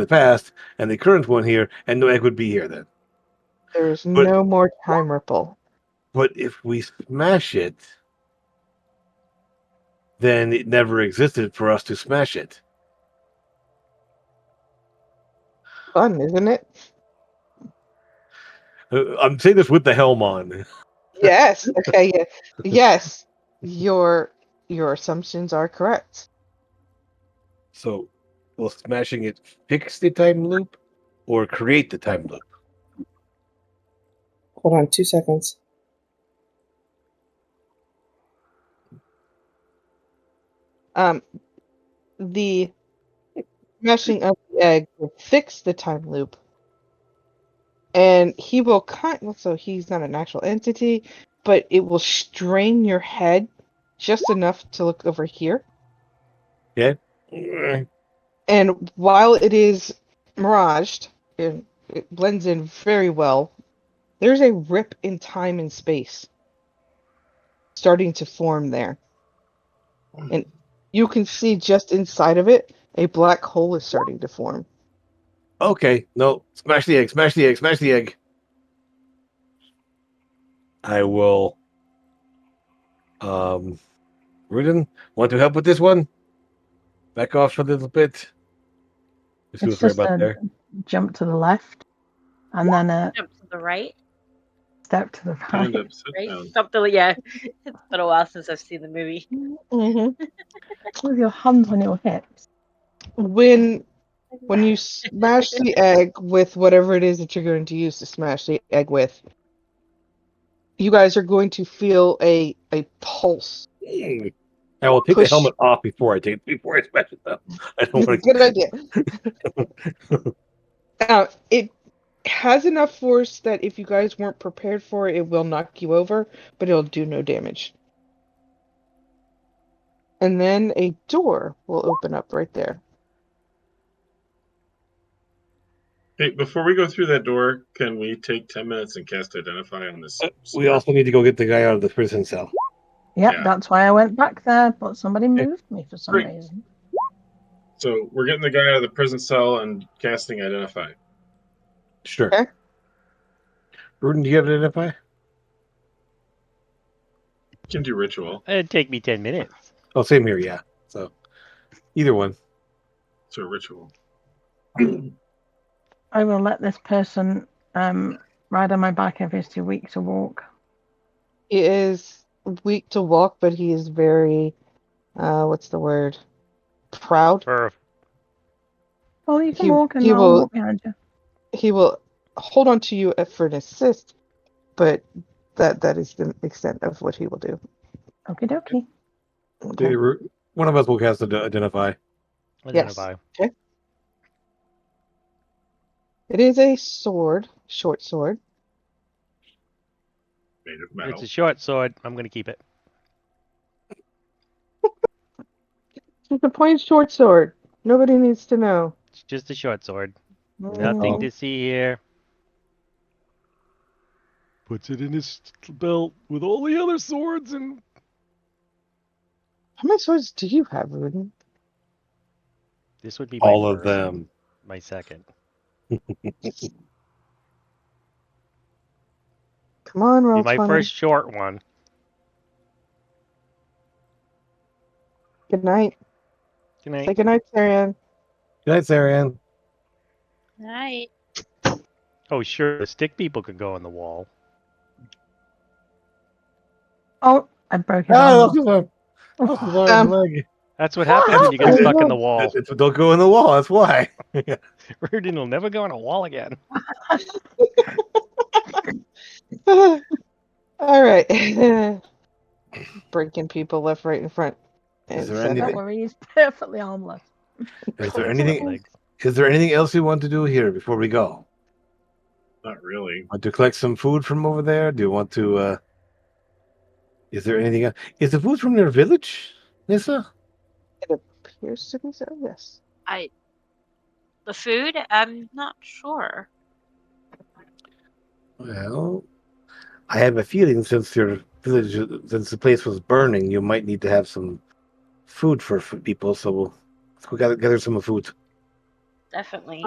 past, and the current one here, and no egg would be here then. There's But- no more time ripple. But if we smash it, then it never existed for us to smash it. Fun, isn't it? I'm saying this with the helm on. Yes. Okay. Yeah. Yes. Your assumptions are correct. So, will smashing it fix the time loop or create the time loop? Hold on 2 seconds. The smashing of the egg will fix the time loop, and he will so he's not an actual entity, but it will strain your head just enough to look over here. And while it is miraged, and it blends in very well, there's a rip in time and space starting to form there. And you can see just inside of it, a black hole is starting to form. Okay, no, smash the egg, smash the egg, smash the egg. I will. Rudin, want to help with this one? Back off a little bit. Just It's right just about a there. jump to the left, and then a Jump to the right. step to the Stand right. up, sit Right. down. Stop the yeah. It's been a while since I've seen the movie. Mm-hmm. With your hands on your hips. When you smash the egg with whatever it is that you're going to use to smash the egg with, you guys are going to feel a pulse. I will take the Push. helmet off before I smash it up. I don't want Good idea. It has enough force that if you guys weren't prepared for it, it will knock you over, but it'll do no damage. And then a door will open up right there. Hey, before we go through that door, can we take 10 minutes and cast Identify on this? We also need to go get the guy out of the prison cell. Yep, Yeah. that's why I went back there, but somebody moved me for some Great. reason. So we're getting the guy out of the prison cell and casting Identify. Sure. Okay. Rudin, do you have Identify? You can do Ritual. It'd take me 10 minutes. Oh, same here, yeah. So, either one. So Ritual. I will let this person ride on my back if he's too weak to walk. He is weak to walk, but he is very, what's the word? Proud. Perf. Oh, you can He- walk and he I'll will- walk behind you. He will hold on to you for an assist, but that is the extent of what he will do. Okie dokie. Okay. One of us will cast Identify. Identify. It is a sword, short sword. Made of metal. It's a short sword. I'm going to keep it. It's a plain short sword. Nobody needs to know. It's just a short sword. Mm. Nothing to see here. Puts it in his belt with all the other swords and How many swords do you have, Rudin? this would be my All of first, them. my second. Come on, Be roll my 20. first short one. Good night. Good night. Say good night, Sarian. Good night, Sarian. Right. Oh, sure. The stick people could go on the wall. Oh, I broke his Oh, arm. that's his arm leg. That's what happens when you get stuck in the wall. Don't go in the wall. That's why. Rudin will never go on a wall again. All right. Breaking people left, right, and front. Is there center. anything- Don't worry, he's perfectly harmless. Is there Short anything? legs. Is there anything else you want to do here before we go? Not really. Want to collect some food from over there? Do you want to? Is there anything else? Is the food from your village, Nissa? It appears to be so, yes. The food? I'm not sure. Well, I have a feeling since your village, since the place was burning, you might need to have some food for people. So let's go gather some food. Definitely.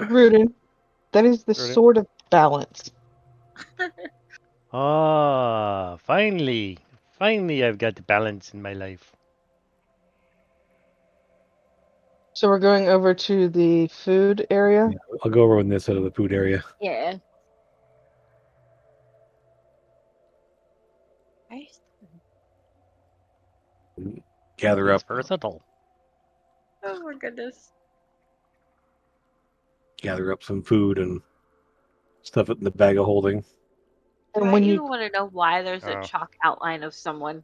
Rudin, that is the Rudin? sword of balance. Ah, finally. Finally, I've got balance in my life. So we're going over to the food area. Yeah, I'll go over on this side of the food area. Yeah. Right. Gather He's up, versatile. Oh my goodness. gather up some food and stuff it in the bag of holding. Do And I when even you want to know why there's a Oh. chalk outline of someone?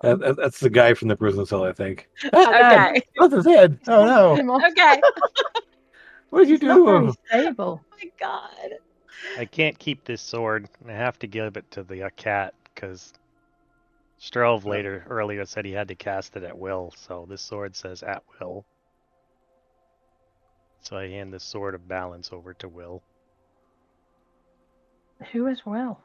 That's the guy from the prison cell, I think. Okay. What's his head? Oh no! Him off. Okay. What did you He's not very do? stable. Oh my god. I can't keep this sword. I have to give it to the cat because Strelv earlier said he had to cast it at will. So this sword says at will. So I hand the sword of balance over to Will. Who is Will?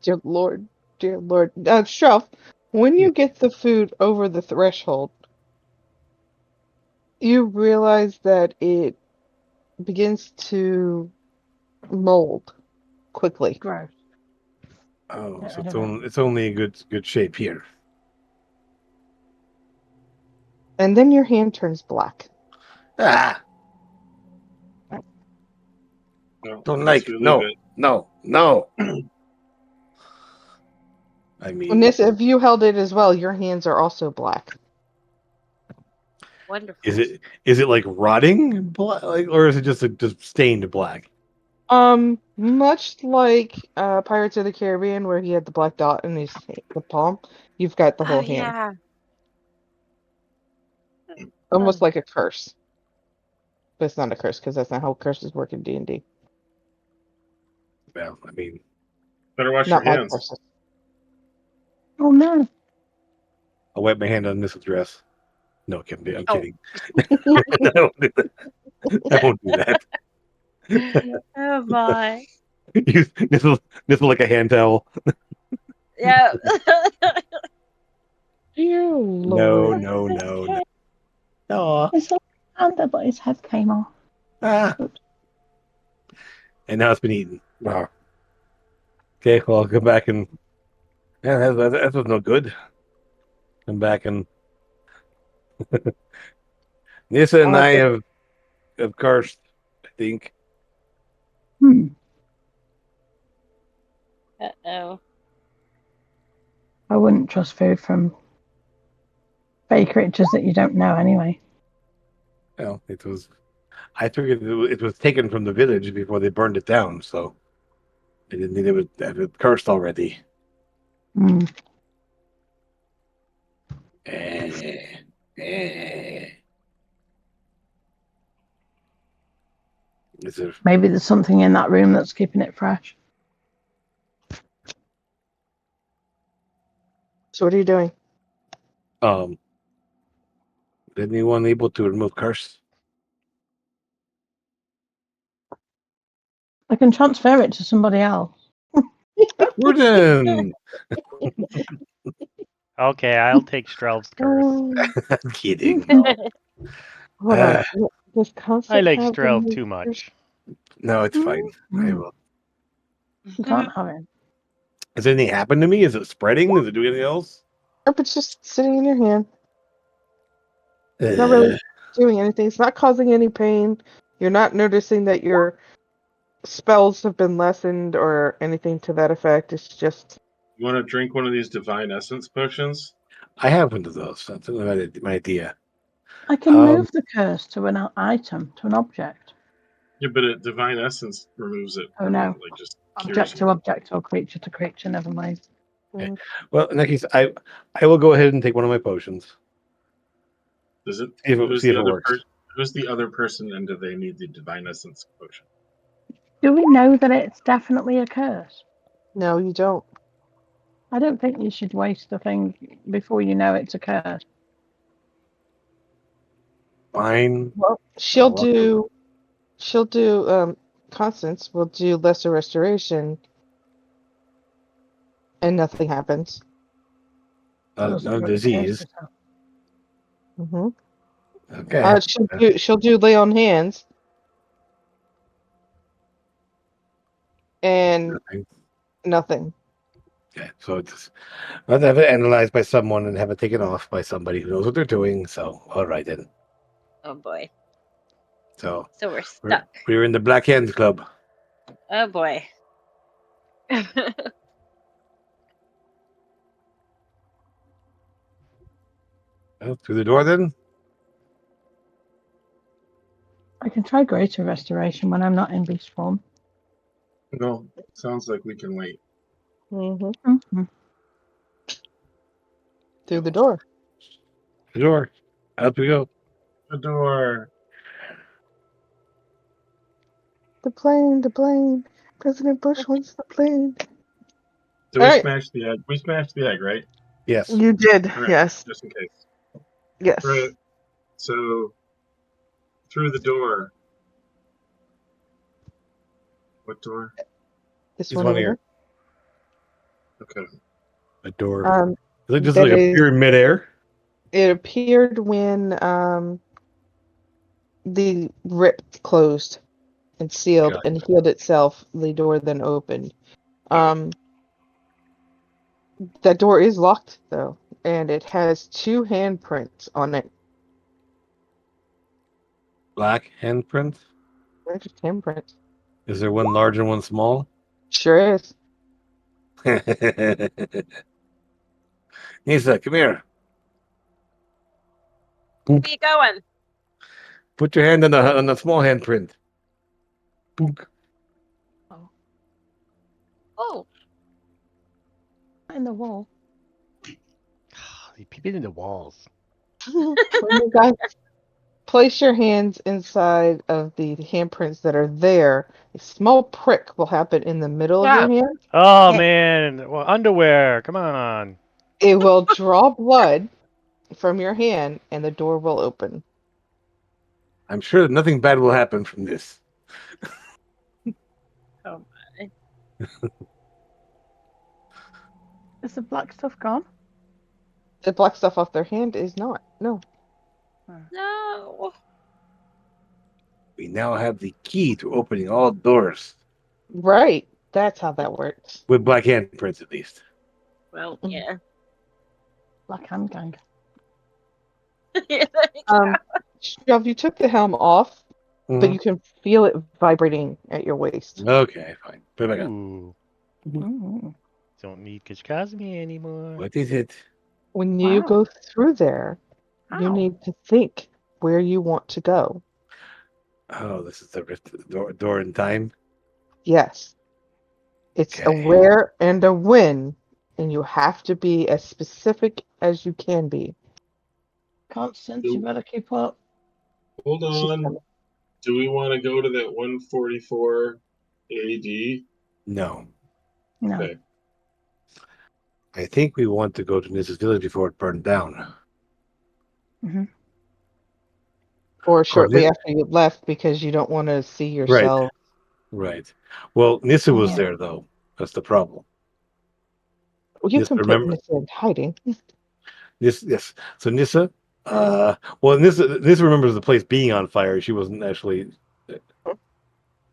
dear Lord, dear Lord. Shelf, when you get the food over the threshold, you realize that it begins to mold quickly. Gross. Oh, Get so rid of it. it's only in good shape here. And then your hand turns black. Ah, No, don't I like guess we leave no, it. no. I And mean, this, if you held it as well, your hands are also black. Wonderful. is it like rotting black, like, or is it just stained black? Much like Pirates of the Caribbean, where he had the black dot in the palm, you've got the Oh whole hand, yeah. almost like a curse. But it's not a curse because that's not how curses work in D&D. Well, I mean, Better wash Not your my hands. curses. Oh no. I'll wipe my hand on this dress. No, I'm Oh. kidding. I won't do that. I won't do that. Oh my. Use this is like a hand towel. Yeah. Dear No, Lord. no, no, no. Aw. It's like Panda, but his head came off. Ah. And now it's been eaten. Wow. Okay, well, I'll come back and yeah, that was no good. Come back and Nissa and I have cursed, I think. Hmm. Uh-oh. I wouldn't trust food from fey creatures that you don't know anyway. Well, I figured it was taken from the village before they burned it down, so I didn't think it was cursed already. Hmm. Eh, eh. Is there, Maybe there's something in that room that's keeping it fresh. So what are you doing? is anyone able to remove curse? I can transfer it to somebody else. We're done. Okay, I'll take Strelv's curse. I'm kidding. Hold on. Does I Constance like have Strelv any too curse? much. No, it's fine. I will. You can't have it. Has anything happened to me? Is it spreading? Is it doing anything else? Nope, it's just sitting in your hand. It's not really doing anything. It's not causing any pain. You're not noticing that your spells have been lessened or anything to that effect. It's just You want to drink one of these divine essence potions? I have one of those. That's my idea. I can move the curse to an item, to an object. Yeah, but divine essence removes it. Oh, no. Like just Object to object or creature to creature, never mind. Okay. Well, in that case, I will go ahead and take one of my potions. Does it? See if it, Who's see if the it other works. person? Who's the other person, and do they need the divine essence potion? Do we know that it's definitely a curse? No, you don't. I don't think you should waste the thing before you know it's a curse. Fine. Well, she'll I'll walk through. do Constance will do lesser restoration and nothing happens. Doesn't No work the curse disease. yourself. Hmm Okay. she'll do lay on hands and Nothing. nothing. Okay. So it's I'll have it analyzed by someone and have it taken off by somebody who knows what they're doing. So all right then. Oh boy. So So we're we're, stuck. we're in the Black Hands Club. Oh boy. Oh, through the door then. I can try greater restoration when I'm not in beast form. No, sounds like we can wait. Hmm Mm-hmm. Through the door. The door. Out we go. The door. The plane. President Bush wants the plane. So we All right. smashed the egg. We smashed the egg, right? Yes. You did, All right, yes. just in case. Yes. Right. So through the door. What door? This This one one over here. Okay. A door. here. Just that like is- appear in midair. It appeared when the rip closed and sealed and Gotcha. healed itself. The door then opened. That door is locked though, and it has 2 handprints on it. Black handprint. They're just handprints. Is there one large and one small? Sure is. Nisa, come here. Where you going? Put your hand on the small handprint. Book. Oh, In the wall. He peeped into walls. When you guys place your hands inside of the handprints that are there, a small prick will happen in the middle of your hand. Oh Yeah. man, well, underwear. Come on. It will draw blood from your hand, and the door will open. I'm sure that nothing bad will happen from this. oh my. Is the black stuff gone? The black stuff off their hand is not. No. No. We now have the key to opening all doors Right. That's how that works. with black handprints, at least. Well, Mhm. yeah. Black hand gang. Shove, you took the helm off, but Mhm. you can feel it vibrating at your waist. Okay, fine. Put it back on. Ooh, Mm. don't need Kishkazmi anymore. What is it? When you Wow. go through there, you Ow. need to think where you want to go. Oh, this is the rift to the door in time. Yes. It's a Okay. where and a when, and you have to be as specific as you can be. Constance, you better keep up. Hold She's on. coming. Do we want to go to that 144 AD? No. No. Okay. I think we want to go to Nissa's village before it burned down. Or shortly it- after you left because you don't want to see yourself. Right. Well, Nissa was Yeah. there, though. That's the problem. Well, you Yes, can remember- put this in hiding. Yes. So Nissa, Nissa remembers the place being on fire. She wasn't actually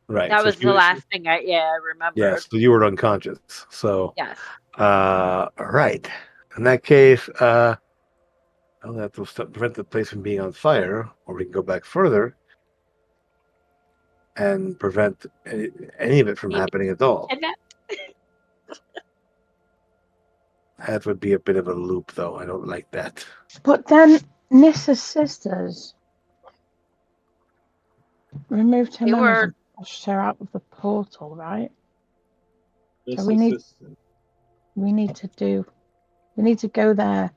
right. That so was she the last thing I remembered. Yes, so you were unconscious. So, Yes. all right. In that case, I'll have to prevent the place from being on fire, or we can go back further and prevent any of it from Maybe- happening at all. And that, That would be a bit of a loop, though. I don't like that. But then Nissa's sisters removed her They memories were- and pushed her out of the portal, right? This we need- assistant. We need to go there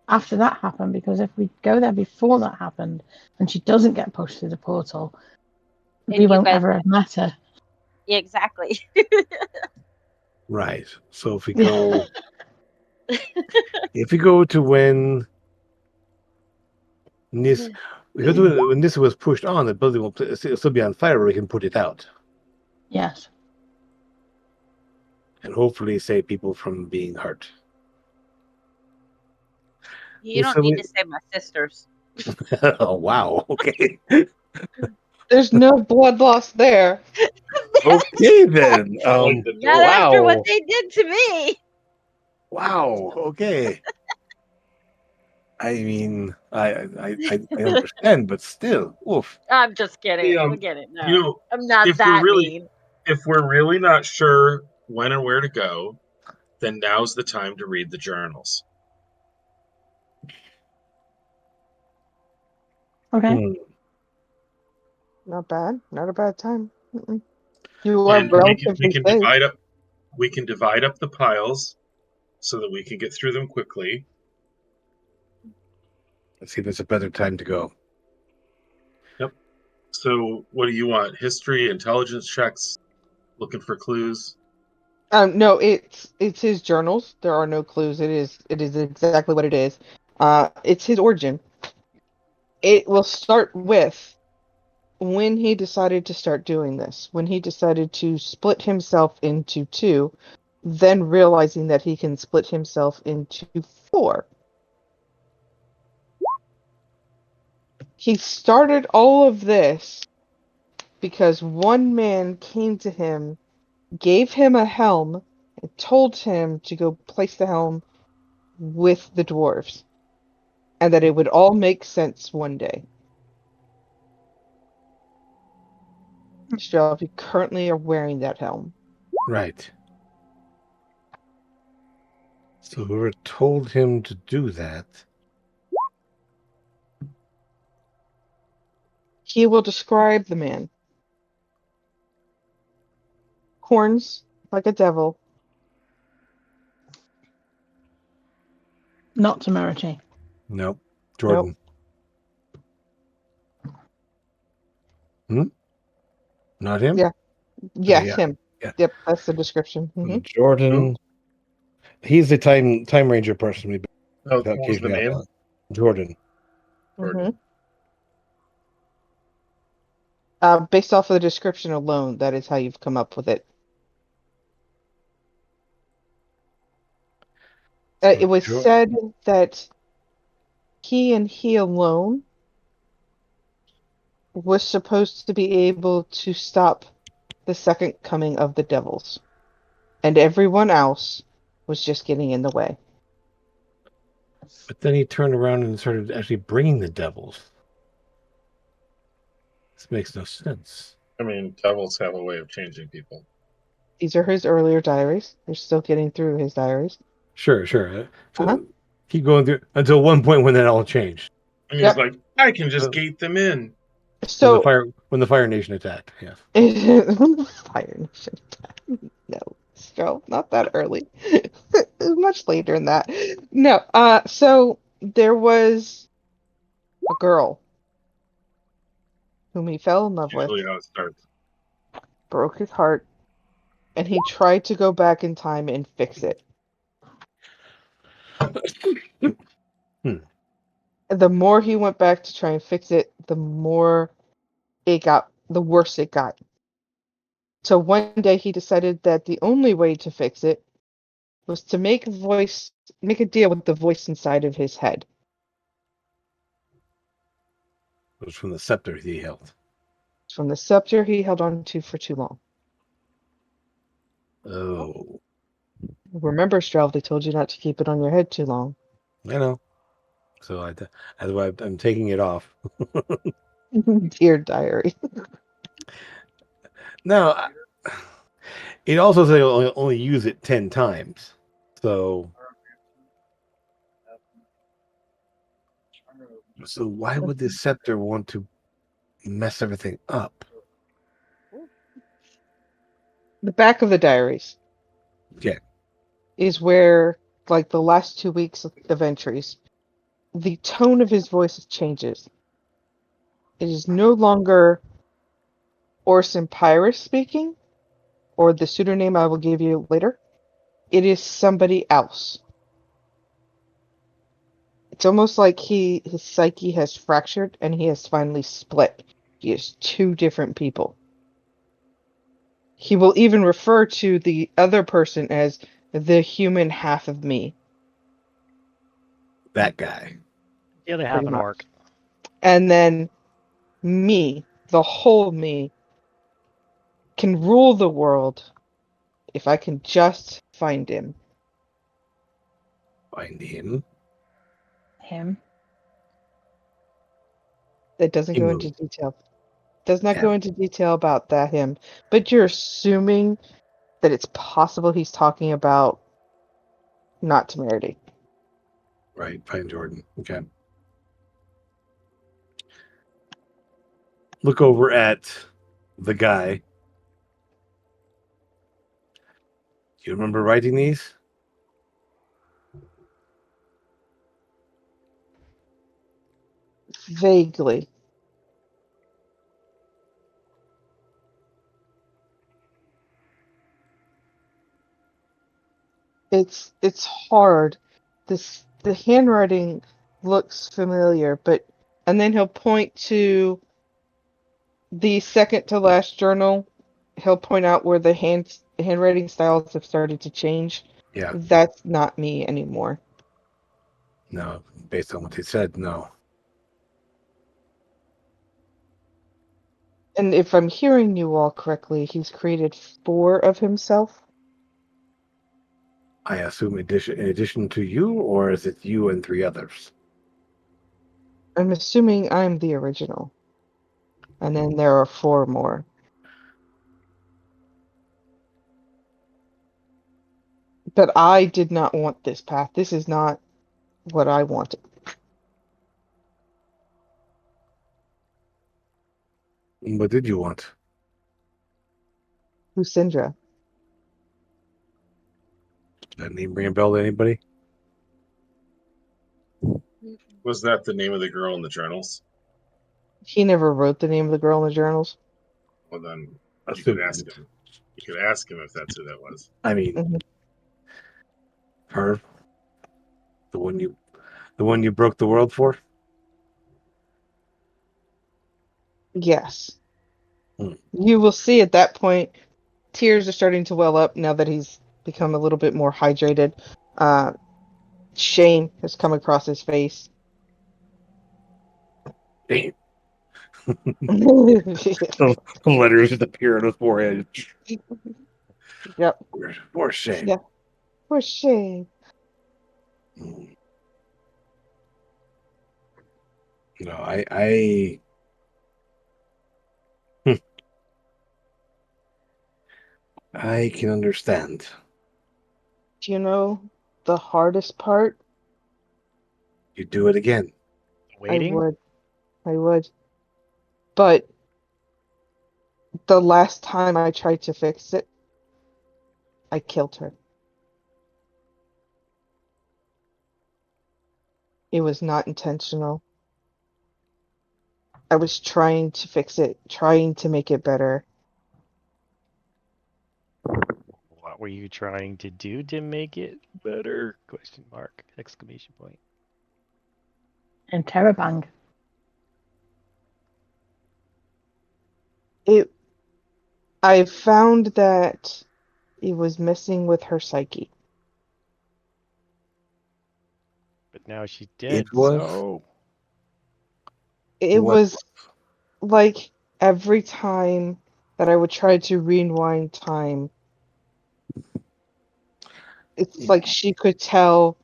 after that happened, because if we go there before that happened and she doesn't get pushed through the portal, And we you won't guys- ever have met her. Yeah, exactly. Right. So if we go, to when Nis, when Nissa was pushed on, the building will still be on fire, but we can put it out Yes. and hopefully save people from being hurt. You don't So need we- to save my sisters. Oh wow. Okay. There's no blood loss there. Okay then. Like the Not after what Wow. they did to me. Wow. Okay. I mean, I understand, but still, oof. I'm just kidding. Yeah, Forget it. No, You know, I'm not if we're that really- mean. if we're really not sure when or where to go, then now's the time to read the journals. Okay. Hmm. Not bad. Not a bad time. Mm-mm. You are And we relatively can safe. divide up. We can divide up the piles so that we can get through them quickly. Let's see if there's a better time to go. So, what do you want? History, intelligence checks, looking for clues. No, it's his journals. There are no clues. It is exactly what it is. It's his origin. It will start with when he decided to start doing this. When he decided to split himself into two, then realizing that he can split himself into four. He started all of this because one man came to him, gave him a helm, and told him to go place the helm with the dwarves, and that it would all make sense one day. Strelv, you currently are wearing that helm. Right. So whoever told him to do that. He will describe the man. Horns like a devil. Not temerity. Nope. Jordan. Not him? Yeah. Yes, yeah. him. Yeah. Yep, that's the description. Mhm. Jordan. He's the time ranger person we Oh, what was the name? Jordan. Jordan. Based off of the description alone, that is how you've come up with it. It was said that he and he alone was supposed to be able to stop the second coming of the devils, and everyone else was just getting in the way. But then he turned around and started actually bringing the devils. This makes no sense. I mean, devils have a way of changing people. These are his earlier diaries. They're still getting through his diaries. Sure. Keep going through until one point when that all changed. And Yep. he's like, I can just gate them in. So when the Fire Nation attacked, yeah. Fire Nation. No, Stro, not that early. It was much later than that. No, so there was a girl whom he fell in love with, Usually how it starts. broke his heart, and he tried to go back in time and fix it. The more he went back to try and fix it, the worse it got. So one day he decided that the only way to fix it was to make a deal with the voice inside of his head. It was from the scepter he held. From the scepter he held on to for too long. Oh, Remember, Strelv, they told you not to keep it on your head too long. I know. So that's why I'm taking it off. Dear diary. Now, it also says only use it 10 times. So why would the scepter want to mess everything up? The back of the diaries. Okay. Is where, like, the last 2 weeks of entries. the tone of his voice changes. It is no longer Orson Pyrus speaking, or the pseudonym I will give you later. It is somebody else. It's almost like his psyche has fractured and he has finally split. He is two different people. He will even refer to the other person as the human half of me, That guy. The other half pretty an much. orc. And then me, the whole me, can rule the world if I can just find him. Find him. Him. That doesn't go into Him. detail. Does not Yeah. go into detail about that him, but you're assuming that it's possible he's talking about not Temerity. Right. Find Jordan. Okay. Look over at the guy. Do you remember writing these? Vaguely. It's hard. The handwriting looks familiar, and then he'll point to the second to last journal. He'll point out where the handwriting styles have started to change. Yeah. That's not me anymore. No. Based on what he said, no. And if I'm hearing you all correctly, he's created 4 of himself. I assume in addition to you, or is it you and 3 others? I'm assuming I'm the original. And then there are 4 more. But I did not want this path. This is not what I wanted. What did you want? Lucindra. Does that name ring a bell to anybody? Was that the name of the girl in the journals? He never wrote the name of the girl in the journals. Well, then you Assume. could ask him. You could ask him if that's who that was. I mean, Mhm. her, the one you broke the world for. Yes. Hmm. You will see at that point, tears are starting to well up now that he's become a little bit more hydrated. Shame has come across his face. Damn. The letters just appear on his forehead. Yep. For shame. Yeah. For shame. Mm. No, I I can understand. Do you know the hardest part? You do it again. Waiting? I would. But the last time I tried to fix it, I killed her. It was not intentional. I was trying to fix it, trying to make it better. What were you trying to do to make it better? Question mark. Exclamation point. And Terabang. I found that it was messing with her psyche. But now she's dead, was? so It What? was like every time that I would try to rewind time, it's like she could tell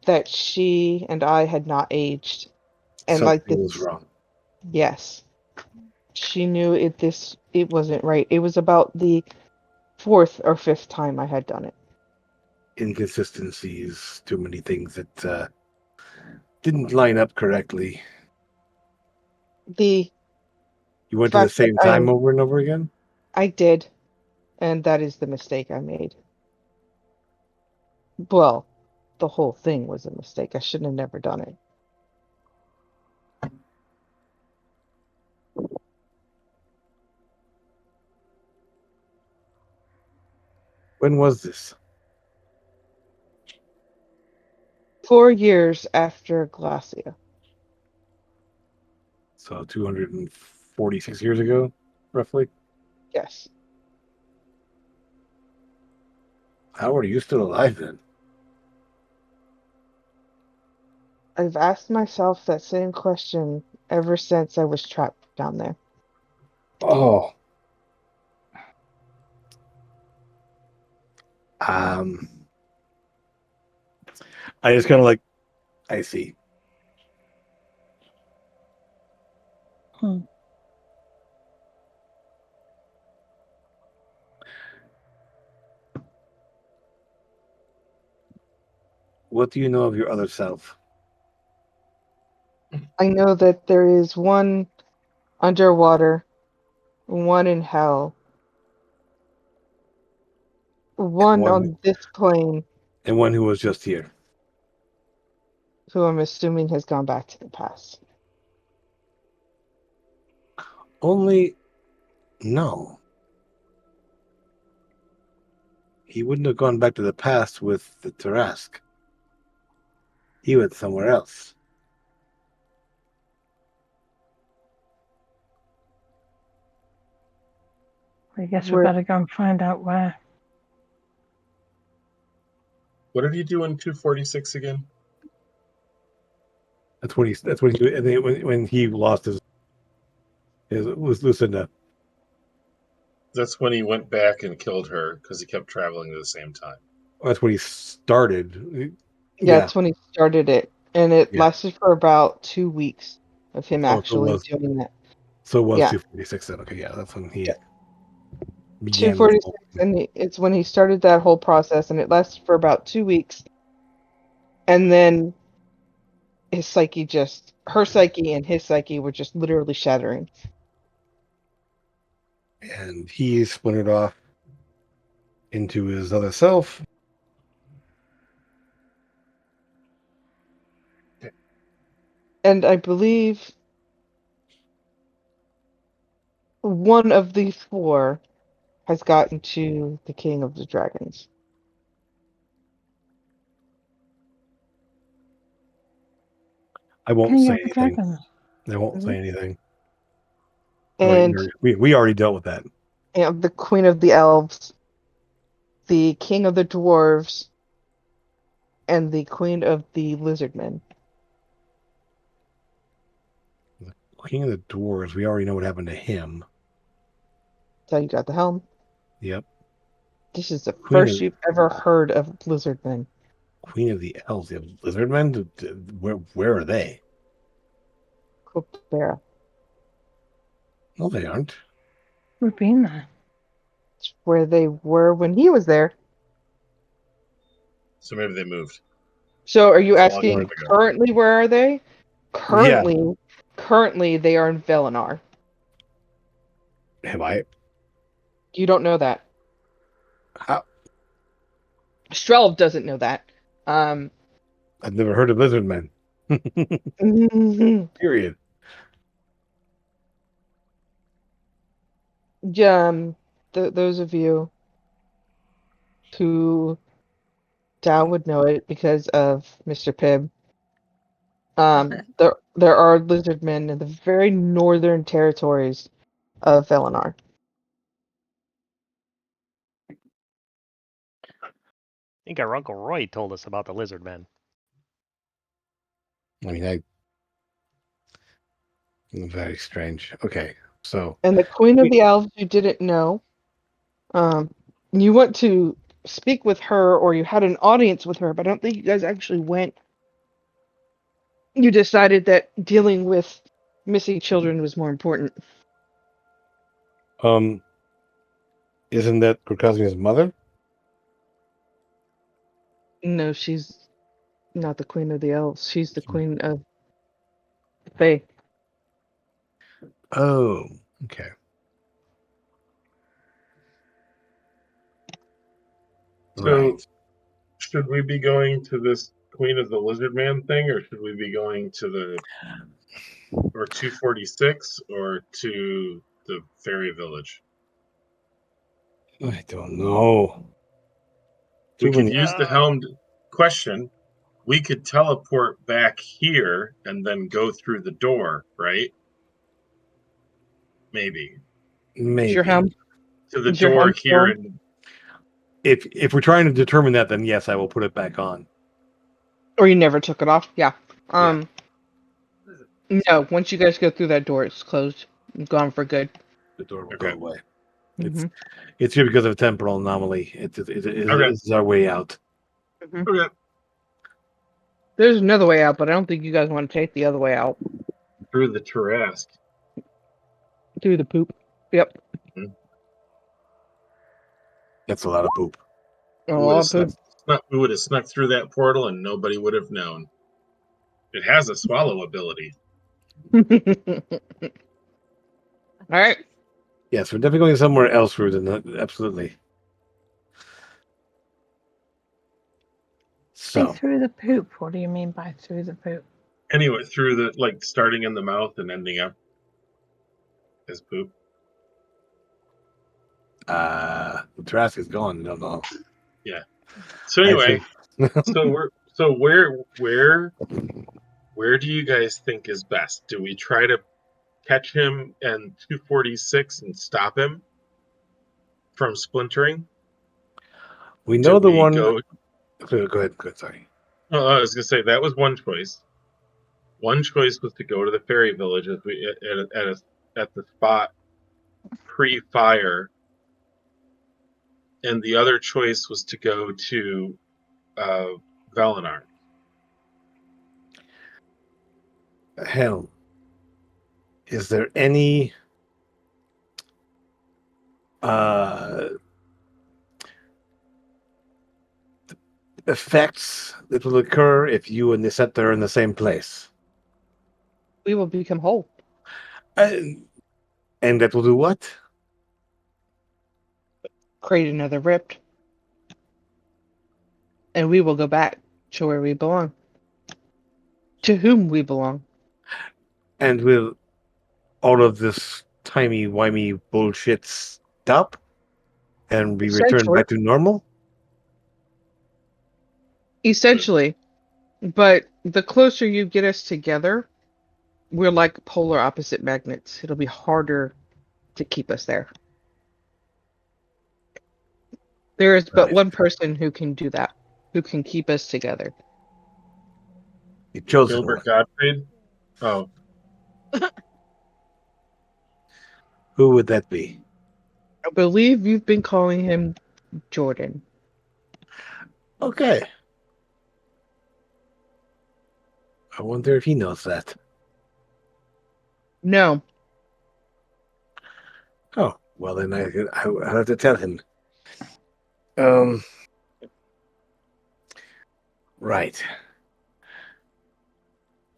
that she and I had not aged. And like Something was this, wrong. yes. She knew it wasn't right. It was about the 4th or 5th time I had done it. Inconsistencies, too many things that didn't line up correctly. The You went to the fact that same time over and over again? I did, and that is the mistake I made. Well, the whole thing was a mistake. I shouldn't have never done it. When was this? 4 years after Glacia. So 246 years ago, roughly. Yes. How are you still alive then? I've asked myself that same question ever since I was trapped down there. Oh. Um. I just kind of like. I see. Hmm. What do you know of your other self? I know that there is one underwater, one in hell, one one- on this plane, And one who was just here. who I'm assuming has gone back to the past. Only. No. He wouldn't have gone back to the past with the Tarask. He went somewhere else. I guess we Where- better go and find out where. What did he do in 246 again? That's when he. That's when he. And then when he lost his was Lucinda. That's when he went back and killed her because he kept traveling at the same time. That's when he started. Yeah, that's when he started it, and it Yeah. lasted for about 2 weeks of him Oh, so it actually was- doing that. So it was Yeah. 246 then. Okay, yeah, that's when he Yeah. began. 246, and it's when he started that whole process, and it lasted for about 2 weeks, and then his psyche just, her psyche and his psyche were just literally shattering. And he splintered off into his other self. And I believe one of the 4 has gotten to the King of the Dragons. I won't King say of the anything. Dragons. I won't say Mhm. anything. And We already dealt with that. the Queen of the Elves, the King of the Dwarves, and the Queen of the Lizardmen. King of the Dwarves, we already know what happened to him. So you got the helm. Yep. This is the Queen first of- you've ever heard of Lizardmen. Queen of the Elves, the Lizardmen. Where are they? Copera. No, they aren't. We've been there. It's where they were when he was there. So maybe they moved. So are you It's a long asking time ago. currently where are they? Currently they are in Velenar. Have I? You don't know that. How? Strelv doesn't know that. I've never heard of Lizardmen. Period. Those of you who Dow would know it because of Mr. Pibb. There are lizardmen in the very northern territories of Velenar. I think our Uncle Roy told us about the lizard men. I mean, very strange. Okay, so And the Queen of the Elves you didn't know. You went to speak with her, or you had an audience with her, but I don't think you guys actually went. You decided that dealing with missing children was more important. isn't that Kurkazmia's mother? No, she's not the Queen of the Elves. She's the Queen of the Fae. Oh, okay. So Right. should we be going to this Queen of the Lizard Man thing, or should we be going to the or 246 or to the fairy village? I don't know. We Too could many- use the helm question. We could teleport back here and then go through the door, right? Maybe Maybe. Is your helm? to the Is your door helm here. on? And If we're trying to determine that, then yes, I will put it back on. Or you never took it off? Yeah. No, once you guys go through that door, it's closed. Gone for good. The door will Okay. go away. Mhm. It's here because of a temporal anomaly. It's Okay. This is our way out. okay, There's another way out, but I don't think you guys want to take the other way out. through the Tarrasque. Through the poop. Yep. That's a lot of poop. A lot of poop. We would have snuck through that portal and nobody would have known. It has a swallow ability. All right. Yes, we're definitely going somewhere else, Rudin. Absolutely. Say So, through the poop. What do you mean by through the poop? Anyway, through the starting in the mouth and ending up as poop. the Trask is gone. No, no. So anyway, where do you guys think is best? Do we try to catch him and 246 and stop him from splintering? We know Do the we one. go- Go ahead. Sorry. Oh, I was gonna say that was one choice. One choice was to go to the fairy village at the spot pre-fire, and the other choice was to go to Valinar. Helm. Is there any effects that will occur if you and the Scepter are in the same place? We will become whole. And that will do what? Create another rift. And we will go back to where we belong. To whom we belong. And will all of this timey-wimey bullshit stop and be returned Essentially. back to normal? Essentially. But the closer you get us together, we're like polar opposite magnets. It'll be harder to keep us there. There is but Right. one person who can do that, who can keep us together. The chosen Gilbert one. Gottfried. Oh, Who would that be? I believe you've been calling him Jordan. Okay. I wonder if he knows that. No. Oh, well then I have to tell him. Right.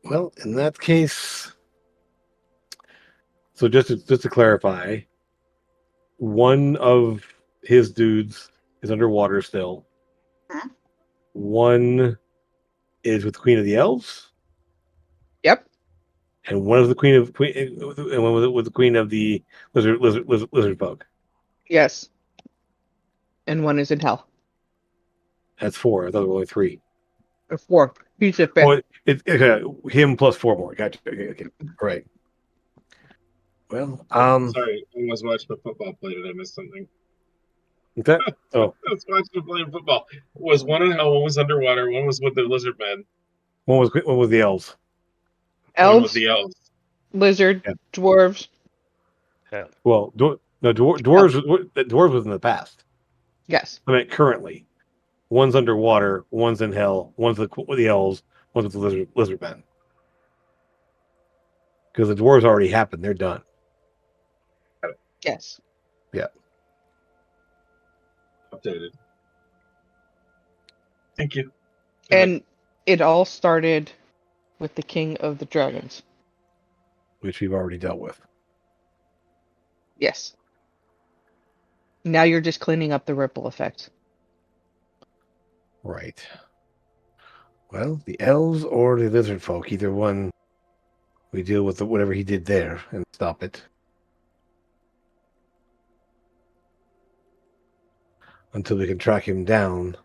Well, in that case, so just to clarify, one of his dudes is underwater still. Huh? One is with the Queen of the Elves, Yep. and one is the and one with the Queen of the lizard folk. Yes. And one is in hell. That's 4. I thought there were only 3. Or 4. He's the fifth. Oh, him plus 4 more. Gotcha. Okay. All right. Well, sorry, I was watching a football play. Did I miss something? that, oh, I was watching them playing football. Was one in hell, one was underwater, one was with the lizard men, one was the elves. one with Elves, the elves. lizard, Yeah. dwarves. Well, dwarves was in the past. Yes. I mean, currently, one's underwater, one's in hell, one's with the elves, one's with the lizard men. Because the dwarves already happened; they're done. Yes. Updated. Thank you. And it all started with the King of the Dragons. Which we've already dealt with. Yes. Now you're just cleaning up the ripple effect. Right. Well, the elves or the lizard folk, either one, we deal with whatever he did there and stop it. Until we can track him down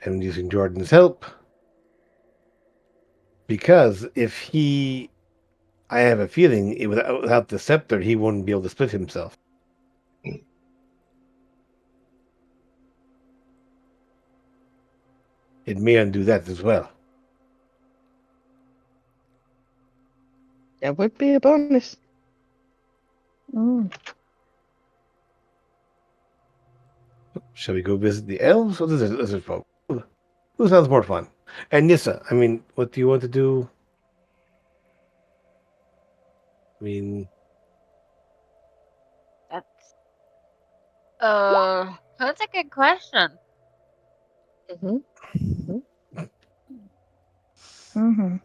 and using Jordan's help. Because I have a feeling without the scepter, he wouldn't be able to split himself. It may undo that as well. That would be a bonus. Mm. Shall we go visit the elves or the lizard folk? Who sounds more fun? And Nissa, I mean, what do you want to do? I mean, That's that's a good question. Mm-hmm. Mm-hmm.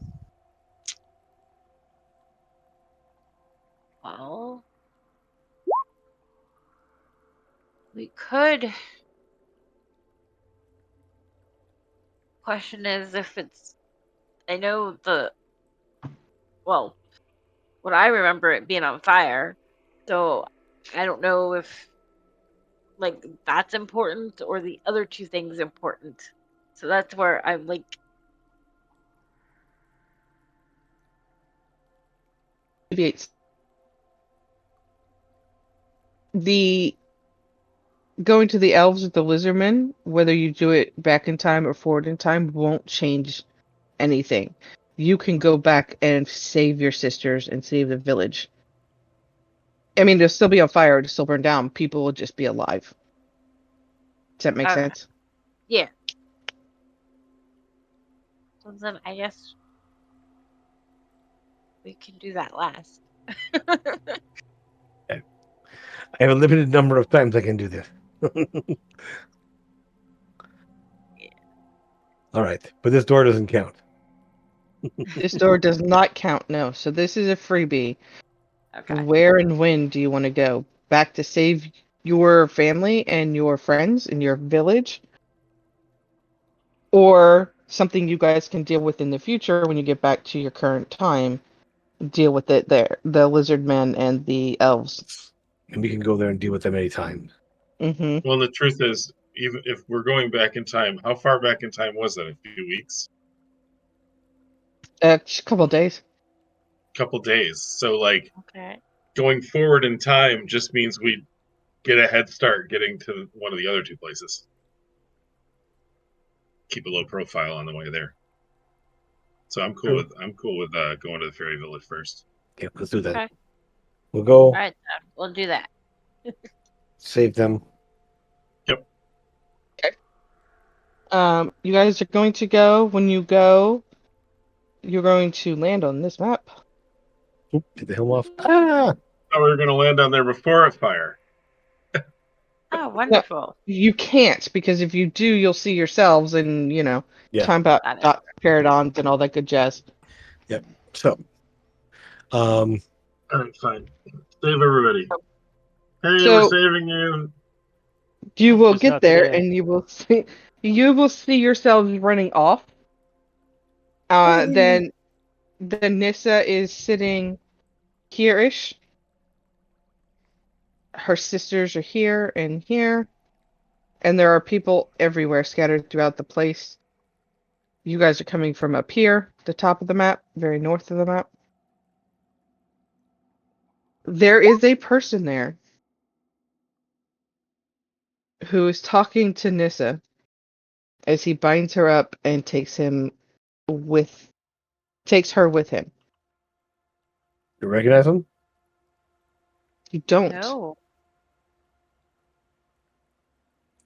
Well, we could. Question is if it's. I know well, what I remember it being on fire, so I don't know if like that's important or the other two things important. So that's where I'm like, The going to the elves with the lizardmen, whether you do it back in time or forward in time, won't change anything. You can go back and save your sisters and save the village. I mean, they'll still be on fire, it'll still burn down. People will just be alive. Does that make Okay. sense? yeah. So then I guess we can do that last. I have a limited number of times I can do this. All right, but this door doesn't count. This door does not count, no. So this is a freebie. Okay. Where and when do you want to go? Back to save your family and your friends in your village? Or something you guys can deal with in the future when you get back to your current time? Deal with it there. The lizard men and the elves. And we can go there and deal with them anytime. Mm-hmm. Well, the truth is, even if we're going back in time, how far back in time was that? A few weeks? A couple days. Couple days. So, like, Okay. going forward in time just means we get a head start getting to one of the other two places. Keep a low profile on the way there. So I'm cool with going to the fairy village first. Yeah, let's do that. Okay. We'll go All right. We'll do that. save them. You guys are going to go. When you go, you're going to land on this map. Oop, get the helm off. Ah! Oh, we were going to land on there before a fire. Oh, wonderful. You can't, because if you do, you'll see yourselves and, Yeah. time about Got it. dot paradons and all that good jazz. So, All right, fine. Save everybody. Hey, So- we're saving you. You will Just get not there today. and you will see yourselves running off. Then Nissa is sitting here-ish. Her sisters are here and here. And there are people everywhere scattered throughout the place. You guys are coming from up here, the top of the map, very north of the map. There is a person there who is talking to Nissa as he binds her up and takes her with him. you recognize them? You don't. No.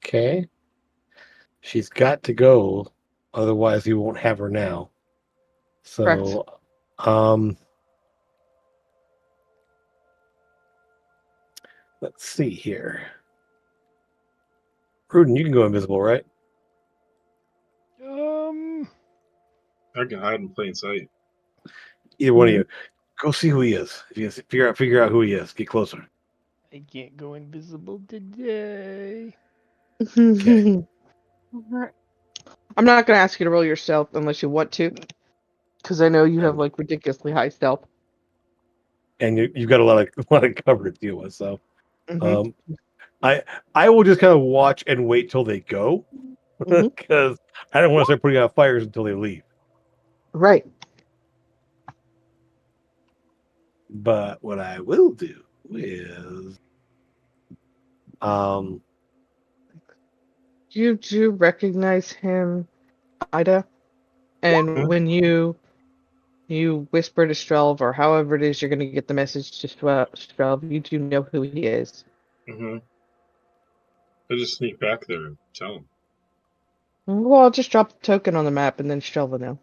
Okay. She's got to go, otherwise you won't have her now. So, let's see here. Prudent, you can go invisible, right? I can hide in plain sight. Either one of you. Go see who he is. If you figure out who he is, get closer. I can't go invisible today. Okay. I'm not going to ask you to roll your stealth unless you want to, because I know you have like ridiculously high stealth. And you've got a lot of cover to deal with. So, Mhm. I will just kind of watch and wait till they go, Mhm. because I don't want to start putting out fires until they leave. Right. But what I will do is, um, You do recognize him, Ida, and Hmm? when you whisper to Strelv, or however it is you're going to get the message to Strelv, you do know who he is. Mm-hmm. I just sneak back there and tell him. Well, I'll just drop the token on the map, and then Strelv will know.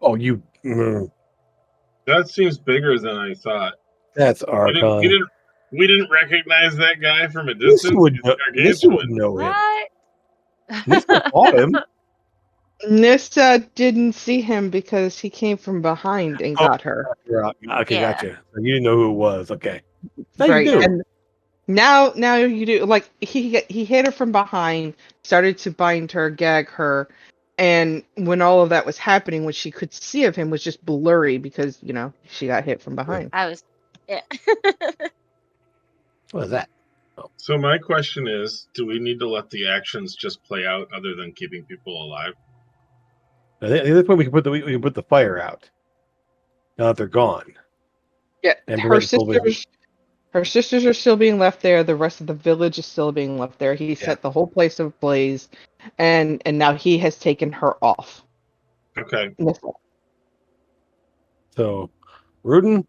oh, you, That seems bigger than I thought. that's We didn't. We Archon. didn't. We didn't recognize that guy from a Nissa distance. would He's know. Nissa would gargantuan. know him. What? Nissa fought him. Nissa didn't see him because he came from behind and Oh, got her. Okay, Yeah. gotcha. So you didn't know who it was. Okay. Now you Right. do. And now you do. Like he hit her from behind, started to bind her, gag her, and when all of that was happening, what she could see of him was just blurry because she got hit from behind. I was. Yeah. What is that? So my question is: do we need to let the actions just play out, other than keeping people alive? At this point, we can put the fire out. Now that they're gone, Yeah, and her prevent Colby. sisters are still being left there. The rest of the village is still being left there. He set the whole place ablaze, and now he has taken her off. Okay. So, Rudin,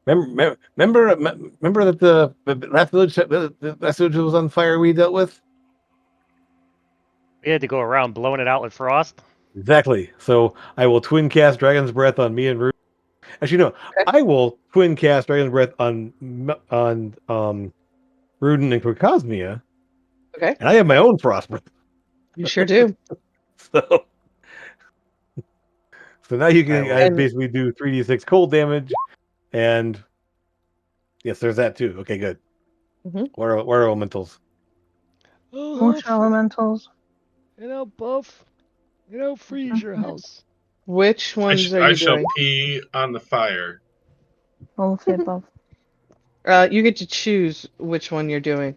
remember that the last village was on fire we dealt with. We had to go around blowing it out with frost. Exactly. So I will twin cast Dragon's Breath on me and Rudin. Actually, no, I will twin cast Dragon's Breath on Rudin and Quicosmia, Okay, and I have my own frost breath. you sure do. So now you can And basically do 3d6 cold damage, and yes, there's that too. Okay, good. Mhm. Water elementals. Water elementals. Buff. Freeze your house. which ones are I you shall doing? pee on the fire. All of the above. You get to choose which one you're doing.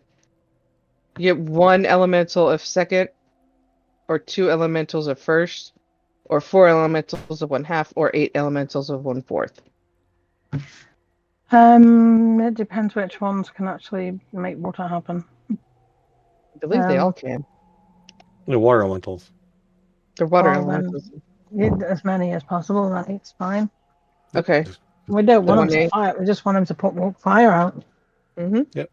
You get one elemental of second, or two elementals of first, or four elementals of 1/2, or 8 elementals of 1/4. It depends which ones can actually make water happen. I believe they all can. The water elementals. They're water Well, then, elementals. get as many as possible. That's fine. Okay. We don't The want them 1/8. to fight. We just want them to put fire out. Mm-hmm. Yep.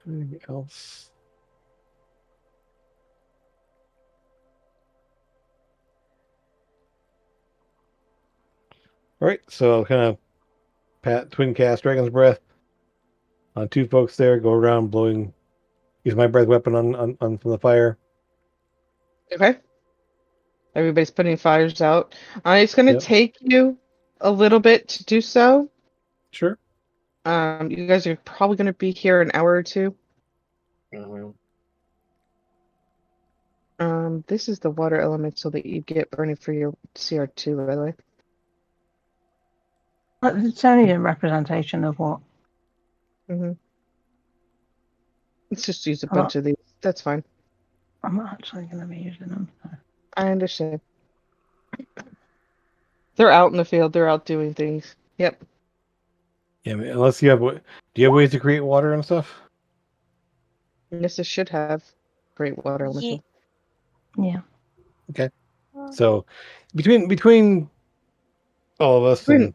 Anything else? All right, so kind of twin cast Dragon's Breath on two folks there. Go around blowing. Use my breath weapon on from the fire. Okay. Everybody's putting fires out. It's going to Yep. take you a little bit to do so. Sure. You guys are probably going to be here an hour or two. Mm-hmm. This is the water elemental that you get burning for your CR2, by the way. But it's only a representation of what. Mm-hmm. Let's just use a I'm not, bunch of these. That's fine. I'm not actually going to be using them. I understand. They're out in the field. They're out doing things. Yep. Yeah, unless you have. Do you have ways to create water and stuff? Nissa should have great water elemental. Yeah. Okay. So between all of us and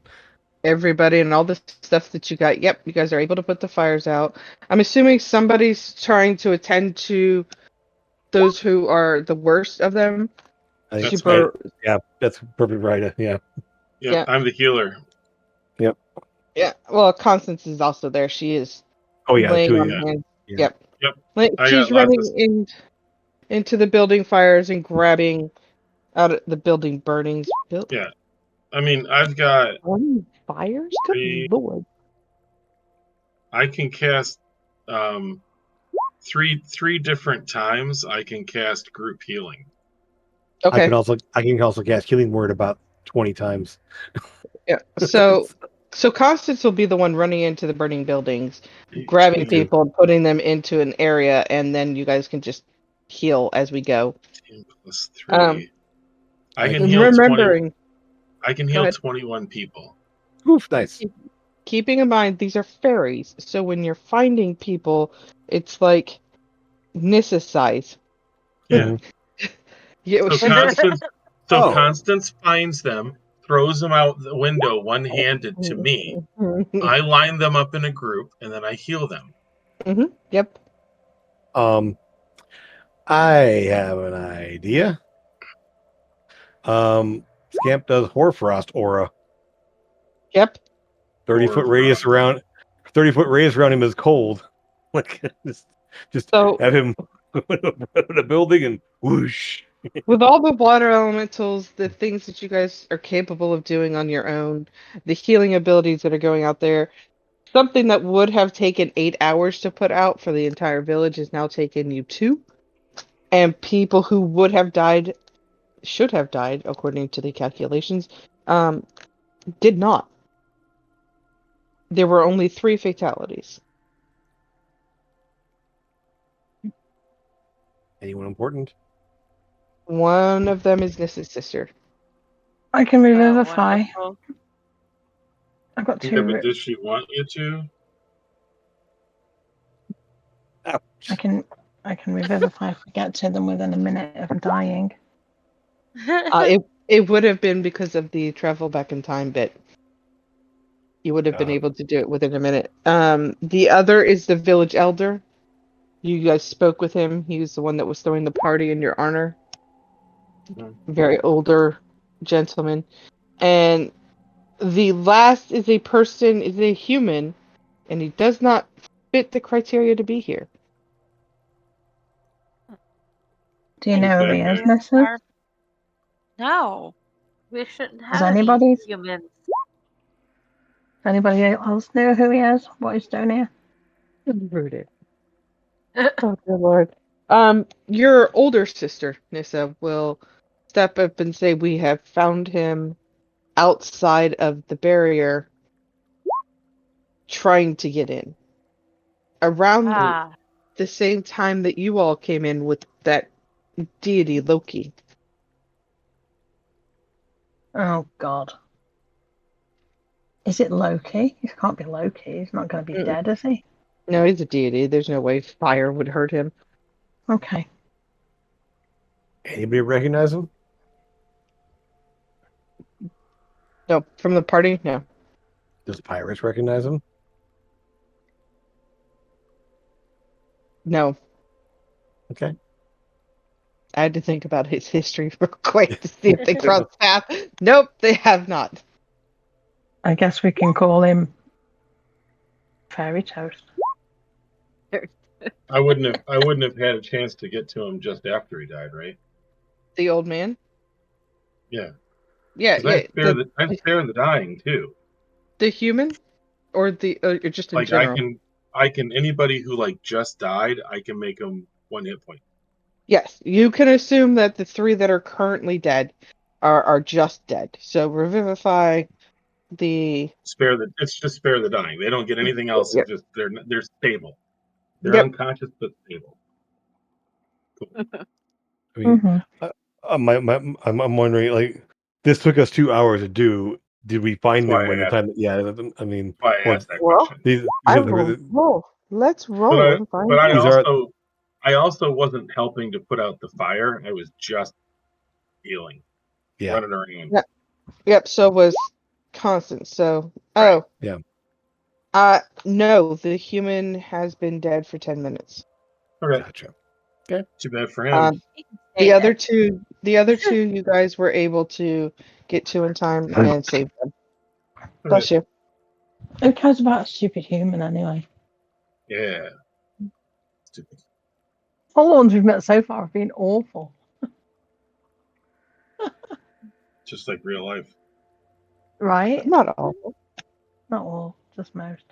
Everybody and all the stuff that you got. Yep, you guys are able to put the fires out. I'm assuming somebody's trying to attend to those who are the worst of them. I think That's Super. yeah, that's perfect, right? Yeah. Yeah, I'm the healer. Yeah. Well, Constance is also there. She is Oh yeah, laying two on of you. hands. Yeah. Yep. Yep. I She's got lots running into the building fires and grabbing out of the building burnings. Yeah. I mean, I've got. Fires? Three- Good lord. I can cast three different times. I can cast group healing. I Okay. can also cast healing word about 20 times. Yeah. So Constance will be the one running into the burning buildings, grabbing people and putting them into an area, and then you guys can just heal as we go. 10 plus 3. I can And heal 20. remembering, I can Go heal ahead. 21 people. Oof, nice. keeping in mind these are fairies, so when you're finding people, it's like Nissa size. Yeah. Yeah, So Constance, Oh. Constance finds them, throws them out the window, one-handed to me. I line them up in a group, and then I heal them. Yep. I have an idea. Scamp does Hoarfrost aura. Yep. 30-foot radius around. 30-foot radius around him is cold. Like just So have him in a building and whoosh. with all the water elementals, the things that you guys are capable of doing on your own, the healing abilities that are going out there, something that would have taken 8 hours to put out for the entire village is now taking you 2. And people who would have died, should have died, according to the calculations, did not. There were only 3 fatalities. Anyone important? One of them is Nissa's sister. I can Oh, revivify. wonderful. I've got Yeah, two. but does she want you to? I can revivify if we get to them within a minute of dying. It would have been because of the travel back in time bit. You would have been able to do it within a minute. The other is the village elder. You guys spoke with him. He was the one that was throwing the party in your honor. Very older gentleman. And the last is a human, and he does not fit the criteria to be here. Do you know who he is, Nessa? No, we shouldn't Does have any anybody? humans. Anybody else know who he is? What he's doing here? Rooted. Oh, good lord. Your older sister, Nissa, will step up and say, "We have found him outside of the barrier, trying to get in." Around the same time that you all came in with that deity Loki. Oh God. Is it Loki? It can't be Loki. He's not going to be dead, is he? No, he's a deity. There's no way fire would hurt him. Okay. Anybody recognize him? No, from the party, no. Does Pirates recognize him? No. Okay. I had to think about his history real quick to see if they crossed paths. Nope, they have not. I guess we can call him Fairy Toast. I wouldn't have had a chance to get to him just after he died, right? The old man? Yeah. Yeah, yeah. I spare the dying too. The human? Or the just in Like general? I can anybody who like just died, I can make them 1 hit point. Yes, you can assume that the 3 that are currently dead are just dead. So revivify the It's just spare the dying. They don't get anything else. Yep. Just they're stable. They're Yep. unconscious but stable. Cool. I mean, Mm-hmm. I'm wondering, like, this took us 2 hours to do. Did we find That's them why when I the asked- time? Yeah, I mean, Why I or asked that Well, question. these I because will roll. Let's roll But and find but out. I also wasn't helping to put out the fire. I was just healing, yeah, running around. Yeah. Yep, so was Constance. So Right. Yeah. No, the human has been dead for 10 minutes. Okay. Gotcha. Too bad for him. The other two you guys were able to get to in time and save them. Bless you. Who cares about a stupid human anyway? Yeah. Stupid. All the ones we've met so far have been awful. Just like real life. Right? Not all. Not all, just most.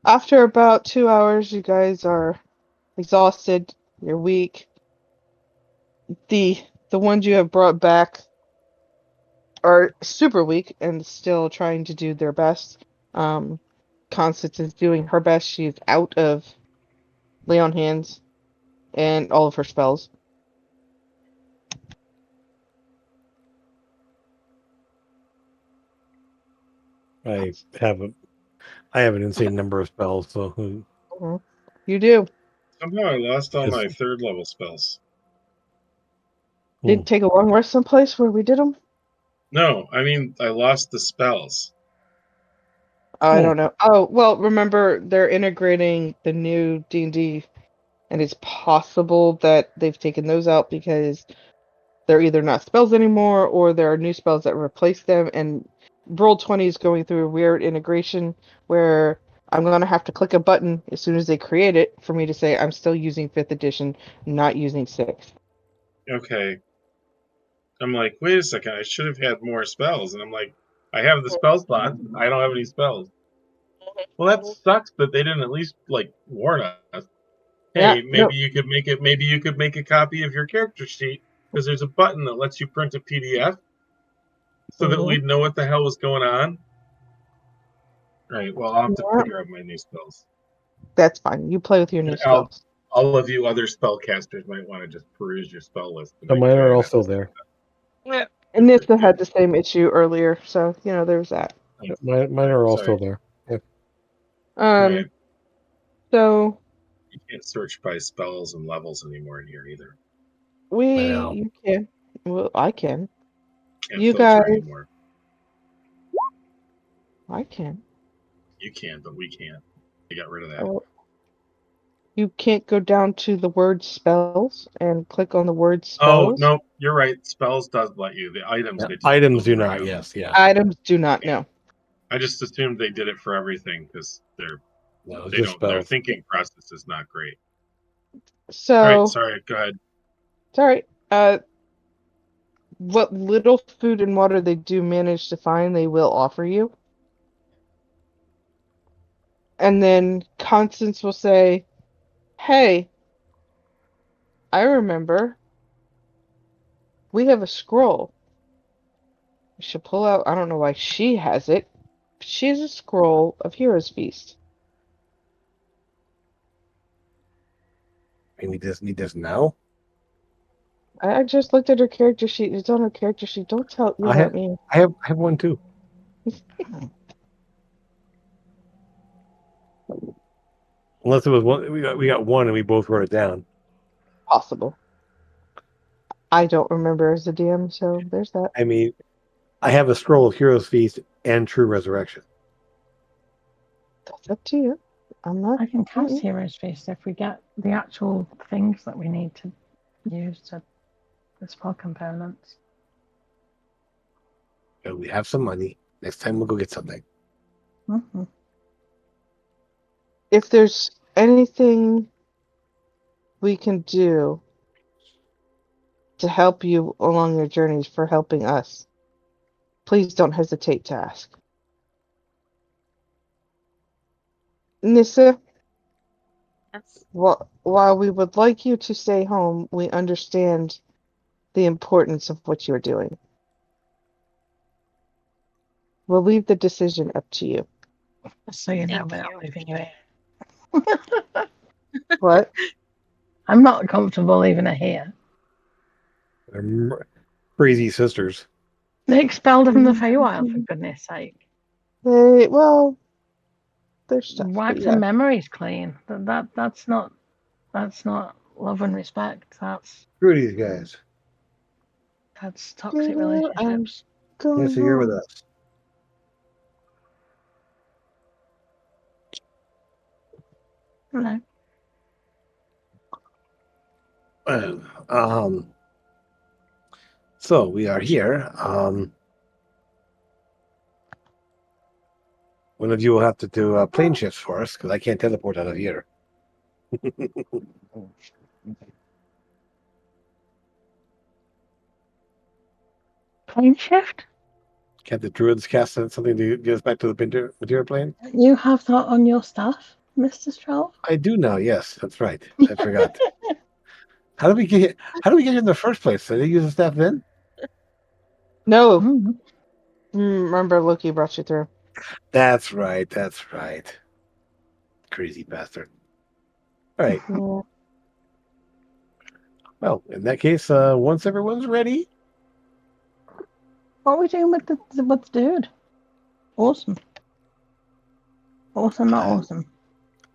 After about 2 hours, you guys are exhausted. You're weak. the ones you have brought back are super weak and still trying to do their best. Constance is doing her best. She's out of lay on hands and all of her spells. I have an insane number of spells, so Mhm. You do. Somehow I lost all Yes. my 3rd level spells. Didn't take a long rest someplace where we did them. No, I mean I lost the spells. I Oh. don't know. Oh well, remember they're integrating the new D&D, and it's possible that they've taken those out because they're either not spells anymore or there are new spells that replace them. And Roll20 is going through a weird integration where I'm going to have to click a button as soon as they create it for me to say I'm still using 5th edition, not using 6th. Okay. I'm like, wait a second, I should have had more spells. And I'm like, I have the spell slot. I don't have any spells. Well, that sucks that they didn't at least like warn us. Hey, Yeah, no. maybe you could make it. Maybe you could make a copy of your character sheet because there's a button that lets you print a PDF, so that Mhm. we'd know what the hell was going on. Right. Well, I'll have to Yeah. figure out my new spells. That's fine. You play with your new And spells. all of you other spellcasters might want to just peruse your spell list. So mine are also there. Yeah. And Nissa had the same issue earlier, so there's that. Mine are also there. Yeah. Right. So You can't search by spells and levels anymore in here either. know. you can. Well, I can. Can't You filter guys- anymore. I can. You can, but we can't. They got rid of that. Oh. You can't go down to the word spells and click on the word Oh spells. no, you're right. Spells does let you. The items Yeah, they just items do filter not. out. Yes. Yeah. Items do not know. I just assumed they did it for everything because No, they just don't. Their spells. thinking process is not great. So All right, sorry. Go ahead. it's all right. What little food and water they do manage to find, they will offer you. And then Constance will say, "Hey, I remember. We have a scroll. We should pull out. I don't know why she has it. But she has a scroll of Heroes Feast. We need this now. I just looked at her character sheet. It's on her character sheet. Don't tell you I that have- me. I have one too. Unless it was one, we got one and we both wrote it down. Possible. I don't remember as a DM, so there's that. I mean, I have a scroll of Heroes Feast and True Resurrection. That's up to you. I'm not. I can cast Mhm. Heroes Feast if we get the actual things that we need to use to the spell components. And we have some money. Next time we'll go get something. Mm-hmm. If there's anything we can do to help you along your journeys for helping us, please don't hesitate to ask. Nissa, Yes. while we would like you to stay home, we understand the importance of what you're doing. We'll leave the decision up to you. Just so you know, Thank we're not you. leaving you here. What? I'm not comfortable leaving her here. They're crazy sisters. They expelled her from the Feywild, for goodness sake. Well, there's stuff. but Wiped yeah. her memories clean. That's not love and respect. Screw these guys. That's toxic Yeah, relationships. Yes, so you're with us. Hello. So we are here. One of you will have to do plane shifts for us because I can't teleport out of here. Plane shift? Can't the druids cast something to get us back to the material plane? You have that on your staff, Mr. Stroll? I do now. Yes, that's right. I forgot. How do we get here in the first place? Did they use the staff then? No, Mm. remember Loki brought you through. That's right. That's right. Crazy bastard. All right. Yeah. Well, in that case, once everyone's ready, What are we doing with the dude? Awesome. Awesome, not awesome.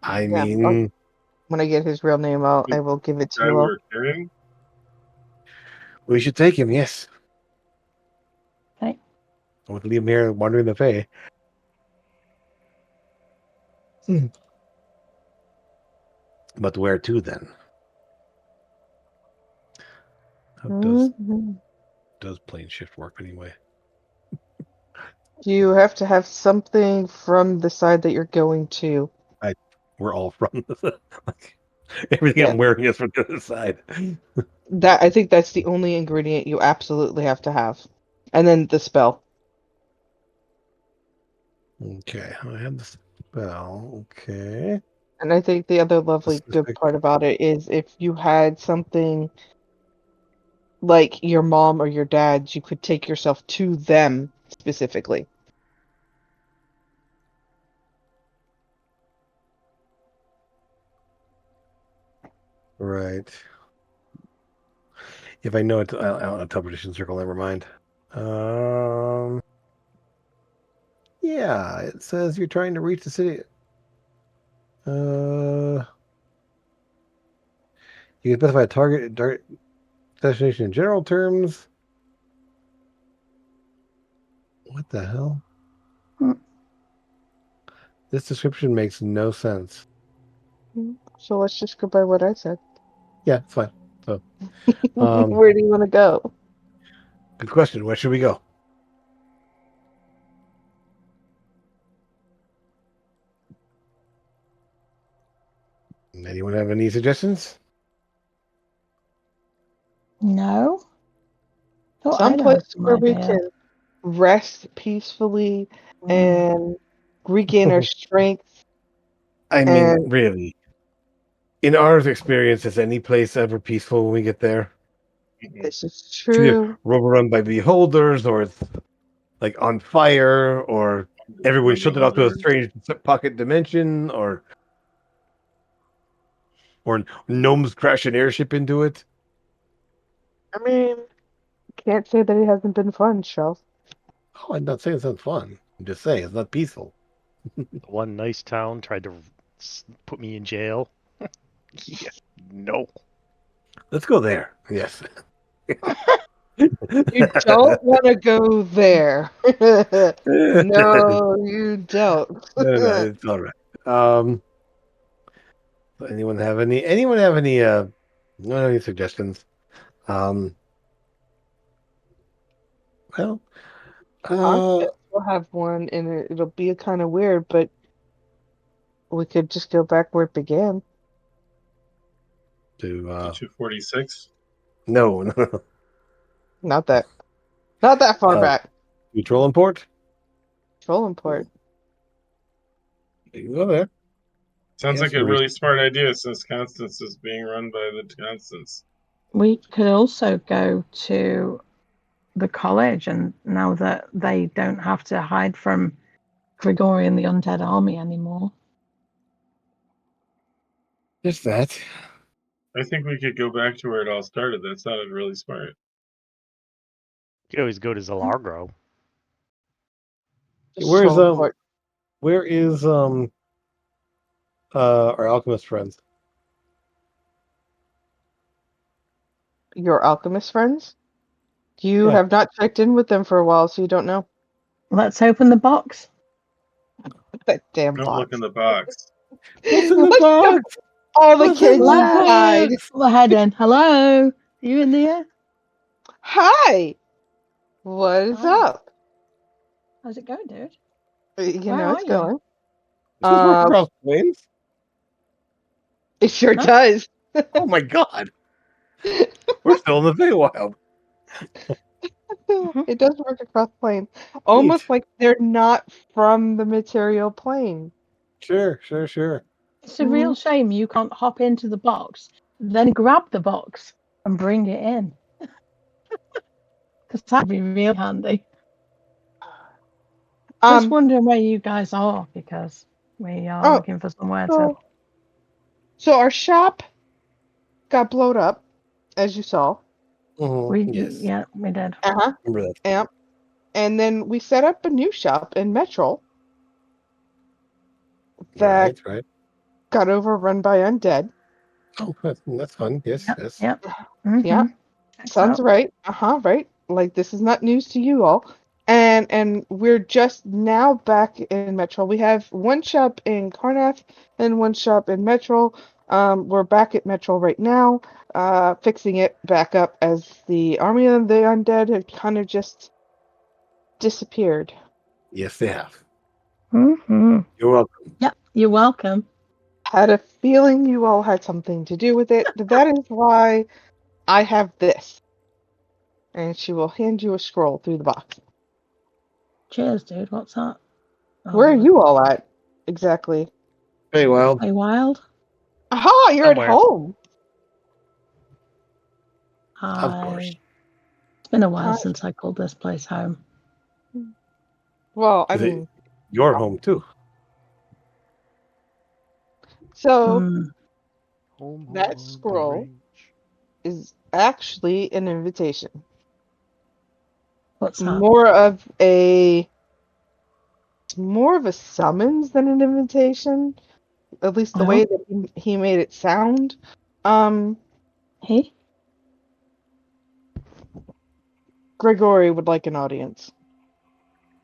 I Yeah, mean, when I get his real name out, I will give it to Guy you we all. were carrying. we should take him. Yes. Okay. I want to leave him here wandering the Fae. But where to then? How Mhm. does plane shift work anyway? You have to have something from the side that you're going to. We're all from like, everything Yeah. I'm wearing is from the other side. That I think that's the only ingredient you absolutely have to have. And then the spell. Okay, I have the spell. Okay. And I think the other lovely good Specific- part about it is if you had something like your mom or your dad, you could take yourself to them specifically. Right. If I know it, I'll teleportation circle. Never mind. Yeah, it says you're trying to reach the city. You can specify a target destination in general terms. What the hell? Hmm. This description makes no sense. So let's just go by what I said. Yeah, it's fine. So, Um, Where do you want to go? good question. Where should we go? Anyone have any suggestions? No. Thought I'd have Someplace some where we idea. can rest peacefully Mm. and regain our strength. I mean, And really. In our experience, is any place ever peaceful when we get there? this is It's either true. overrun by beholders, or it's like on fire, or everyone shunted off to a strange pocket dimension, or gnomes crash an airship into it. I mean, can't say that it hasn't been fun, Shelf. Oh, I'm not saying it's not fun. I'm just saying it's not peaceful. One nice town tried to put me in jail. Yeah, no. Let's go there. Yes. You don't want to go there. No, you don't. No, it's all right. Anyone have any suggestions? Well, We'll have one, and it'll be kind of weird, but we could just go back where it began. to 246. no, Not that far back. Troll Import. Trollimport. You can go there. Sounds Yes, like a we- really smart idea since Constance is being run by the Constance. We could also go to the college, and now that they don't have to hide from Gregorian the Undead Army anymore. Just that. I think we could go back to where it all started. That sounded really smart. You could always go to Zalargro. Just Where's Trollimport. where is our alchemist friends? Your alchemist friends? You Yeah. have not checked in with them for a while, so you don't know. Let's open the box. That damn Don't box. look in the box. What's in the Let's go. box? All the What's kids in the inside. box? Go ahead then. Hello? Are you in there? Hi. What is Hi. up? How's it going, dude? You Where know are it's you? going. Does this work across planes? It sure Huh? does. Oh my god! We're still in the Feywild. It does work across planes. Almost Neat. like they're not from the material plane. Sure. It's a real shame you can't hop into the box then grab the box and bring it in. Because that'd be real handy. Just wondering where you guys are, because we are Oh, looking for somewhere to. So our shop got blowed up, as you saw. Yes. Yeah, we did. Uh-huh. Remember that. Yep. And then we set up a new shop in Metro that Right. got overrun by undead. Oh, that's fun. Yes, yes. Yep. Yeah. Sounds right. Right. Like this is not news to you all. And we're just now back in Metro. We have one shop in Karnath and one shop in Metro. We're back at Metro right now, fixing it back up as the army of the undead had kind of just disappeared. Yes, they have. Mm-hmm. You're welcome. Yep, you're welcome. Had a feeling you all had something to do with it. That is why I have this. And she will hand you a scroll through the box. Cheers, dude. What's that? Where are you all at? Exactly. Hey, Wild. Play Wild? Aha, you're Somewhere. at home. Of course. It's been a while Hi. since I called this place home. Well, I Is it mean, your home too? so Home that on the scroll range. is actually an invitation. What's that? More of a summons than an invitation. At least the way that he made it sound. Hey? Gregory would like an audience.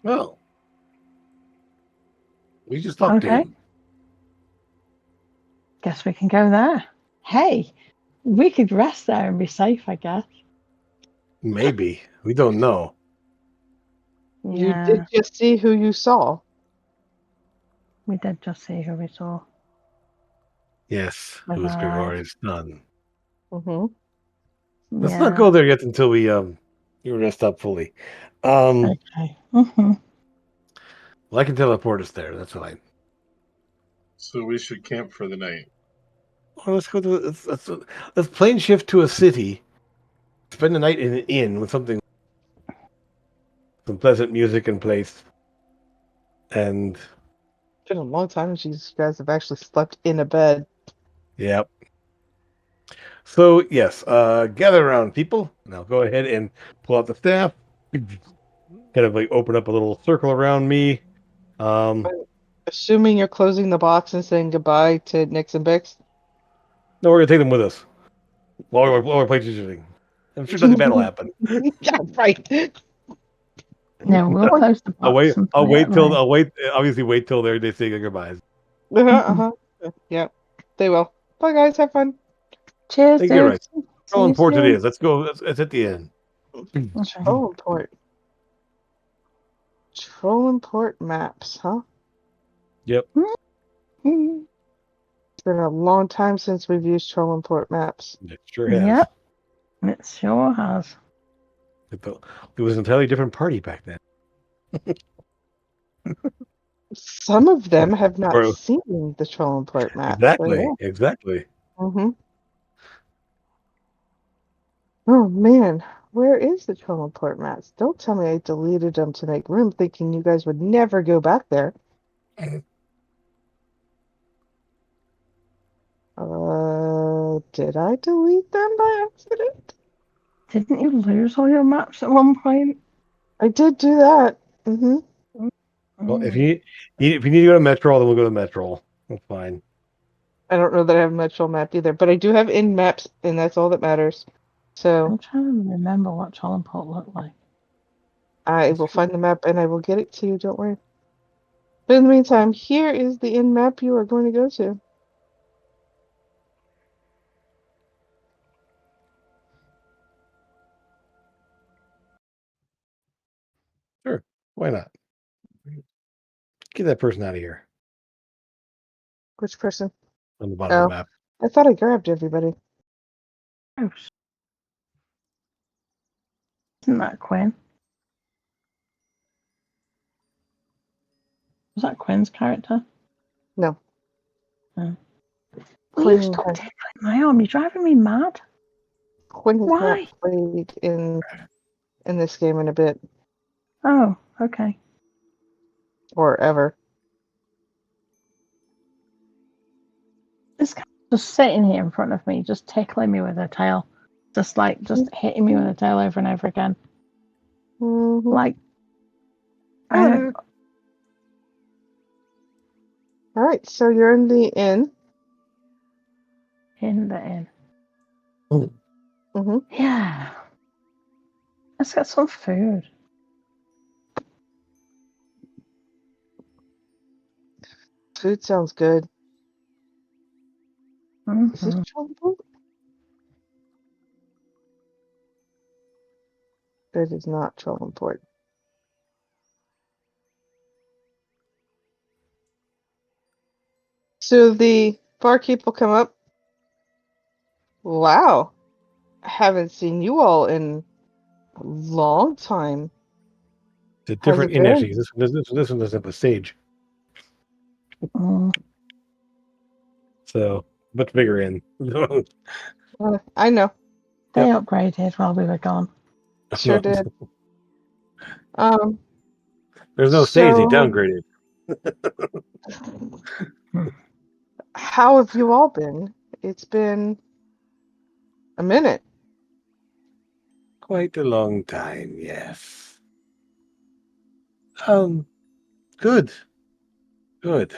Well, we just talked to Okay. him. Guess we can go there. Hey, we could rest there and be safe, I guess. Maybe. We don't know. Yeah, You did just see who you saw. we did just see who we saw. Yes, With who is our eyes. Gregorius' son. Mm-hmm. Let's Yeah. not go there yet until we you rest up fully. Okay. Mm-hmm. Well, I can teleport us there. That's fine. So we should camp for the night. Or let's go to let's plane shift to a city. Spend the night in an inn with some pleasant music in place. And It's been a long time since you guys have actually slept in a bed. yep. So yes, gather around, people. Now go ahead and pull out the staff. Kind of like open up a little circle around me. Assuming you're closing the box and saying goodbye to Nix and Bix. No, we're gonna take them with us while we're playing shooting. I'm sure nothing bad will happen. Yeah, right. No, we'll close the box and I'll play it wait till away. I'll wait. Obviously, wait till they say their goodbyes. Yeah, they will. Bye, guys. Have fun. Cheers, I think you're dude. right. See How you important it soon. is. Let's go. Let's hit the end. Okay. Trollimport maps, huh? Yep. Mhm. It's been a long time since we've used Trollimport maps. It sure has. Yep. It sure has. It was an entirely different party back then. Some of them have not Or- seen the Trollimport maps. Exactly. Mm-hmm. Oh man, where is the Trollimport maps? Don't tell me I deleted them to make room, thinking you guys would never go back there. Did I delete them by accident? Didn't you lose all your maps at one point? I did do that. Mm-hmm. Well, if you need to go to Metro, then we'll go to Metro. That's fine. I don't know that I have a Metro map either, but I do have in maps, and that's all that matters. So I'm trying to remember what Trollimport looked like. I will find the map and I will get it to you, don't worry. But in the meantime, here is the in map you are going to go to. Sure. Why not? Get that person out of here Which person? on the bottom of Oh, the map. I thought I grabbed everybody. Gross. Isn't that Quinn? Was that Quinn's character? No. Oh. Will you Quinn stop has tickling my arm? You're driving me mad. Quinn has Why? not played in this game in a bit Oh, okay. or ever. This cat's just sitting here in front of me, just tickling me with her tail. Just hitting me with her tail over and over again. Mhm. Like, I don't, All right, so you're in the inn. in the inn. Mm-hmm. Yeah. Let's get some food. Food sounds good. Is this Mhm. Trumbull? It is not Trumbullport. So the barkeep will come up. Wow, I haven't seen you all in a long time. It's a How's different it inn, been? actually. This one doesn't have a stage. Mm. So, much bigger inn. I know, They Yep. upgraded while we were gone. sure did. There's no stage. They So downgraded. how have you all been? It's been a minute. Quite a long time, yes. Good. Good.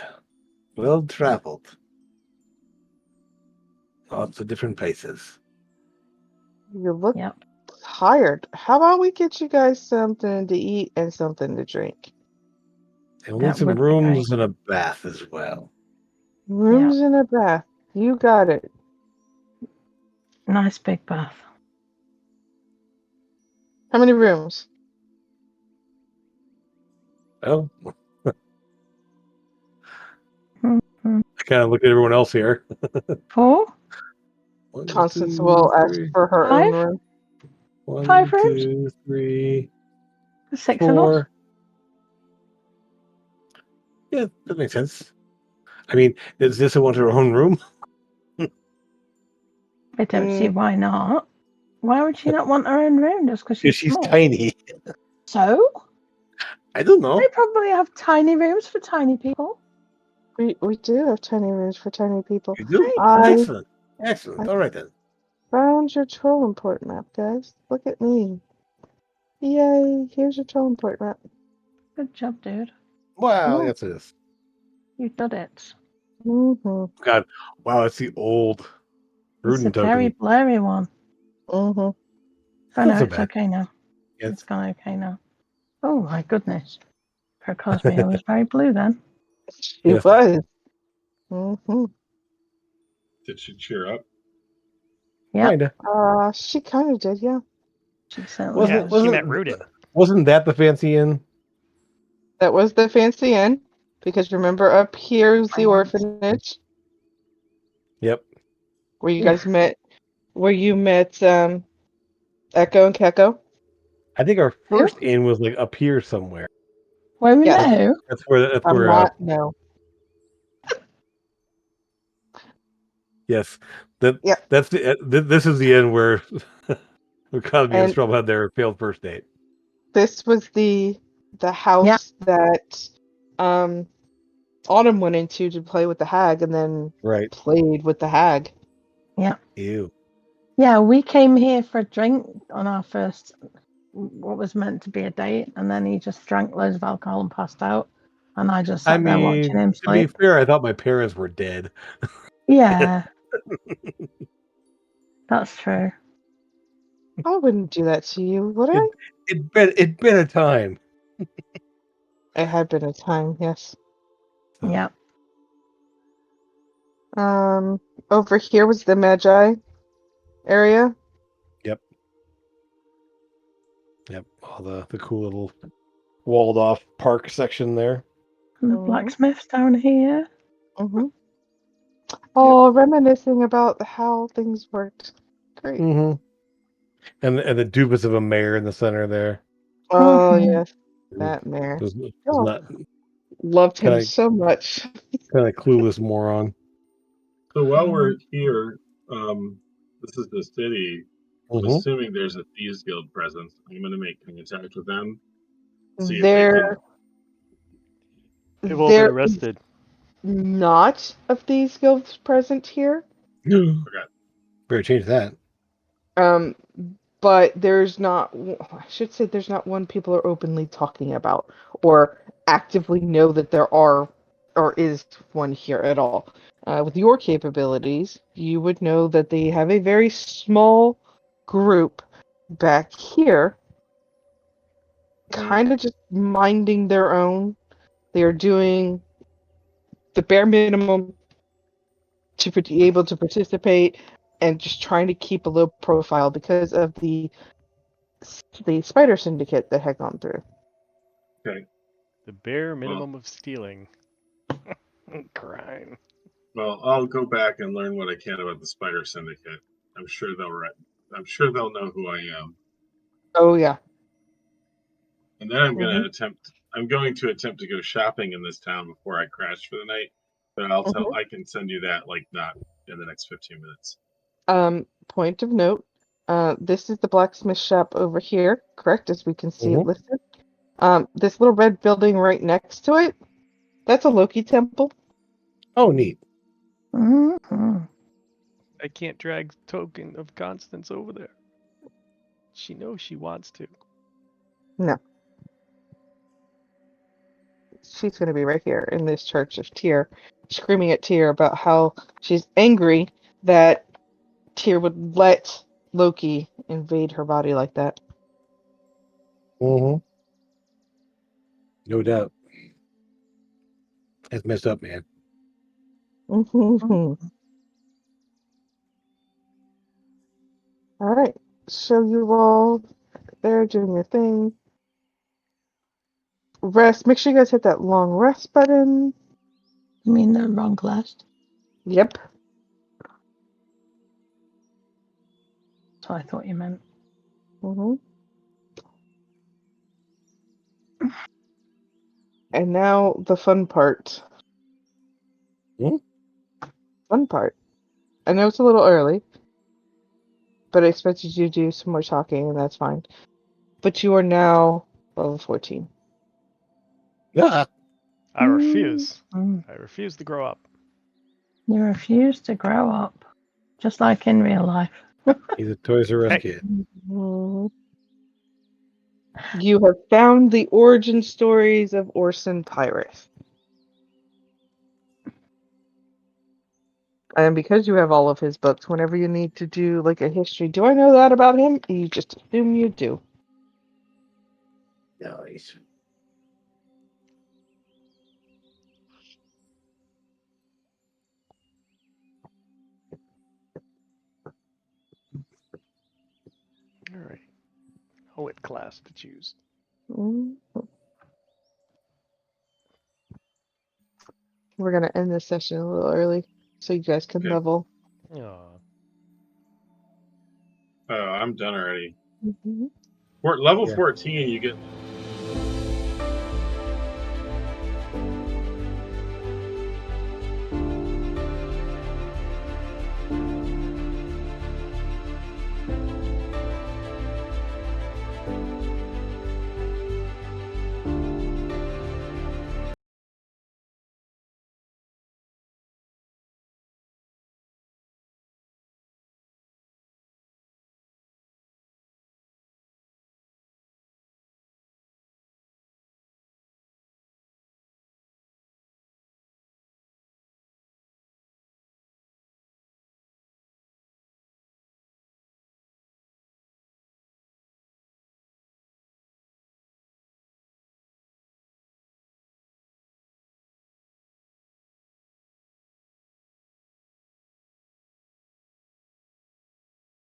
Well traveled. Lots of different places. You look Yep. tired. How about we get you guys something to eat and something to drink? And we'll need That some would be rooms and a bath as well. Rooms and a bath. You got it. Nice big bath. How many rooms? Oh, Mhm. I kind of look at everyone else here. 4? One, Constance two, will ask three. for her own 5? room. 1, 5 rooms? 2, 3, There's 6 of us. 4. Yeah, that makes sense. I mean, does this want her own room? I don't see why not. Why would she not want her own room just because Because she's she's small? tiny. So? I don't know. They probably have tiny rooms for tiny people. We do have tiny rooms for tiny people. You do? I Excellent. Excellent. All right then. found your Trollimport map, guys. Look at me. Yay, here's your Trollimport map. Good job, dude. Wow, Yeah. yes it is. You did it. Mm-hmm. God, wow, it's the old It's Ruden a very token. blurry one. Mm-hmm. Oh Not no, so it's bad. okay now. Yes. It's gone okay now. Oh my goodness. For Cosmeo was very blue then. She Yes. was. Mm-hmm. Did she cheer up? Yep. Kinda. She kind of did, yeah. She certainly Wasn't Yeah, did. she met wasn't Rudin. wasn't that the fancy inn? That was the fancy inn. Because remember, up here is the Right. orphanage Yep. where you Yeah. guys met. Where you met Echo and Keko. I think our first inn was like up here somewhere. Where we Yes. met who? That's I'm where not. No. yes. That Yep. that's the this is the inn where Cosby and And Strum had their failed first date. this was the house that Autumn went into to play with the hag, and then Right. played with the hag. Ew. Yeah, we came here for a drink on our first, what was meant to be a date, and then he just drank loads of alcohol and passed out. And I just I sat there watching mean, him to be sleep. fair, I thought my parents were dead. Yeah. That's true. I wouldn't do that to you, would I? It'd been a time. It had been a time, yes. So, Yep. Over here was the Magi area. Yep. All the cool little walled off park section there. And the Mhm. blacksmith's down here. Mm-hmm. Oh, reminiscing about how things worked. Great. Mm-hmm. And the doofus of a mayor in the center there. Oh, Mhm. yes. That mare. Was Oh, not loved him kind so much. of clueless moron. So while we're here, this is the city. I'm Mhm. assuming there's a Thieves Guild presence. I'm going to make contact with them. See if they There, They've all been there is arrested. not of these guilds present here. Better change that. Um, but there's not. I should say there's not one people are openly talking about or actively know that there are or is one here at all. With your capabilities, you would know that they have a very small group back here, kind of just minding their own. They are doing the bare minimum to be able to participate and just trying to keep a low profile because of the spider syndicate that had gone through. Okay. The bare minimum of stealing. Crime. Well, I'll go back and learn what I can about the Spider Syndicate. I'm sure they'll know who I am. Oh yeah. And then I'm going to attempt to go shopping in this town before I crash for the night. But I can send you that like not in the next 15 minutes. Point of note, this is the blacksmith shop over here, correct? As we can see it listed. This little red building right next to it, that's a Loki temple. Oh, neat. Mhm. I can't drag Token of Constance over there. She knows she wants to. No. She's going to be right here in this church of Tyr, screaming at Tyr about how she's angry that Tyr would let Loki invade her body like that. Mm-hmm. No doubt. That's messed up, man. All right. So you all there doing your thing. Rest. Make sure you guys hit that long rest button. You mean the wrong class? Yep. That's what I thought you meant. And now the fun part. Fun part. I know it's a little early, but I expected you to do some more talking, and that's fine. But you are now level 14. Yeah. I refuse. Mm. I refuse to grow up. You refuse to grow up, just like in real life. He's a Toys R Us Hey. kid. You have found the origin stories of Orson Pyrus. And because you have all of his books, whenever you need to do like a history, do I know that about him? You just assume you do. Nice. All right. What class to choose? Mhm. We're gonna end this session a little early so you guys can Okay. level. Aw. Oh, I'm done already. Mm-hmm. Level Yeah. 14, you get